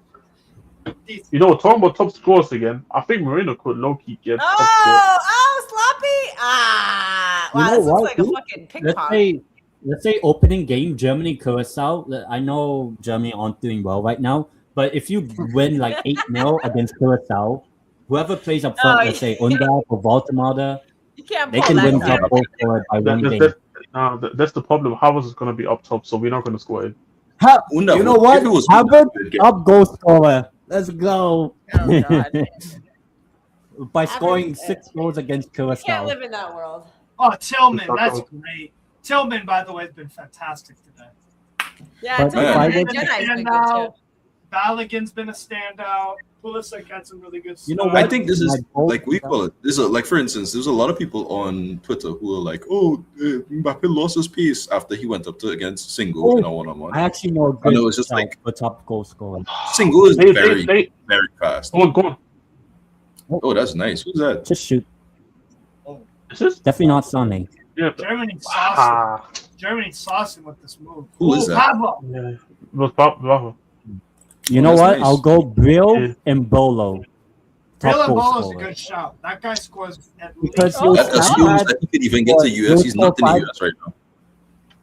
You know, talking about top scorers again. I think Marino could low key get top scorer. Sloppy. Ah, You wow, know this looks what, like a dude? fucking ping pong. Let's say opening game Germany Curacao. I know Germany aren't doing well right now, but if you win like 8-0 against Curacao, whoever plays up front, Oh, let's say Unda or Baltimore, You can't they pull can that win card. top goal scorer by one game. That's the problem. Havers is going to be up top, so we're not going to score it. Unda, You know if what? it was Harvard Unda, top goal scorer. Let's go. Oh, God. By scoring Harvard- 6 goals against You can't Curacao. live in that world. Oh, Tillman, that's great. Tillman, by the way, has been fantastic today. Yeah, But it's if I did- Jedi's been good too. Balogun's been a standout. Pulisic had some really good stuff. You know I what? think this is My goal- like we call it. This is like, for instance, there's a lot of people on Twitter who are like, "Oh, Mbappe lost his pace after he went up to against Singo in a one-on-one." I actually know a I good know, it's just shout like- for top goal scorer. Singo is They- very, they- very fast. Go on. Oh, that's nice. Who's that? Just shoot. It's just Definitely not Sonny. yeah. Germany saucing. Ah, Germany saucing with this move. Who is that? Pablo. yeah. It was Bravo. You know that's what? nice. I'll go Brill Yeah. and Bolo. Top Dylan goal Bolo's a scorer. good shout. That guy scores at Because least. he'll That assumes score, that he could even get to US. He's not in the US right now.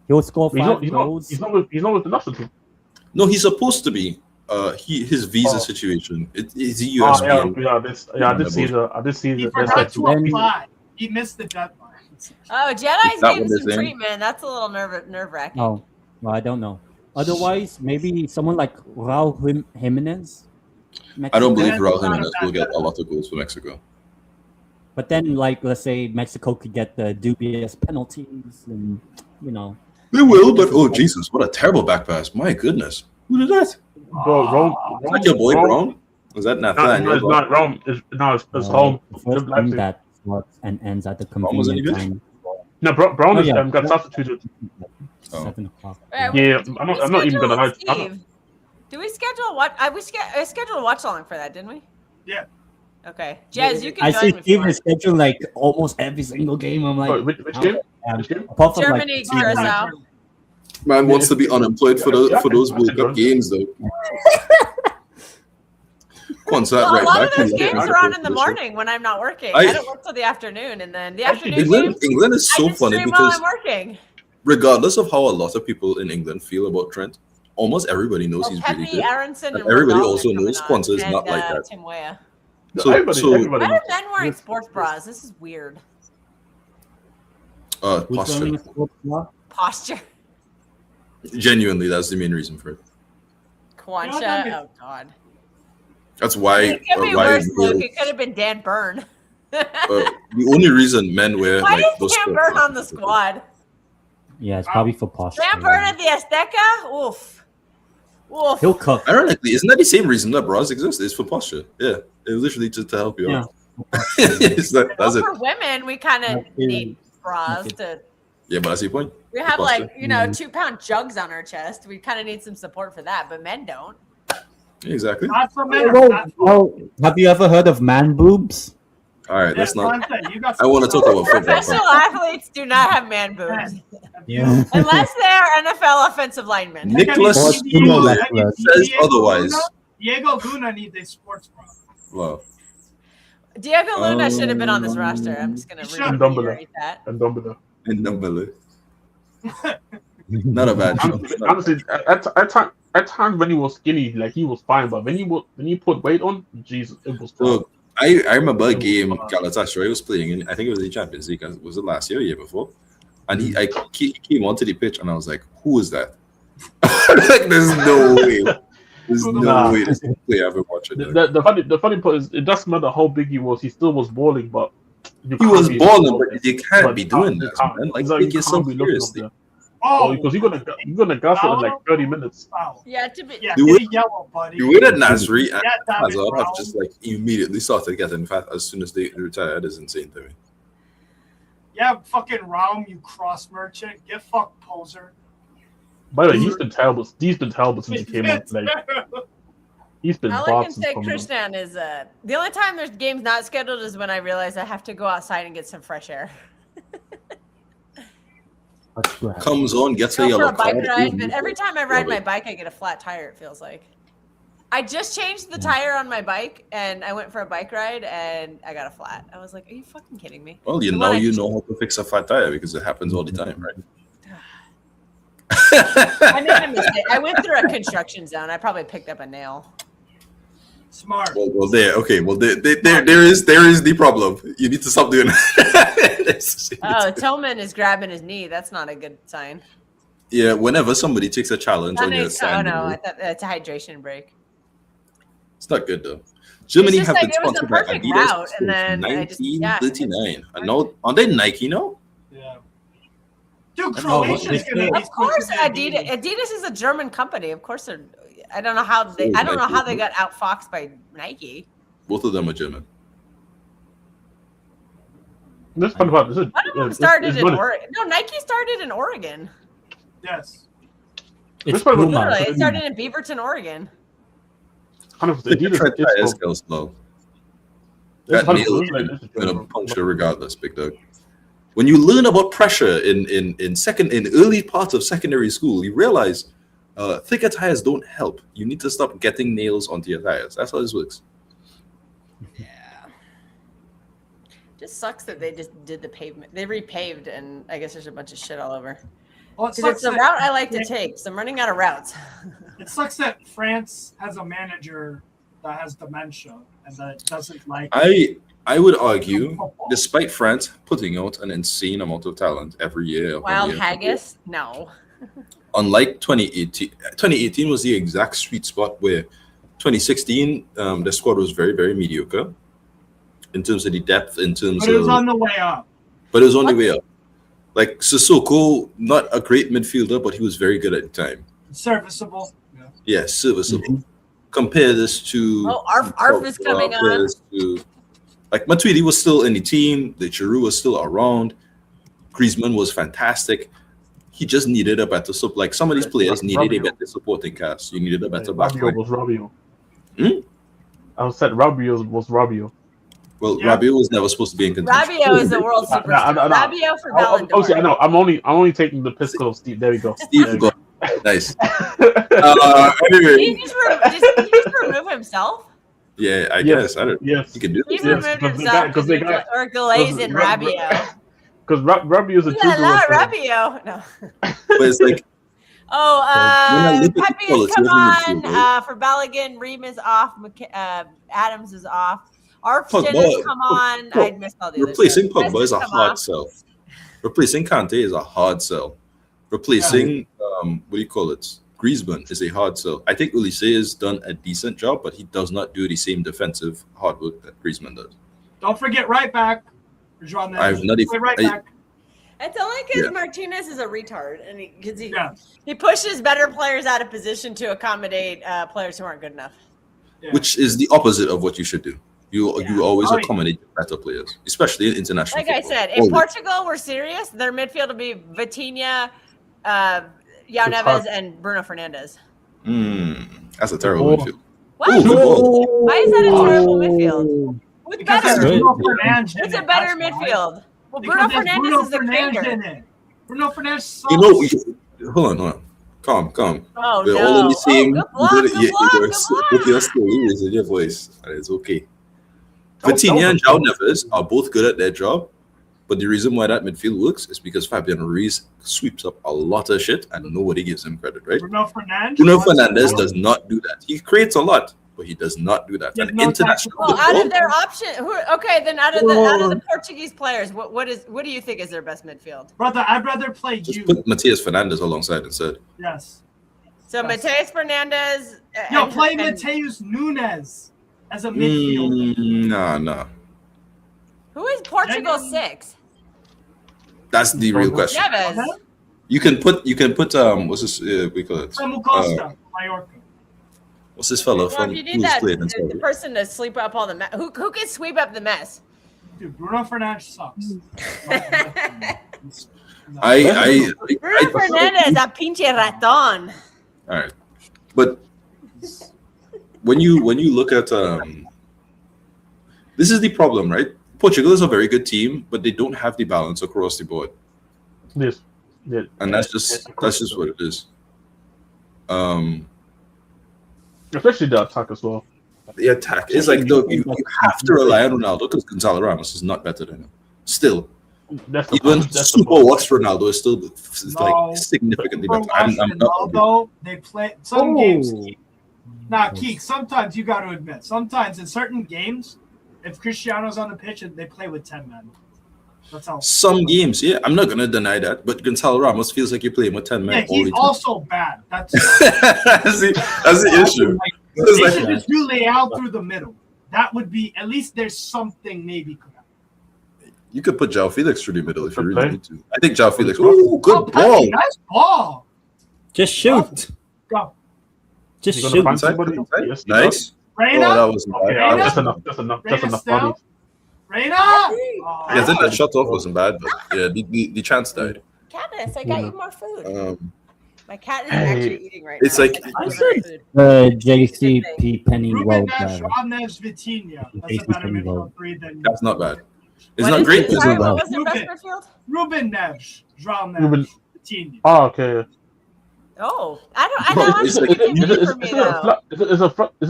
he'll score He's 5 not. He's not. goals. He's not with the national team. No, he's supposed to be. His visa Oh. situation. It's a US. I did see the. I did see He the. forgot to then- apply. He missed the deadline. Oh, Jedi's that getting what they're some saying? treatment. That's a little nerve wracking. Oh, well, I don't know. Otherwise, maybe someone like Raul Jimenez. I don't Mexico. believe That's Raul not a Jimenez bad will get bet. a lot of goals for Mexico. But then, like, let's say Mexico could get the dubious penalties, and you know, They will, but oh Jesus, what a terrible back pass! My goodness, who did that? Bro, Rome. Is that your boy Brown? Was that No, Nathaniel? it's not Rome. It's home. the first Leipzig. team that starts and ends at the Brown was convenient any time. No, Brown Oh, is yeah. got substituted. Oh. 7 o'clock. Right, Yeah, did I'm we not even gonna schedule- lie. Steve, did we schedule what? I scheduled a watch along for that, didn't we? Yeah. Okay, Jez, you can I join see me Steve for is it. scheduled like almost every single game. I'm like, Wait, which game? Which game? apart from Germany, like, Curacao. Man wants to be unemployed for those World Cup games, though. Quonsat Well, right a lot back. of those to games left are on back in the position. morning when I'm not working. I don't work till the afternoon, and then the afternoon England, games, England is I so can funny stream while because I'm working. regardless of how a lot of people in England feel about Trent, almost everybody knows he's really Pepe, good. Aronson, and Everybody Ronaldo also are coming knows on, Quonsat is and, not like that. Tim Weah. So everybody. Why are men wearing sports bras? This is weird. Who's posture. wearing a sports bra? Posture. Genuinely, that's the main reason for it. Quansha. Oh God. That's why. It could be why worse, Luke. males- It could have been Dan Byrne. the only reason men wear Why like is those Dan sports Byrne bras on the squad? Yeah, it's probably for posture. Dan Byrne at the Azteca? Oof. Oof. He'll cook. Ironically, isn't that the same reason that bras exist? It's for posture. Yeah, it's literally just to help you Yeah. out. That's Well, it. for women, we kind of Okay. need bras to. Yeah, but that's the point. We have posture. like 2-pound jugs on our chest. We kind of need some support for that, but men don't. Exactly. Not for men. Well, have you ever heard of man boobs? All right, let's not. You got I want to talk about football. Professional athletes do not have man boobs Yeah. unless they're NFL offensive linemen. Nicholas says otherwise. Diego Luna needs a sports bra. Wow. Diego Luna should have been on this roster. I'm just gonna reiterate that. And Dumbledore. And Dumbledore. Not a bad show. Honestly, at times when he was skinny, like he was fine, but when he put weight on, Jesus, it was tough. Look, I remember a game Galatasaray was playing in. I think it was the Champions League. Was it last year or year before? And he came onto the pitch, and I was like, "Who is that?" Like, there's no way. There's no way this player I've been watching. The funny part is, it doesn't matter how big he was, he still was balling, but He was balling, but you can't be doing that, man. Like, take yourself seriously. Oh, because you're gonna gas it in like 30 minutes. Yeah, to be. Yeah, You give would- me yellow, buddy. The way that Nasri and Yeah, Hazard have Brown. just like immediately started getting fat as soon as they retired is insane to me. Yeah, fucking Raum, you cross merchant. Get fucked, poser. By the way, he's been terrible. He's been terrible since he came out. Like he's been All I can bad say, since coming out. Krishan, is the only time there's games not scheduled is when I realize I have to go outside and get some fresh air. Comes on, gets a Go for yellow a bike card. ride, but every time I ride Love my it. bike, I get a flat tire. It feels like. I just changed the tire on my bike, and I went for a bike ride, and I got a flat. I was like, "Are you fucking kidding me?" Well, The now one I- you know how to fix a flat tire because it happens all the time, right? I made a mistake. I went through a construction zone. I probably picked up a nail. Smart. Well, there. Okay. Well, there is the problem. You need to stop doing that. Oh, Tillman is grabbing his knee. That's not a good sign. Yeah. Whenever somebody takes a challenge on your Oh sand, no, I thought that's a hydration break. it's not good though. Germany just have like been it was the sponsored by perfect Adidas route, and since then I just- yeah. 1939. And now, are they Nike now? Yeah. Dude, No, Croatia's but gonna be Of course, switching to Adidas is a German company. Of course, they're. I don't know how they. I don't know how they got outfoxed by Nike. Both of them are German. This funny part. This is, One of them started in Oregon. No, Nike started in Oregon. Yes. It's This one was- Puma. Literally, it started in Beaverton, Oregon. They Adidas tried is tires from- skills though. This That one nail was like- this is gonna from- puncture regardless, big dog. When you learn about pressure in early parts of secondary school, you realize thicker tires don't help. You need to stop getting nails onto your tires. That's how this works. Yeah. Just sucks that they just did the pavement. They repaved, and I guess there's a bunch of shit all over. Well, it Because it's sucks the route I like to take, so I'm running out of routes. It sucks that France has a manager that has dementia and that doesn't like. I would argue, despite France putting out an insane amount of talent every year, Wild haggis? No. unlike 2018 was the exact sweet spot where 2016 the squad was very, very mediocre in terms of the depth, in terms But it was of, on the way up. but it was on the way up. Like Sissoko, not a great midfielder, but he was very good at the time. Serviceable. Yeah. Yeah, serviceable. Compare this to Oh, Arf is coming compare on. this to- like Matuidi was still in the team, the Giroud was still around, Griezmann was fantastic. He just needed a better support. Like some of these players needed a better supporting cast. You needed a better back Rabiot line. was Rabiot. Hmm? I said Rabiot was Rabiot. Well, Yeah. Rabiot was never supposed to be in contention. Rabiot is the world I superstar. know. Rabiot for Ballon d'Or. Obviously, I know. I'm only taking the piss of Steve. There we go. Steve, There we go. Nice. Did Anyway, he just remove himself? Yeah, I Yes, guess. I don't. yes. You can do He this. Yes, removed because himself they got or Glaze and Rabiot. because Rabiot is a La true la, player. Rabiot. No. But it's like Oh, when I look at the Pepe has quality come of the midfield, on. right? For Balogun, Reem is off. Adams is off. Arpston has come on. I missed all the Replacing others. Pogba is a hard sell. Replacing Kante is a hard sell. Replacing what do you call it? Griezmann is a hard sell. I think Ulisse has done a decent job, but he does not do the same defensive hard work that Griezmann does. Don't forget right back. I've not even. Right back. It's only because Martinez is a retard, and Yeah. he pushes better players out of position to accommodate players who aren't good enough. Yeah. Which is the opposite of what you should do. You always Oh, yeah. accommodate better players, especially in international Like I football. said, if Portugal were serious, their midfield would be Vitinha, Yao Neves, and Bruno Fernandes. That's a terrible midfield. What? Ooh, good ball. Why is that a terrible midfield? What's Because there's better? Bruno Fernandes in What's a it, better that's why. midfield? Well, Because Bruno there's Fernandes Bruno is the Fernandes creator. in it. Bruno Fernandes sucks. You know, hold on. Calm. Oh, We're no. all in the same. Good block, good block. With your stories and your voice. It's okay. That Vitinha and was João Neves are both good at their job, but the reason why that midfield works is because Fabian Ruiz sweeps up a lot of shit and nobody gives him credit, right? Bruno Fernandes. Bruno Fernandes does not do that. He creates a lot, but he does not do that. There's And no international Well, out football, of their option, then out of the Portuguese players, what do you think is their best midfield? Brother, I'd rather play just you. put Matias Fernandes alongside instead. Yes. So Yes. Mateus Fernandes. Yo, play Mateus Nunes as a midfielder. Nah. Who is Portugal's 6? That's the real question. Neves. You can put what's this we call it? Samu Costa, Mallorca. What's this fellow Well, from if you who's need that playing in the Saudi? person to sweep up all the mess, who can sweep up the mess? Dude, Bruno Fernandes sucks. Bruno Fernandes, a pinche raton. All right, but when you look at this is the problem, right? Portugal is a very good team, but they don't have the balance across the board, Yes. Yeah. and that's just what it is. Especially the attack as well. The attack is like, look, you have to rely on Ronaldo because Gonzalo Ramos is not better than him. Still, That's even that's super works Ronaldo is still No. like significantly For better. I'm not. Ronaldo, they play some games. Keek, sometimes you got to admit, sometimes in certain games, if Cristiano's on the pitch, they play with 10 men. That's how. Some games, yeah, I'm not gonna deny that, but Gonzalo Ramos feels like you're playing with 10 men Yeah, all he's the time. also bad. That's that's the issue. They It's like- should just do Leao through the middle. That would be at least there's something maybe could happen. You could put João Felix through the middle if you really Okay. need to. I think João Felix. Ooh, good Pepe, ball. nice ball. Just shoot. Go. Just You gonna shoot. find somebody? Yes, you Nice. Reina. Oh, that was Okay, bad. that's enough. That's enough. That's Reina enough still? money. Reina. Yeah, I think that shot off wasn't bad, but yeah, the chance died. Katniss, I got you more food. My cat is Hey. actually eating right It's now. like- I said food. JCP Penny Ruben Road. Nash, Neves, Vitinha. That's a better midfield three than That's not bad. It's What not is great, it? but it's Sorry, not what bad. was their best midfield? Ruben Neves, João Ruben- Neves, Vitinha. Oh, okay. Oh, I know. It's It's like- confusing for me though. Is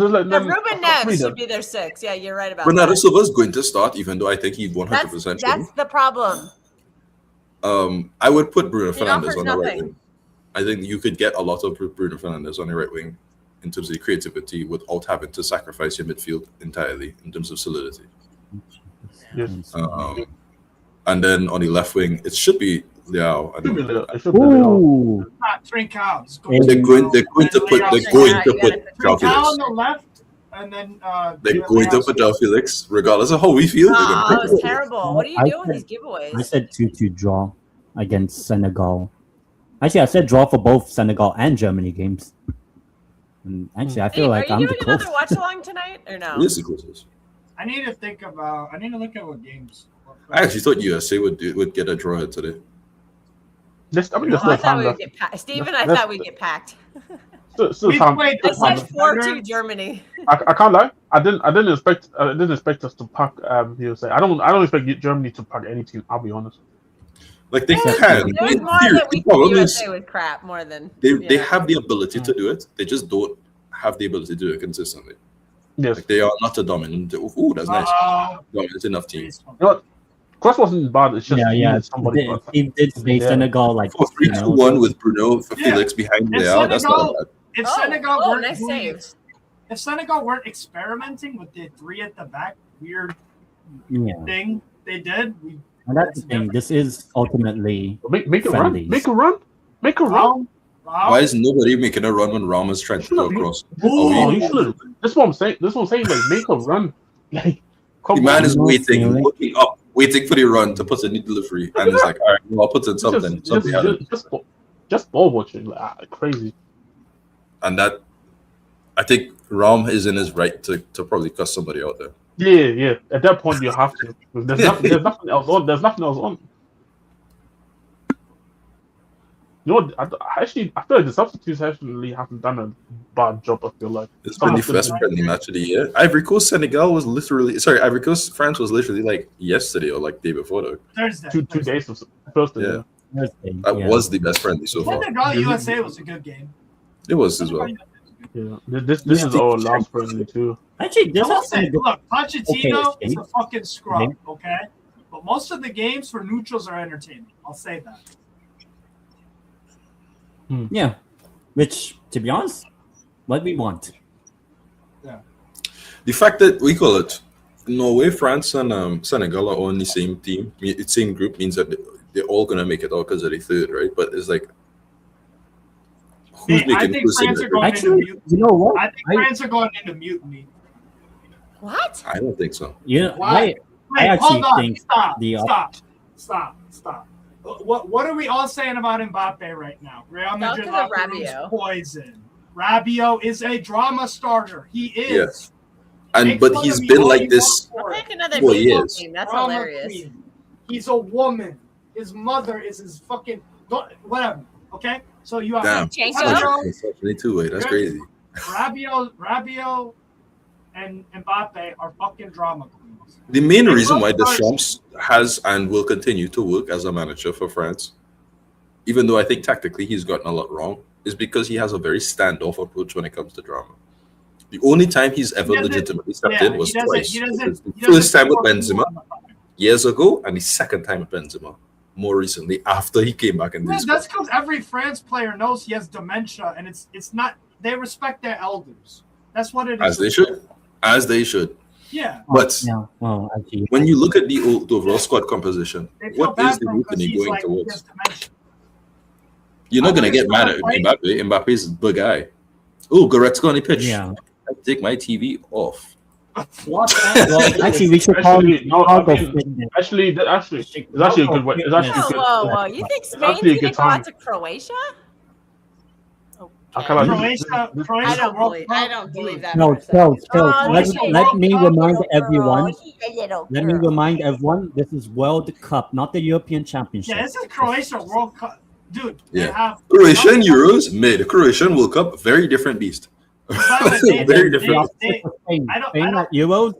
it like The them- Ruben Neves should be their 6. Yeah, you're right about Bernardo that. Silva is going to start, even though I think he 100% should. That's the problem. I would put Bruno He Fernandes offers on the right nothing. wing. I think you could get a lot of Bruno Fernandes on the right wing in terms of creativity without having to sacrifice your midfield entirely in terms of solidity. Yes. And then on the left wing, it should be Leao. It should be And Leo. It should be Leo. Ooh. Not Trincao. It's Hey. they're going to put João Trincao Felix. on the left, and then They're going to put João Felix, regardless of how we feel. They're Oh, going that to was put him. terrible. What are you I doing with said- these giveaways? I said 2-2 draw against Senegal. Actually, I said draw for both Senegal and Germany games. And actually, I feel like are I'm you the doing another closest. watch along tonight or no? It is the closest. I need to think about. I need to look at what games. I actually thought USA would get a draw today. There's Oh, still I thought time we would left. get packed. Steven, I That's- thought we'd get packed. Still We time. played I the said much 4-2 better. Germany. I can't lie. I didn't expect us to pack USA. I don't expect Germany to pack any team. I'll be honest. Like they It was can. more In theory, that we the problem is USA was crap more than they yeah. have the ability to do it. They just don't have the ability to do it consistently. Yes. Like they are not a dominant. Ooh, that's nice. Dominant enough team. You know what? Cross wasn't bad. It's just Yeah, you yeah. needed somebody. He did say Yeah. Senegal like 4-3-2-1 with Bruno Felix behind If there. That's not bad. If Senegal weren't nice doing- save. if Senegal weren't experimenting with the 3 at the back weird thing they did, and that's the thing. This is ultimately Make a run. friendlies. Make a run. Make a run. Why is nobody making a run when Ramos trying to go across? Oh, you should. This is what I'm saying. Like, make a run. Like, come The man on. is waiting, looking up, waiting for the run to put in the delivery, and it's like, all right, well, I'll put in something. Just ball watching, like crazy. And that, I think Ram is in his right to probably cuss somebody out there. Yeah. At that point, you have to. There's nothing else on. There's nothing else on. You know what? I feel like the substitutes actually haven't done a bad job. I feel like It's been the first friendly match of the year. Ivory Coast Ivory Coast France was literally like yesterday or like day before though. Thursday. Two days of Thursday. Yeah. Thursday, That was the best friendly so far. Senegal USA was a good game. It was as well. Yeah. This is our last friendly too. Actually, this I will is say, look, Pochettino Okay, is a fucking scrub, okay? But most of the games for neutrals are entertaining. I'll say that. Yeah, which to be honest, what we want. The fact that we call it Norway, France, and Senegal are on the same team, same group, means that they're all gonna make it out because of the third, right? But it's like, who's Hey, I making think France are going into Actually, mutiny. you know what? I think France are going into mutiny. What? I don't think so. Yeah, Why? I actually hold on. think Stop. the Stop. What are we all saying about Mbappe right now? Real Madrid because of locker room's Rabiot. poison. Rabiot is a drama starter. He is. Yes. And Make but fun he's of me been all like you this. want for it. Pick another Well, he baseball is. team. That's Drama hilarious. queen. He's a woman. His mother is his fucking whatever. Okay, so you have Damn. Chanko? That's crazy. Rabiot and Mbappe are fucking drama queens. The main They reason both why are- Deschamps has and will continue to work as a manager for France, even though I think tactically he's gotten a lot wrong, is because he has a very standoff approach when it comes to drama. The only time he's ever legitimately stepped in was twice. The first time with Benzema years ago, and the second time with Benzema more recently after he came back in Yeah, this. that's because every France player knows he has dementia, and it's not. They respect their elders. That's what it is. As they should. Yeah. But yeah. Well, actually, when you look at the overall squad composition, They feel what bad is the for him because mutiny he's going like, he towards? has dementia. You're not I going to think get mad at it's Mbappe. Mbappe's the guy. Oh, Goretzka on the pitch. yeah. I take my TV off. What? Well, actually, we should Actually, no, I go mean, fitness. Actually, it's actually a good way. It's actually good. Whoa. You think Spain's actually a going good to go out time. to Croatia? I kinda- Croatia I don't believe that. No, for a second. so Oh, let shit. me remind everyone. She's a little Let me girl. remind everyone. This is World Cup, not the European Championship. Yeah, this is Croatia World Cup, dude. They Yeah. have Croatian Euros, mid. Croatian World Cup, very different beast. By the way, Very they- different. they- Spain, I don't- Spain I don't- at Euros,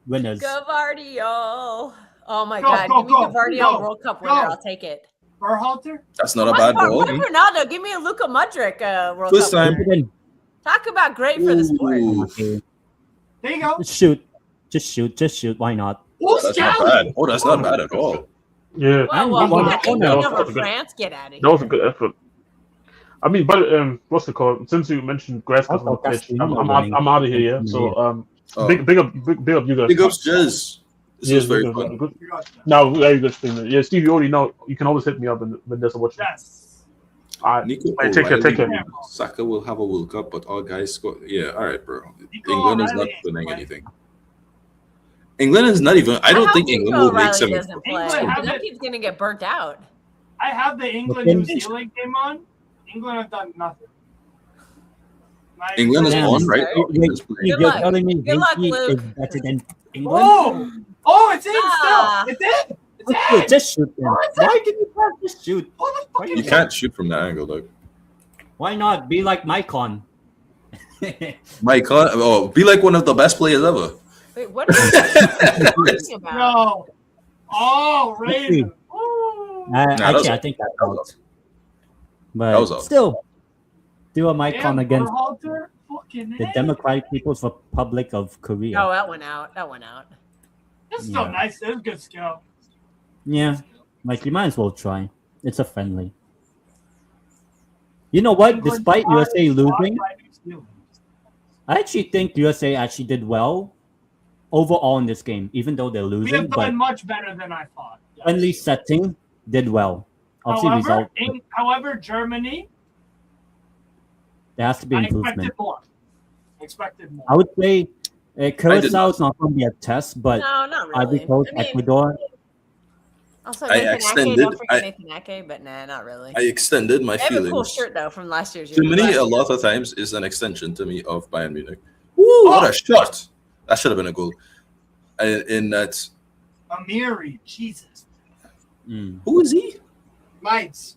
winners. Gavardio. Oh my Go, God. go, Give me go, Gavardio go, World Cup go. winner. I'll take it. Berhalter. That's not a bad ball. What Ronaldo? Give me a Luka Modric World First Cup time. winner. Talk about great for the sport. Ooh, Okay. There you go. Just shoot. Why not? Oh, that's not bad. Oh, that's not bad at all. Yeah, Whoa, we whoa, won yeah, the England corner. over That was a good- France? Get out of here. that was a good effort. I mean, but what's it called? Since you mentioned Goretzka on the pitch, I'm out of here. Yeah. So big up you guys. Big ups, Jez. This Yeah, was very good, fun. good. You got that. No, very good thing. Yeah, Steve, you already know. You can always hit me up when there's a watch. Yes. All right, Nico take care. O'Reilly, Saka will have a World Cup, but all guys score. Yeah, all right, bro. Nico England is not O'Reilly winning ain't anything. England is not even. I don't hope think Nico England will make O'Reilly seven. doesn't play. England have That it. team's gonna get burnt out. I have the England-New Zealand game on. England have done nothing. Not England is Damn. on, right? Sorry. Oh, England's playing. You're luck. telling me Good luck, Haiti Luke. is better than England? Oh, it's in Ah. still. It's in. It's Dude, in. just shoot them. Oh, it's in. Why did you not just shoot? Oh, the fucking You can't shoot from that angle, though. Why not be like Mycon? Mike, be like one of the best players ever. Wait, what are you talking about? No. Oh, Raven. Oh. Actually, I think that's out. But That was out. still, do a Mycon Damn, against. Berhalter. Fuck The Democratic People's Republic of Korea. Oh, that went out. That went out. It's still Yeah. nice. It's good skill. Yeah, like you might as well try. It's a friendly. You know what? England Despite fought USA losing, by New Zealand. I actually think USA actually did well overall in this game, even though they're We losing. have But done much better than I thought. Yes. friendly setting did well. Obviously, However, Germany, there has to be I improvement. expected more. I would say Curacao is not going to be a test, but No, not Ivory really. Coast, I mean, Ecuador. also, I Nathan Ake. extended- Don't forget Nathan Ake, but nah, not really. I extended my They have a cool feelings. shirt though from last year's. Germany, a lot of times, is an extension to me of Bayern Munich. Woo, what a shot! That should have been a goal. In that, Amiri, Jesus. who is he? Mainz.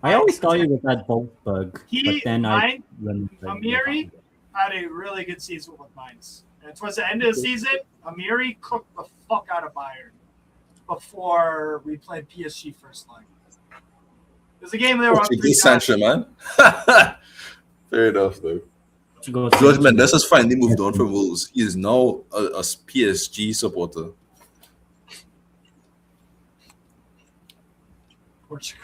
I always thought he was at Wolfsburg, but then Amiri had a really good season with Mainz. And towards the end of the season, Amiri cooked the fuck out of Bayern before we played PSG first leg. It was a game they were on Portuguese 3 Sancho, man. Fair enough, though. George George Mendes has finally moved on from Wolves. He is now a PSG supporter. Portugal.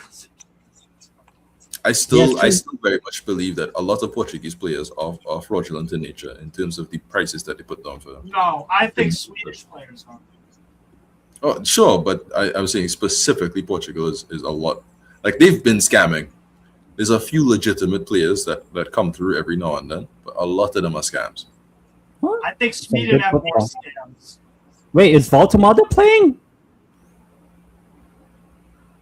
I still Yes, very much believe that a lot of Portuguese players are fraudulent in nature in terms of the prices that they put down for them. No, I think Swedish players are. Oh, sure, but I was saying specifically Portugal is a lot. Like, they've been scamming. There's a few legitimate players that come through every now and then, but a lot of them are scams. I think Sweden have more scams. Wait, is Voldemort playing?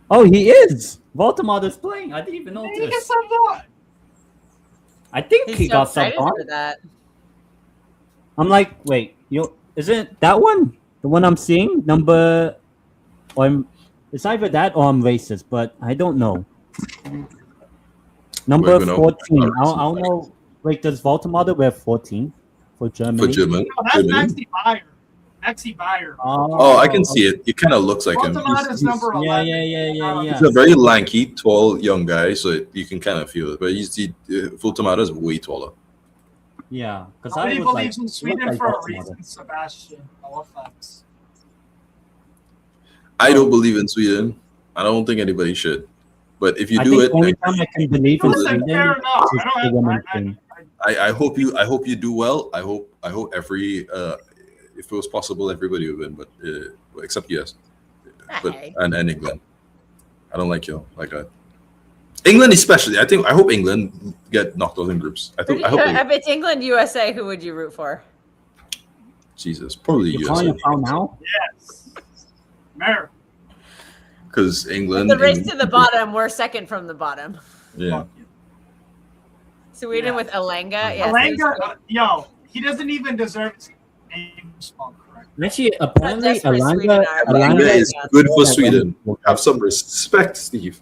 Oh, he is. Voldemort is playing. I didn't even know He this. gets some more. I think He's he so got some excited on. for that. I'm like, wait, isn't that one the one I'm seeing? It's either that or I'm racist, but I don't know. Number Wait, no, 14. not I don't know. Wait, does Voldemort wear 14 for Germany? For German. No, that's Germany. Maxi Bayer. Maxi Bayer. Oh, I can see it. It kind of looks like him. Voldemort is number 11. Yeah. He's a very lanky, tall, young guy, so you can kind of feel it. But Voldemort is way taller. Yeah, because Nobody I was believes like, in Sweden like for a Voldemort. reason, Sebastian. No offense. I don't believe in Sweden. I don't think anybody should. But if you I do think it, the only time I can believe in Listen, Sweden fair enough. is I don't the have. women's thing. I hope you do well. I hope every if it was possible, everybody would win, but except US, but Hey. and England. I don't like you like that. England especially. I hope England get knocked out in groups. I hope If it's England, USA, who would you root for? Jesus, probably You're calling US it foul now? Yes. America. because England. The race to England- the bottom. We're second from the bottom. Yeah. Sweden Yeah. with Alenga. Yes, Alanga, yo, he doesn't even deserve his name spelled correct. Actually, apparently, That's where Sweden are. Alanga Alanga is good for Sweden. Have some respect, Steve.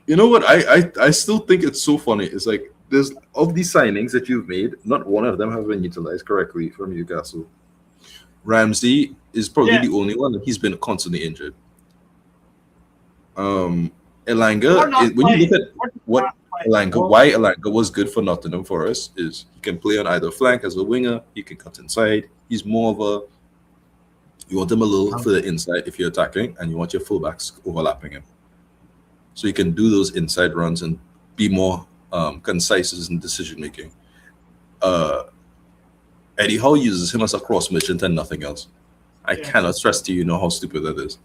You know what? I still think it's so funny. It's like there's of these signings that you've made, not one of them have been utilized correctly from Newcastle. Ramsey is probably the only one, and he's been constantly injured. Elanga, when you look at what Elanga, why Elanga was good for Nottingham Forest is he can play on either flank as a winger, he can cut inside. He's more of a you want him a little further inside if you're attacking, and you want your fullbacks overlapping him. So you can do those inside runs and be more concise in decision making. Eddie Howe uses him as a cross merchant and nothing else. I cannot stress to you know how stupid that is.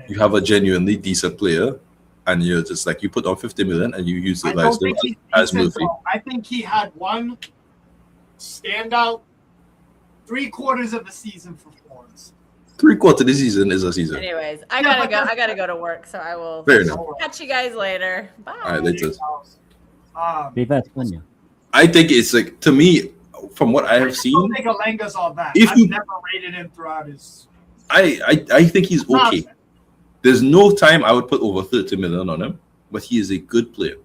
You have a genuinely decent player, and you're just like you put on 50 million and you utilize them as Murphy. I think he had one standout 3/4 of the season for Forest. 3/4 of the season is a season. Anyways, I gotta go. I gotta go to work, so I will Fair enough. catch you guys later. Bye. All right, later. Viva España. I think it's like, to me, from what I have I seen, don't think Alanga's all that. If I've you- never rated him throughout his. I think he's okay. There's no time I would put over 30 million on him, but he is a good player.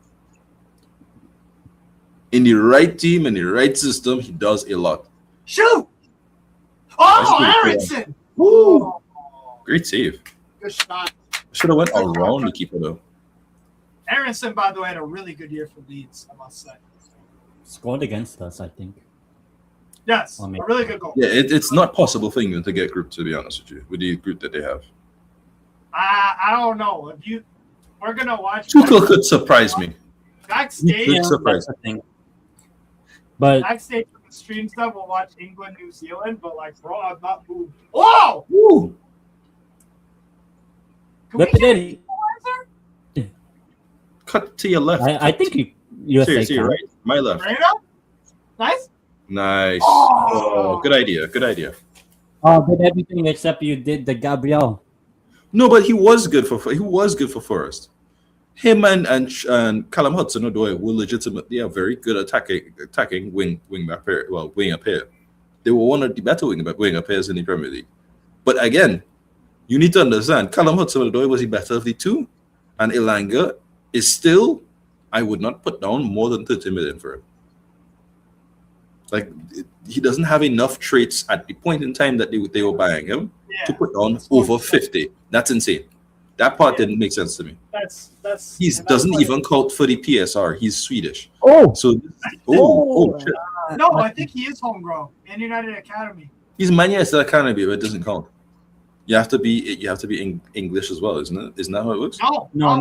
In the right team, in the right system, he does a lot. Shoot! That's Oh, good. Aronson! Woo! Great save. Good shot. Should have went around the keeper though. Aronson, by the way, had a really good year for Leeds, I must say. Scored against us, I think. Yes, Or maybe- a really good goal. Yeah, it's not possible for England to get group, to be honest with you, with the group that they have. I don't know. We're gonna watch Tuchel could surprise me. backstage. Good surprise. That's the thing. But Backstage with the stream stuff, we'll watch England, New Zealand, but like, bro, I'm not moved. Oh! Woo! Can we Whip it get in. equalizer? Cut to your left. I think you Seriously, right. My left. Moreno? Nice. Nice. Oh. Oh, good idea. Good idea. did everything except you did the Gabriel. No, but he was good for Forest. Him and Callum Hudson-Odoi were legitimately a very good attacking wing-back pair. Well, winger pair. They were one of the better winger pairs in the Premier League. But again, you need to understand, Callum Hudson-Odoi was the better of the two, and Elanga is still, I would not put down more than 30 million for him. Like, he doesn't have enough traits at the point in time that they were buying him to put on over 50. That's insane. That part didn't make sense to me. That's He doesn't even count for the PSR. He's Swedish. Oh, So, shit. No, I think he is homegrown. Man United Academy. He's Manchester Academy, but it doesn't count. You have to be English as well, isn't it? Isn't that how it works? No.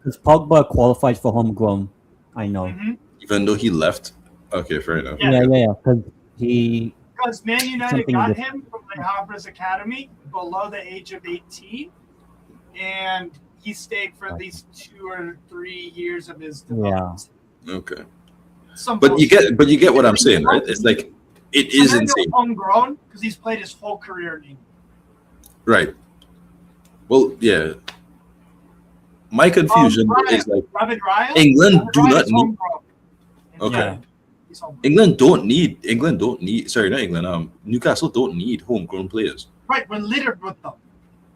Because Pogba qualified for homegrown. I know. Mm-hmm. Even though he left. Okay, fair enough. Yeah. Because he. Because Man United Something got different. him from the Havre's Academy below the age of 18, and he stayed for at least 2 or 3 years of his development. Okay. Some But you bullshit. get what I'm saying, right? It's like it is Fernando insane. homegrown because he's played his whole career in England. Right. Well, yeah. My confusion Ryan, is like Robin Ryan. England Robin do Ryan not is need. homegrown. Okay. Yeah. He's homegrown. England don't need. Sorry, not England. Newcastle don't need homegrown players. Right, we're littered with them.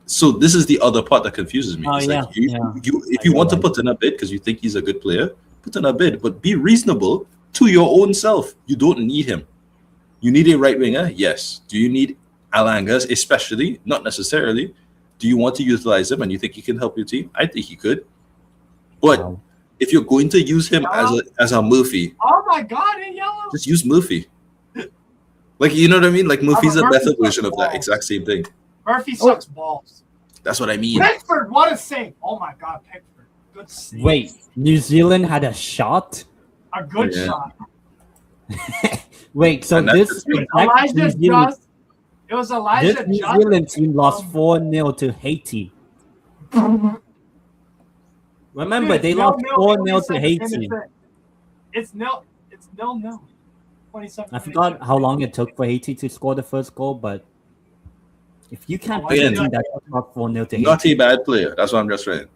So this is the other part that confuses me. Oh, It's yeah, like if I you know, want to right. put in a bid because you think he's a good player, put in a bid, but be reasonable to your own self. You don't need him. You need a right winger, yes. Do you need Alangas, especially? Not necessarily. Do you want to utilize him and you think he can help your team? I think he could. But Wow. if you're going to use him as a Murphy, Oh my God, in yellow. just use Murphy. Like, you know what I mean? Like Murphy's a Murphy better sucks version of that balls. exact same thing. Murphy sucks balls. That's what I mean. Pickford, what a save! Oh my God, Pickford, good save. Wait, New Zealand had a shot? A good Yeah. shot. Wait, so And that's this the exact New Elijah Zealand, Just. It was Elijah this New Just. Zealand team lost 4-0 to Haiti. Remember, Dude, they nil, lost nil, 4-0 to 27 Haiti. minutes in. It's nil. 27 I minutes forgot in. how long it took for Haiti to score the first goal, but if you can't Oh, beat a again, team that lost 4-0 to Not Haiti, a bad player. That's what I'm just saying.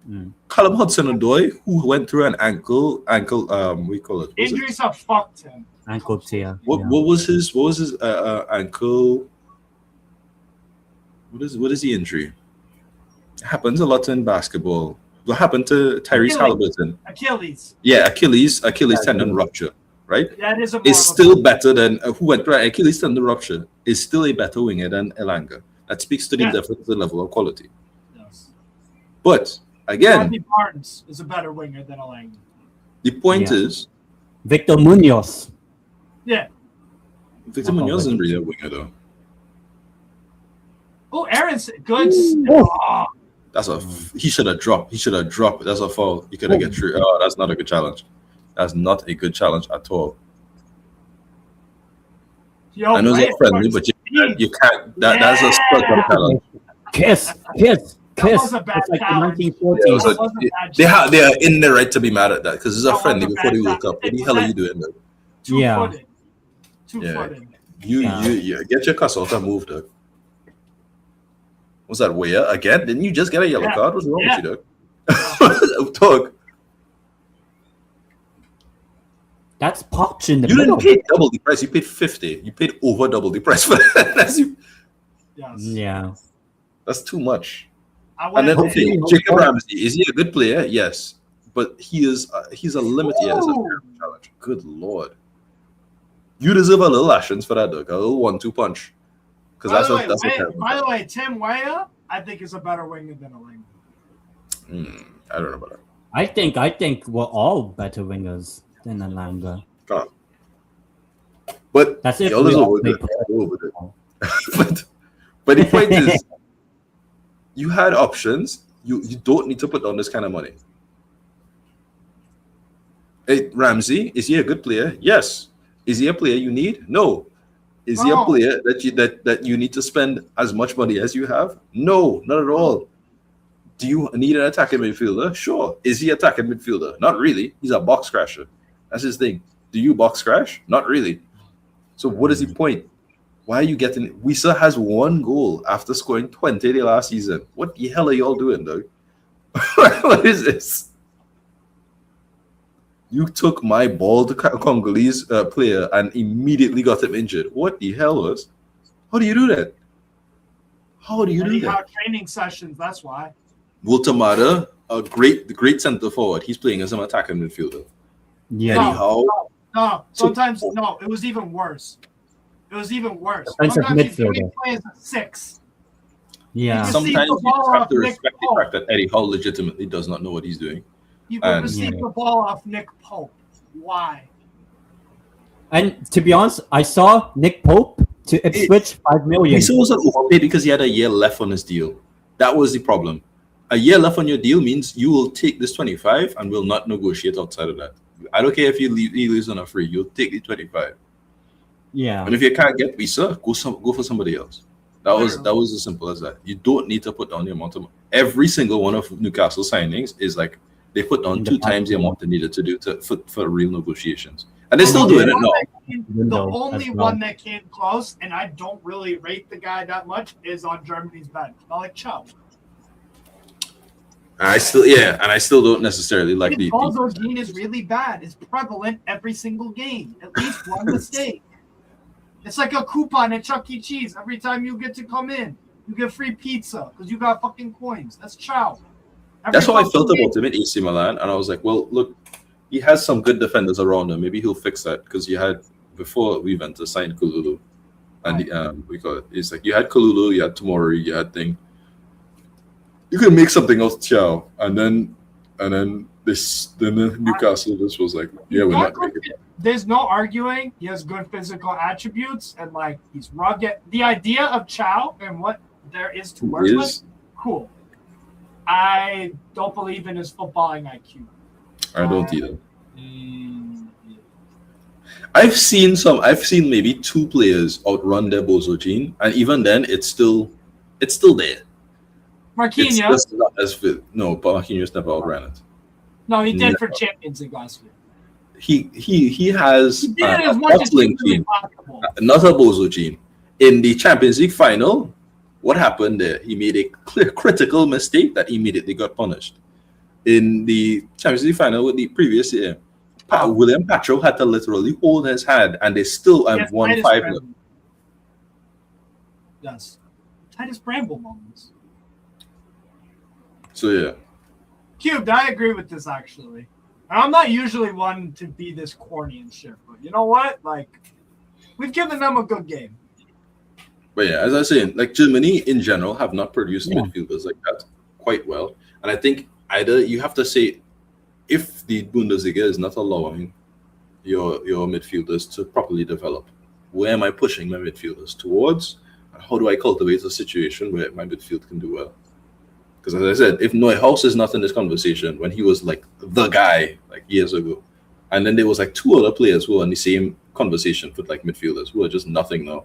Mm. Callum Hudson-Odoi, who went through an ankle, we call it. Injuries have fucked him. ankle tear. What was his ankle? What is the injury? It happens a lot in basketball. What happened to Tyrese Achilles. Halliburton? Achilles. Yeah, Achilles tendon rupture, right? That is a Is still better than who went through an Achilles tendon rupture is still a better winger than Elanga. That speaks to the Yeah. difference in level of quality. Yes. But again, Rodney Barnes is a better winger than Elanga. the point Yeah. is, Victor Munoz. Yeah. Victor Munoz isn't really a winger though. Oh, Aaron's good. Oh, That's he should have dropped. That's a foul. He could have get through. Oh, that's not a good challenge. That's not a good challenge at all. yo, I know Ryan it's friendly, Barnes but is you can't. That's a struggle challenge. Kiss. That was a It's bad like the challenge. 1940s. Yeah, so That wasn't bad they are in the right to be mad at that because it's a That friendly wasn't before the bad World Cup. What the hell are you doing, man? Two-footed. Yeah. Two-footed. You get your cuss out and move, Doug. Was that Weah again? Didn't you just get a yellow Yeah. card? What's wrong Yeah. with you, Doug? Doug, That's Poch in the you middle. didn't pay double the price. You paid 50. You paid over double the price for that. Yes. Yeah. That's too much. I And then wouldn't okay, hopefully- Jacob Ramsey, is he a good player? Yes, but he's a limit. Yeah, that's a Ooh. terrible challenge. Good lord, you deserve a little actions for that, Doug. A little 1-2 punch, because that's a terrible. By the way, Tim Weah, I think is a better winger than Elanga. I don't know about that. I think we're all better wingers than Alanga. But That's if y'all we is all over play it. but the point is, you had options. You don't need to put down this kind of money. Hey, Ramsey, is he a good player? Yes. Is he a player you need? No. Is he a player that you need to spend as much money as you have? No, not at all. Do you need an attacking midfielder? Sure. Is he an attacking midfielder? Not really. He's a box crasher. That's his thing. Do you box crash? Not really. So what is the point? Why are you getting? Wisa has 1 goal after scoring 20 the last season. What the hell are y'all doing, dog? What is this? You took my bald Congolese player and immediately got him injured. What the hell was? How do you do that? How do you do that? Training sessions. That's why. Woltemada, a great center forward. He's playing as an attacking midfielder. Yeah. Anyhow, no. Sometimes no. It was even worse. Defensive Sometimes he's midfielder. playing as a 6. Yeah. sometimes you just have to respect the fact that Eddie Howe legitimately does not know what he's doing. You could receive the ball off Nick Pope. Why? And to be honest, I saw Nick Pope to Ipswich 5 million. He was overpaid because he had a year left on his deal. That was the problem. A year left on your deal means you will take this 25 and will not negotiate outside of that. I don't care if he leaves on a free. You'll take the 25. Yeah. And if you can't get Visa, go for somebody else. That was as simple as that. You don't need to put down the amount of money. Every single one of Newcastle signings is like they put down 2 times the amount they needed to do for real negotiations. And they're still doing it now. The only one that came close, and I don't really rate the guy that much, is on Germany's bench. I like Chow. I still don't necessarily like the. Bozo gene is really bad. It's prevalent every single game. At least one mistake. It's like a coupon at Chuck E. Cheese. Every time you get to come in, you get free pizza because you got fucking coins. That's Chow. That's how I felt about him in AC Milan, and I was like, well, look, he has some good defenders around him. Maybe he'll fix that because you had before we went to sign Kululu, and we call it. It's like you had Kululu, you had Tomori, you had thing. You could make something else, Chow, and then Newcastle just was like, yeah, we're not making it. There's no arguing. He has good physical attributes, and like he's rugged. The idea of Chow and what there is to work with, cool. I don't believe in his footballing IQ. I don't either. I've seen maybe 2 players outrun their Bozo gene, and even then, it's still there. Marquinhos. It's just not as fit. No, but Marquinhos never outran it. No, he did for Champions League last year. He has He did it as much as gene, possible. not a Bozo gene. In the Champions League final, what happened there? He made a critical mistake that immediately got punished. In the Champions League final with the previous year, William Patro had to literally hold his hand, and they still won 5-0. Yes. Titus Bramble moments. So yeah. Cubed, I agree with this actually. And I'm not usually one to be this corny and shit, but you know what? Like, we've given them a good game. But yeah, as I was saying, like Germany in general have not produced midfielders like that quite well. And I think either you have to say if the Bundesliga is not allowing your midfielders to properly develop, where am I pushing my midfielders towards? And how do I cultivate a situation where my midfield can do well? Because as I said, if Neuhaus is not in this conversation when he was like the guy like years ago, and then there was like 2 other players who were in the same conversation with like midfielders who are just nothing now,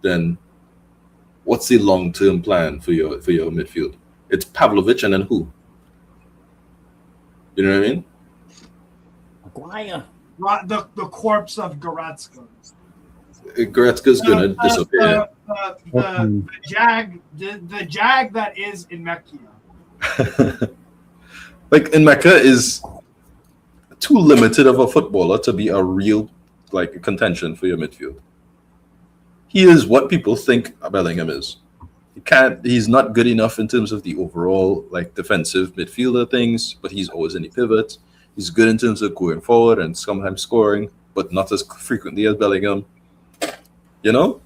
then what's the long-term plan for your midfield? It's Pavlovic and then who? You know what I mean? Maguire. The corpse of Goretzka. Goretzka's gonna disappear. The jag that is in Mechia. Like in Mecca is too limited of a footballer to be a real like contention for your midfield. He is what people think Bellingham is. He's not good enough in terms of the overall like defensive midfielder things, but he's always in the pivot. He's good in terms of going forward and sometimes scoring, but not as frequently as Bellingham. You know?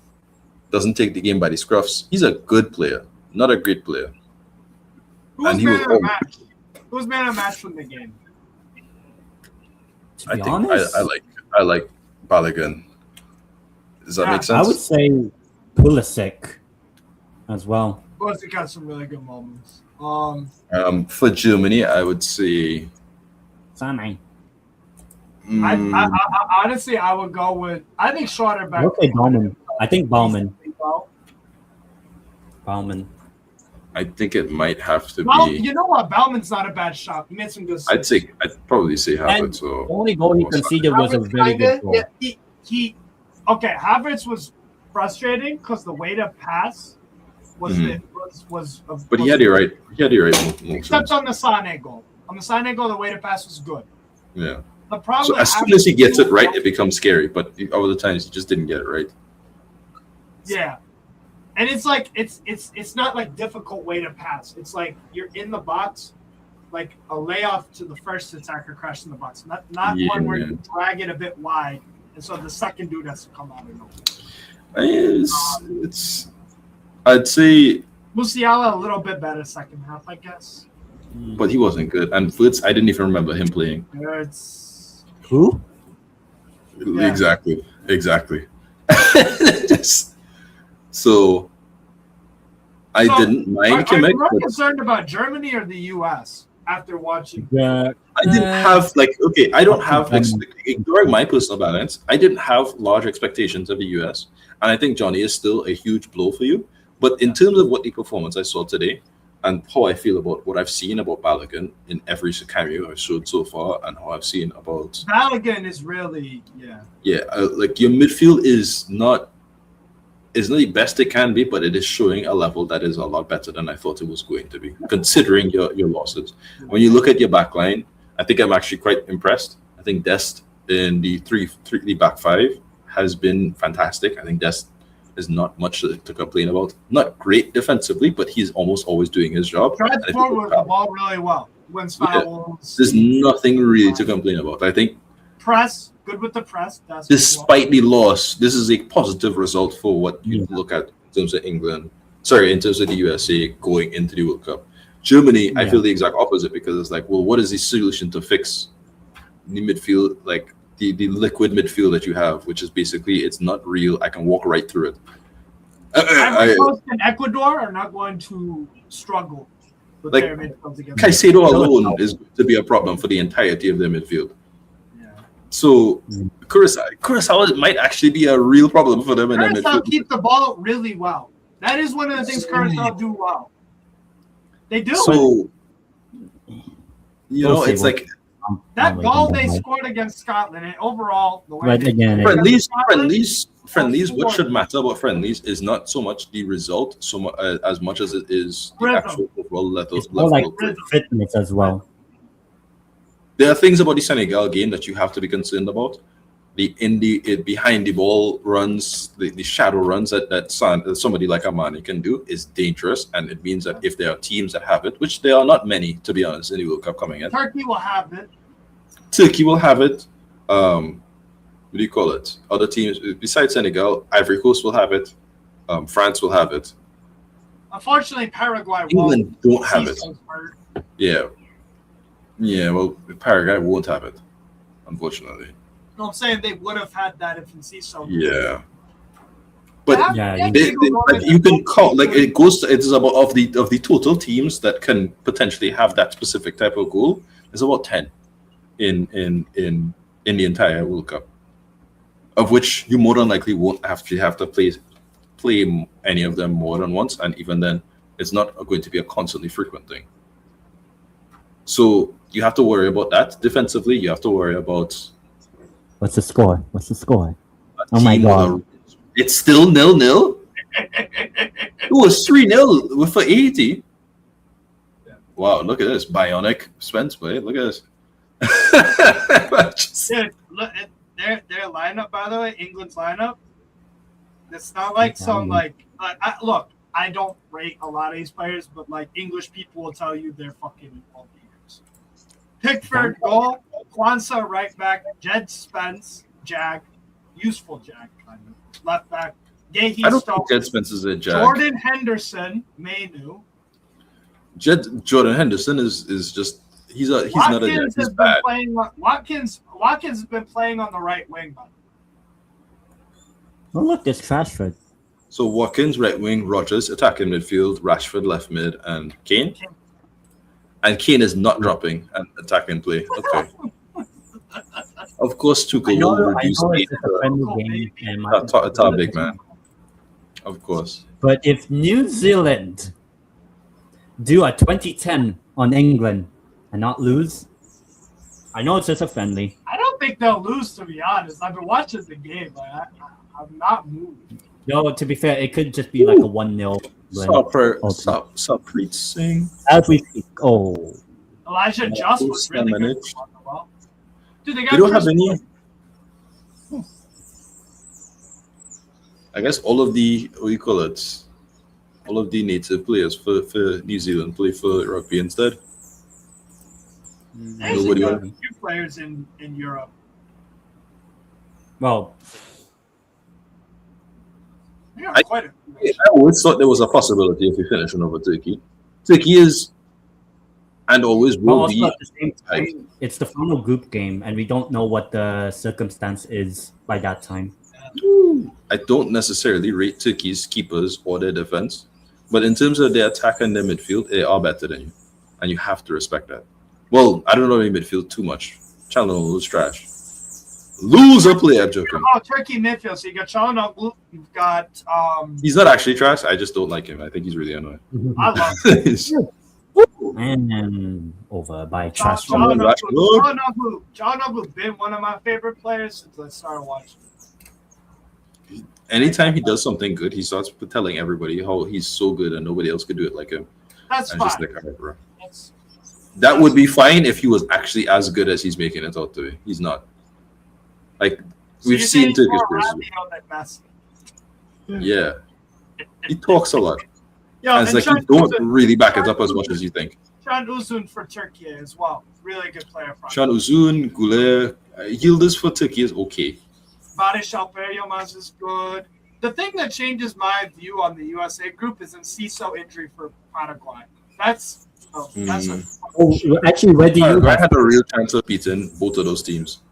Doesn't take the game by the scruffs. He's a good player, not a great player. Who was And he man was of the all- match? Who was man of the match from the game? To I be think honest, I like Balogun. Does that Yeah, make sense? I would say Pulisic as well. Both got some really good moments. For Germany, I would say. Sane. I honestly I would go with. I think Schlotterbeck. Okay, Bauman. I think Bauman. Bauman. I think it might have to Well, be. you know what? Bauman's not a bad shot. He made some good. I'd probably say And Havertz. the So only goal he conceded was a very good goal. Yeah, he okay. Havertz was frustrating because the way to pass was but he had the right. He had the right motions. except on the Sané goal. On the Sané goal, the way to pass was good. Yeah. The problem. So with as soon as he Havertz- gets it right, it becomes scary. But other times he just didn't get it right. Yeah. And it's like it's not like difficult way to pass. It's like you're in the box, like a layoff to the first attacker crash in the box. Not one where you drag it a bit wide, and so the second dude has to come out of nowhere. It's I'd say, Musiala a little bit better second half, I guess. but he wasn't good. And Fritz, I didn't even remember him playing. It's Who? Yeah. Exactly. Just, so I didn't mind Are Kimmich, you more but concerned about Germany or the U.S. after watching? Yeah. I didn't have I don't have ignoring my personal balance. I didn't have large expectations of the US, and I think Johnny is still a huge blow for you. But in terms of what the performance I saw today, and how I feel about what I've seen about Balogun in every cameo I've showed so far, and how I've seen about Balogun is really like your midfield is not the best it can be, but it is showing a level that is a lot better than I thought it was going to be, considering your losses. When you look at your back line, I think I'm actually quite impressed. I think Dest in the the back five has been fantastic. I think Dest is not much to complain about. Not great defensively, but he's almost always doing his job. Drives And if you forward look the at- ball really well. Wins fouls. There's nothing really to complain about. I think Press. Good with the press. That's despite the loss, this is a positive result for what you look at in terms of England. Sorry, in terms of the USA going into the World Cup. Germany, I feel the exact opposite, because it's like, well, what is the solution to fix the midfield, like the liquid midfield that you have, which is basically it's not real. I can walk right through it. Ivory Coast and Ecuador are not going to struggle with Like, their midfields against. Caicedo alone is going to be a problem for the entirety of their midfield. So Curacao might actually be a real problem for them in their Curacao midfield. keep the ball really well. That is one of the things Curacao do well. They do. So it's like that goal they scored against Scotland, and overall, the way Right they again. played friendlies. What should matter about friendlies is not so much the result, as much as it is the Rhythm. actual overall level. It's more like of play. fitness as well. There are things about the Senegal game that you have to be concerned about. Behind the ball runs, the shadow runs that somebody like Amani can do is dangerous, and it means that if there are teams that have it, which there are not many, to be honest, in the World Cup coming in. Turkey will have it. Turkey will have it. What do you call it? Other teams besides Senegal, Ivory Coast will have it. France will have it. Unfortunately, Paraguay England don't have it. Cesco's hurt. Yeah. Well, Paraguay won't have it, unfortunately. No, I'm saying they would have had that if Enciso. Yeah. But Yeah, you can call like it goes. It's about of the total teams that can potentially have that specific type of goal. There's about 10 in the entire World Cup, of which you more than likely won't have to play any of them more than once, and even then, it's not going to be a constantly frequent thing. So you have to worry about that defensively. You have to worry about What's the score? a Oh my team God. with it's still 0-0. It was 3-0 for 80. Wow, look at this bionic Spence play. Look at this. Dude, look at their lineup, by the way, England's lineup. It's not like some look, I don't rate a lot of these players, but like English people will tell you they're fucking all beaters. Pickford goal, Kwanzaa right back, Jed Spence, Jag, useful Jag kind of left back. I Gehi don't think Stokes, Jed Spence is a jag. Jordan Henderson, Mainu. Jordan Henderson is just he's not a he's bad. Watkins has been playing on the right wing. Oh look, there's Rashford. So Watkins right wing, Rodgers attacking midfield, Rashford left mid, and Kane. And Kane is not dropping and attacking play. Okay. Of course, Tuchel will reduce a big man. Of course. But if New Zealand do a 2010 on England and not lose, I know it's just a friendly. I don't think they'll lose, to be honest. I've been watching the game. I'm not moved. No, to be fair, it could just be like a 1-0. Preet Singh. As we speak. Oh. Elijah Just was really good. Dude, they don't have any. I guess all of the all of the native players for New Zealand play for rugby instead. Nobody got a few players in Europe. Well, I always thought there was a possibility if we finish over Turkey. Turkey is and always will be. At the same time, it's the final group game, and we don't know what the circumstance is by that time. I don't necessarily rate Turkey's keepers or their defense, but in terms of their attack and their midfield, they are better than you, and you have to respect that. Well, I don't know in midfield too much. Calhanoglu is trash. Loser player, joking. Oh, Turkey midfield. So you got Calhanoglu. You've got. He's not actually trash. I just don't like him. I think he's really annoying. I love him. And over by trash. Calhanoglu's been one of my favorite players since I started watching. Anytime he does something good, he starts telling everybody how he's so good and nobody else could do it like him. That's and fine. Just like, all right, bro. That would be fine if he was actually as good as he's making it out to be. He's not. Like, so we've seen Turkish players. Yeah. He talks a lot. Yeah, and it's like you don't really back it up as much as you think. Can Uzun for Turkey as well. Really good player. Can Uzun, Gule, Yildiz for Turkey is okay. Barış Alper Yılmaz is good. The thing that changes my view on the USA group is Enciso injury for Paraguay. Actually, where do you? I had a real chance of beating both of those teams.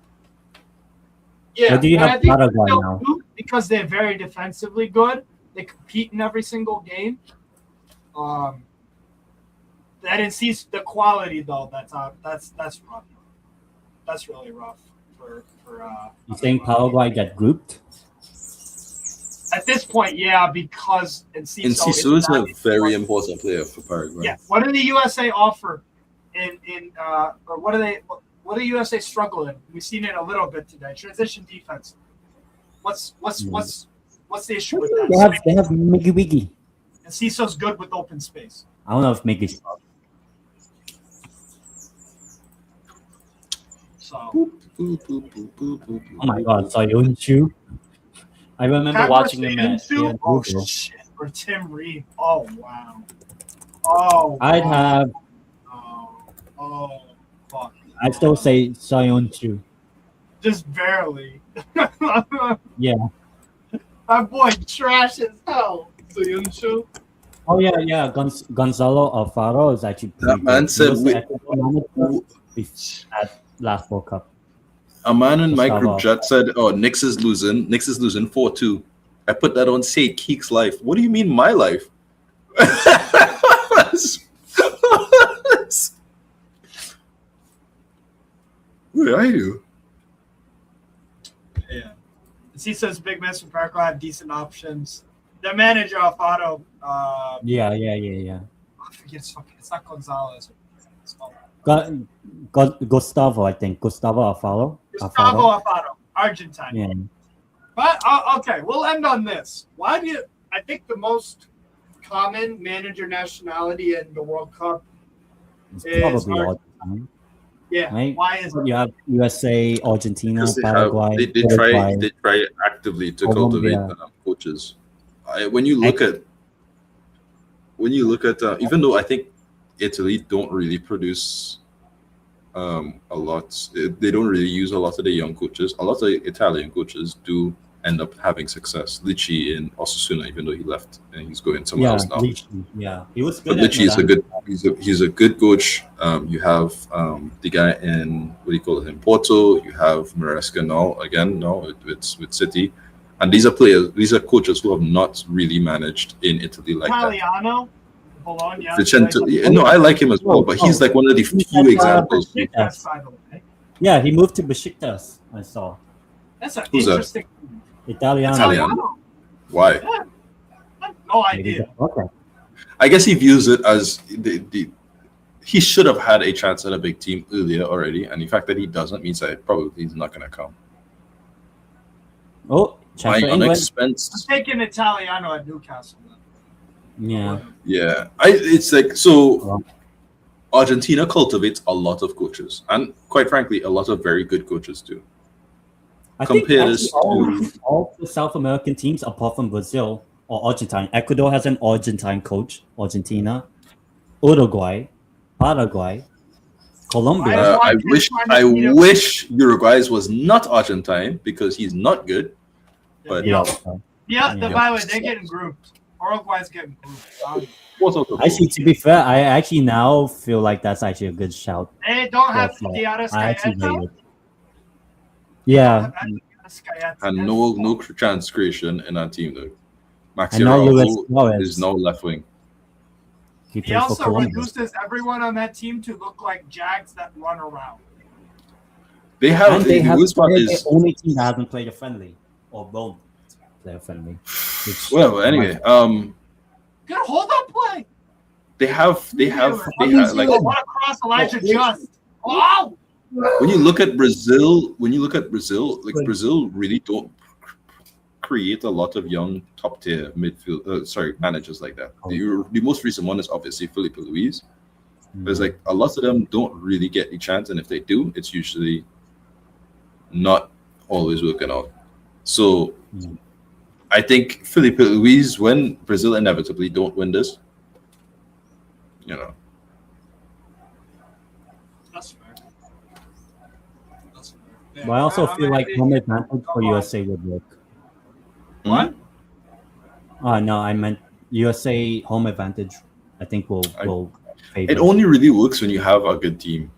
Yeah, where do you have Paraguay now? Because they're very defensively good. They compete in every single game. That Enciso, the quality though, that's rough. That's really rough for. You think Paraguay get grouped? At this point, yeah, because Enciso is a very important player for Paraguay. Yeah. What do the USA offer or what do USA struggle in? We've seen it a little bit today. Transition defense. What's the issue with that? They have Miggy Wiggy. Enciso's good with open space. I don't know if Miggy's. So. Oh my God, Soyun Chu. I remember watching him at. Oh shit! Or Tim Reed. Oh wow. Oh. I'd have. Oh. Fuck. I'd still say Soyun Chu. Just barely. Yeah. My boy trash as hell. Soyun Chu. Oh yeah. Gonzalo Alfaro is actually pretty that man good. said at last World Cup. A man in my group chat said, "Oh, Knicks is losing. Knicks is losing 4-2." I put that on Said Keek's life. What do you mean my life? Where are you? Yeah. He says big miss from Paraguay have decent options. The manager Alfaro. Yeah. I forget it's not Gonzalez. Gustavo, I think. Gustavo Alfaro. Gustavo Alfaro, Argentine. Yeah. But okay, we'll end on this. I think the most common manager nationality in the World Cup is probably Argentina. Yeah. Right? Why is it? You have USA, Argentina, Paraguay. They try actively to cultivate coaches. When you look at even though I think Italy don't really produce a lot. They don't really use a lot of the young coaches. A lot of Italian coaches do end up having success. Lichi in Osasuna, even though he left and he's going somewhere else now. He was good. But Lichi is a good. He's a good coach. You have the guy in what do you call him, Porto. You have Maresca now with City, and these are players. These are coaches who have not really managed in Italy like Italiano, Bologna. No, I like him as well, but he's like one of the few examples. Yeah, he moved to Besiktas. I saw. That's an Who's that? interesting. Italiano. Why? Yeah. No idea. Okay. I guess he views it as he should have had a chance at a big team earlier already, and the fact that he doesn't means that probably he's not going to come. Oh, My unexpensed. I'm taking Italiano at Newcastle. Yeah. Yeah, it's like so. Argentina cultivates a lot of coaches, and quite frankly, a lot of very good coaches too. I Compare think this all the South American teams, apart from Brazil or Argentina. Ecuador has an Argentine coach. Argentina, Uruguay, Paraguay, Colombia. I wish Uruguay's was not Argentine because he's not good. But By the way, they're getting grouped. Uruguay's getting grouped. Actually, to be fair, I actually now feel like that's actually a good shout. They don't have Diarra Diarra Scayetto. Yeah. And no chance creation in our team though. Maxi is now left wing. He also reduces everyone on that team to look like Jags that run around. They have the only team that hasn't played a friendly or won't play a friendly. Well, anyway, good hold up play. They have like what a cross Elijah Just. Wow. When you look at Brazil, like Brazil really don't create a lot of young top tier midfield managers like that. The most recent one is obviously Felipe Luis. There's like a lot of them don't really get the chance, and if they do, it's usually not always working out. So I think Felipe Luis, when Brazil inevitably don't win this, That's fair. Yeah. But I also feel like home advantage for USA would work. What? No, I meant USA home advantage. I think will favor. It only really works when you have a good team.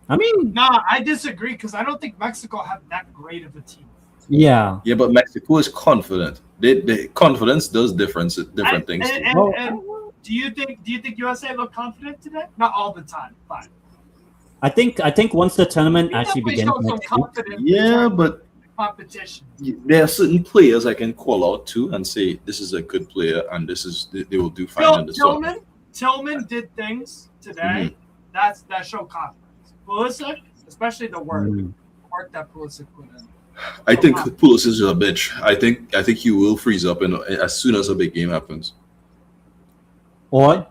I mean, I disagree because I don't think Mexico have that great of a team. Yeah, but Mexico is confident. The confidence does different things. And do you think USA look confident today? Not all the time, but I think once the tournament actually begins next week, but competition. There are certain players I can call out to and say this is a good player and they will do fine in the Tillman did things today that show confidence. Pulisic, especially the work that Pulisic put in. I think Pulisic is a bitch. I think he will freeze up as soon as a big game happens. Or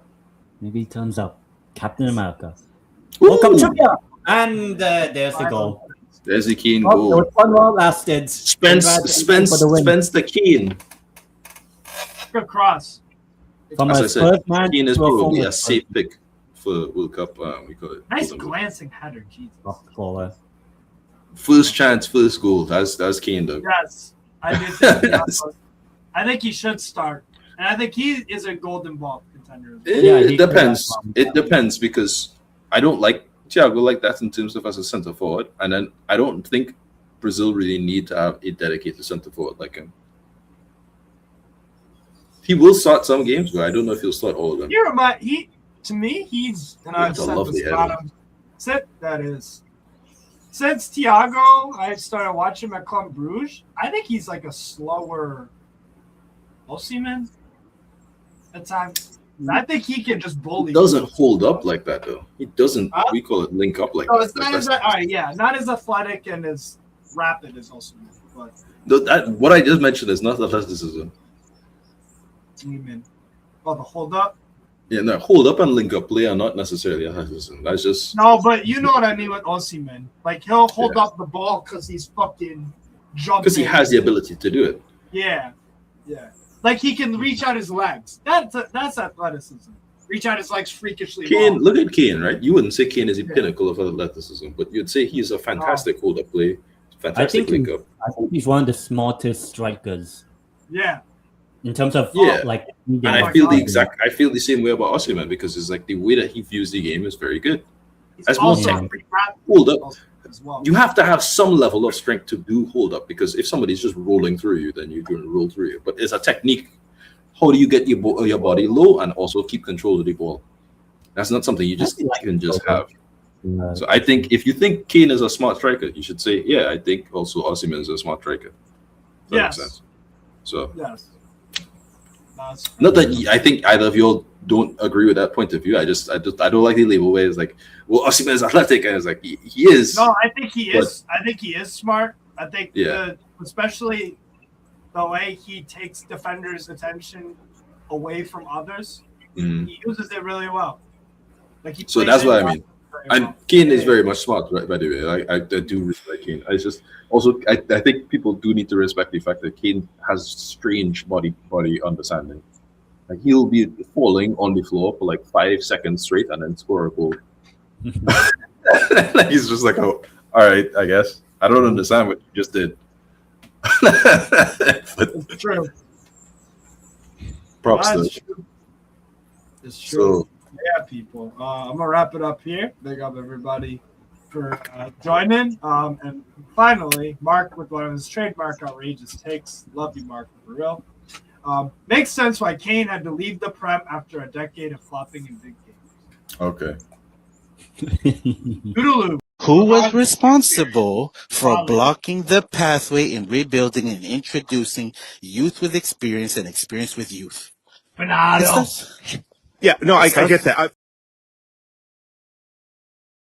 maybe he turns up Captain America. Welcome to and there's the goal. There's the Keane goal. One more lasted. Spence the Keane. Good cross. As I said, Keane is probably a safe pick for World Cup. We call it. Nice glancing header, Jesus. First chance, first goal. That's Keane though. Yes, I do think. I think he should start, and I think he is a golden ball contender. It depends. It depends because I don't like Thiago like that in terms of as a center forward, and then I don't think Brazil really need to have a dedicated center forward like him. He will start some games, but I don't know if he'll start all of them. To me, he's since Thiago, I started watching him at Club Brugge. I think he's like a slower Osimhen at times. I think he can just bully. He doesn't hold up like that though. He doesn't. We call it link up like that. It's not not as athletic and as rapid as Osimhen. But what I just mentioned is not athleticism. The hold up. Yeah, no, hold up and link up play are not necessarily athleticism. That's just but you know what I mean with Osimhen. Like he'll hold up the ball because he's fucking jumping. Because he has the ability to do it. Yeah. Like he can reach out his legs. That's athleticism. Reach out his legs freakishly. Look at Kane, right? You wouldn't say Kane is the pinnacle of athleticism, but you'd say he's a fantastic hold-up play Fantastic link up. I think he's one of the smartest strikers Yeah. in terms of Yeah. like. And I feel the same way about Osimhen because it's like the way that he views the game is very good. He's That's more also technical. pretty rapid Hold up. as well. You have to have some level of strength to do hold up because if somebody's just rolling through you, then you're going to roll through you. But it's a technique. How do you get your body low and also keep control of the ball? That's not something you just can just have. Yeah. So I think if you think Kane is a smart striker, you should say, yeah, I think also Osimhen is a smart striker. That makes sense. So Yes. not that I think either of you all don't agree with that point of view. I don't like the label where it's like, well, Osimhen is athletic, and it's like he is. No, I think he is. I think he is smart. I think Yeah. especially the way he takes defenders' attention away from others. Mhm. He uses it really well. Like he So plays that's it what I well, mean. very And well. Kane is very much smart, right? By the way, I do respect Kane. I just also I think people do need to respect the fact that Kane has strange body understanding. Like he'll be falling on the floor for like 5 seconds straight and then score a goal. He's just like, oh, all right, I guess. I don't understand what you just did. But It's true. props That's to true. It's true. so Yeah, people. I'm gonna wrap it up here. Big up everybody for joining. And finally, Mark with one of his trademark outrageous takes. Love you, Mark, for real. Makes sense why Kane had to leave the Prem after a decade of flopping in big games. okay. Toodaloo. Who was responsible for blocking the pathway in rebuilding and introducing youth with experience and experience with youth? Bernardo. It's Yeah, no, I get that.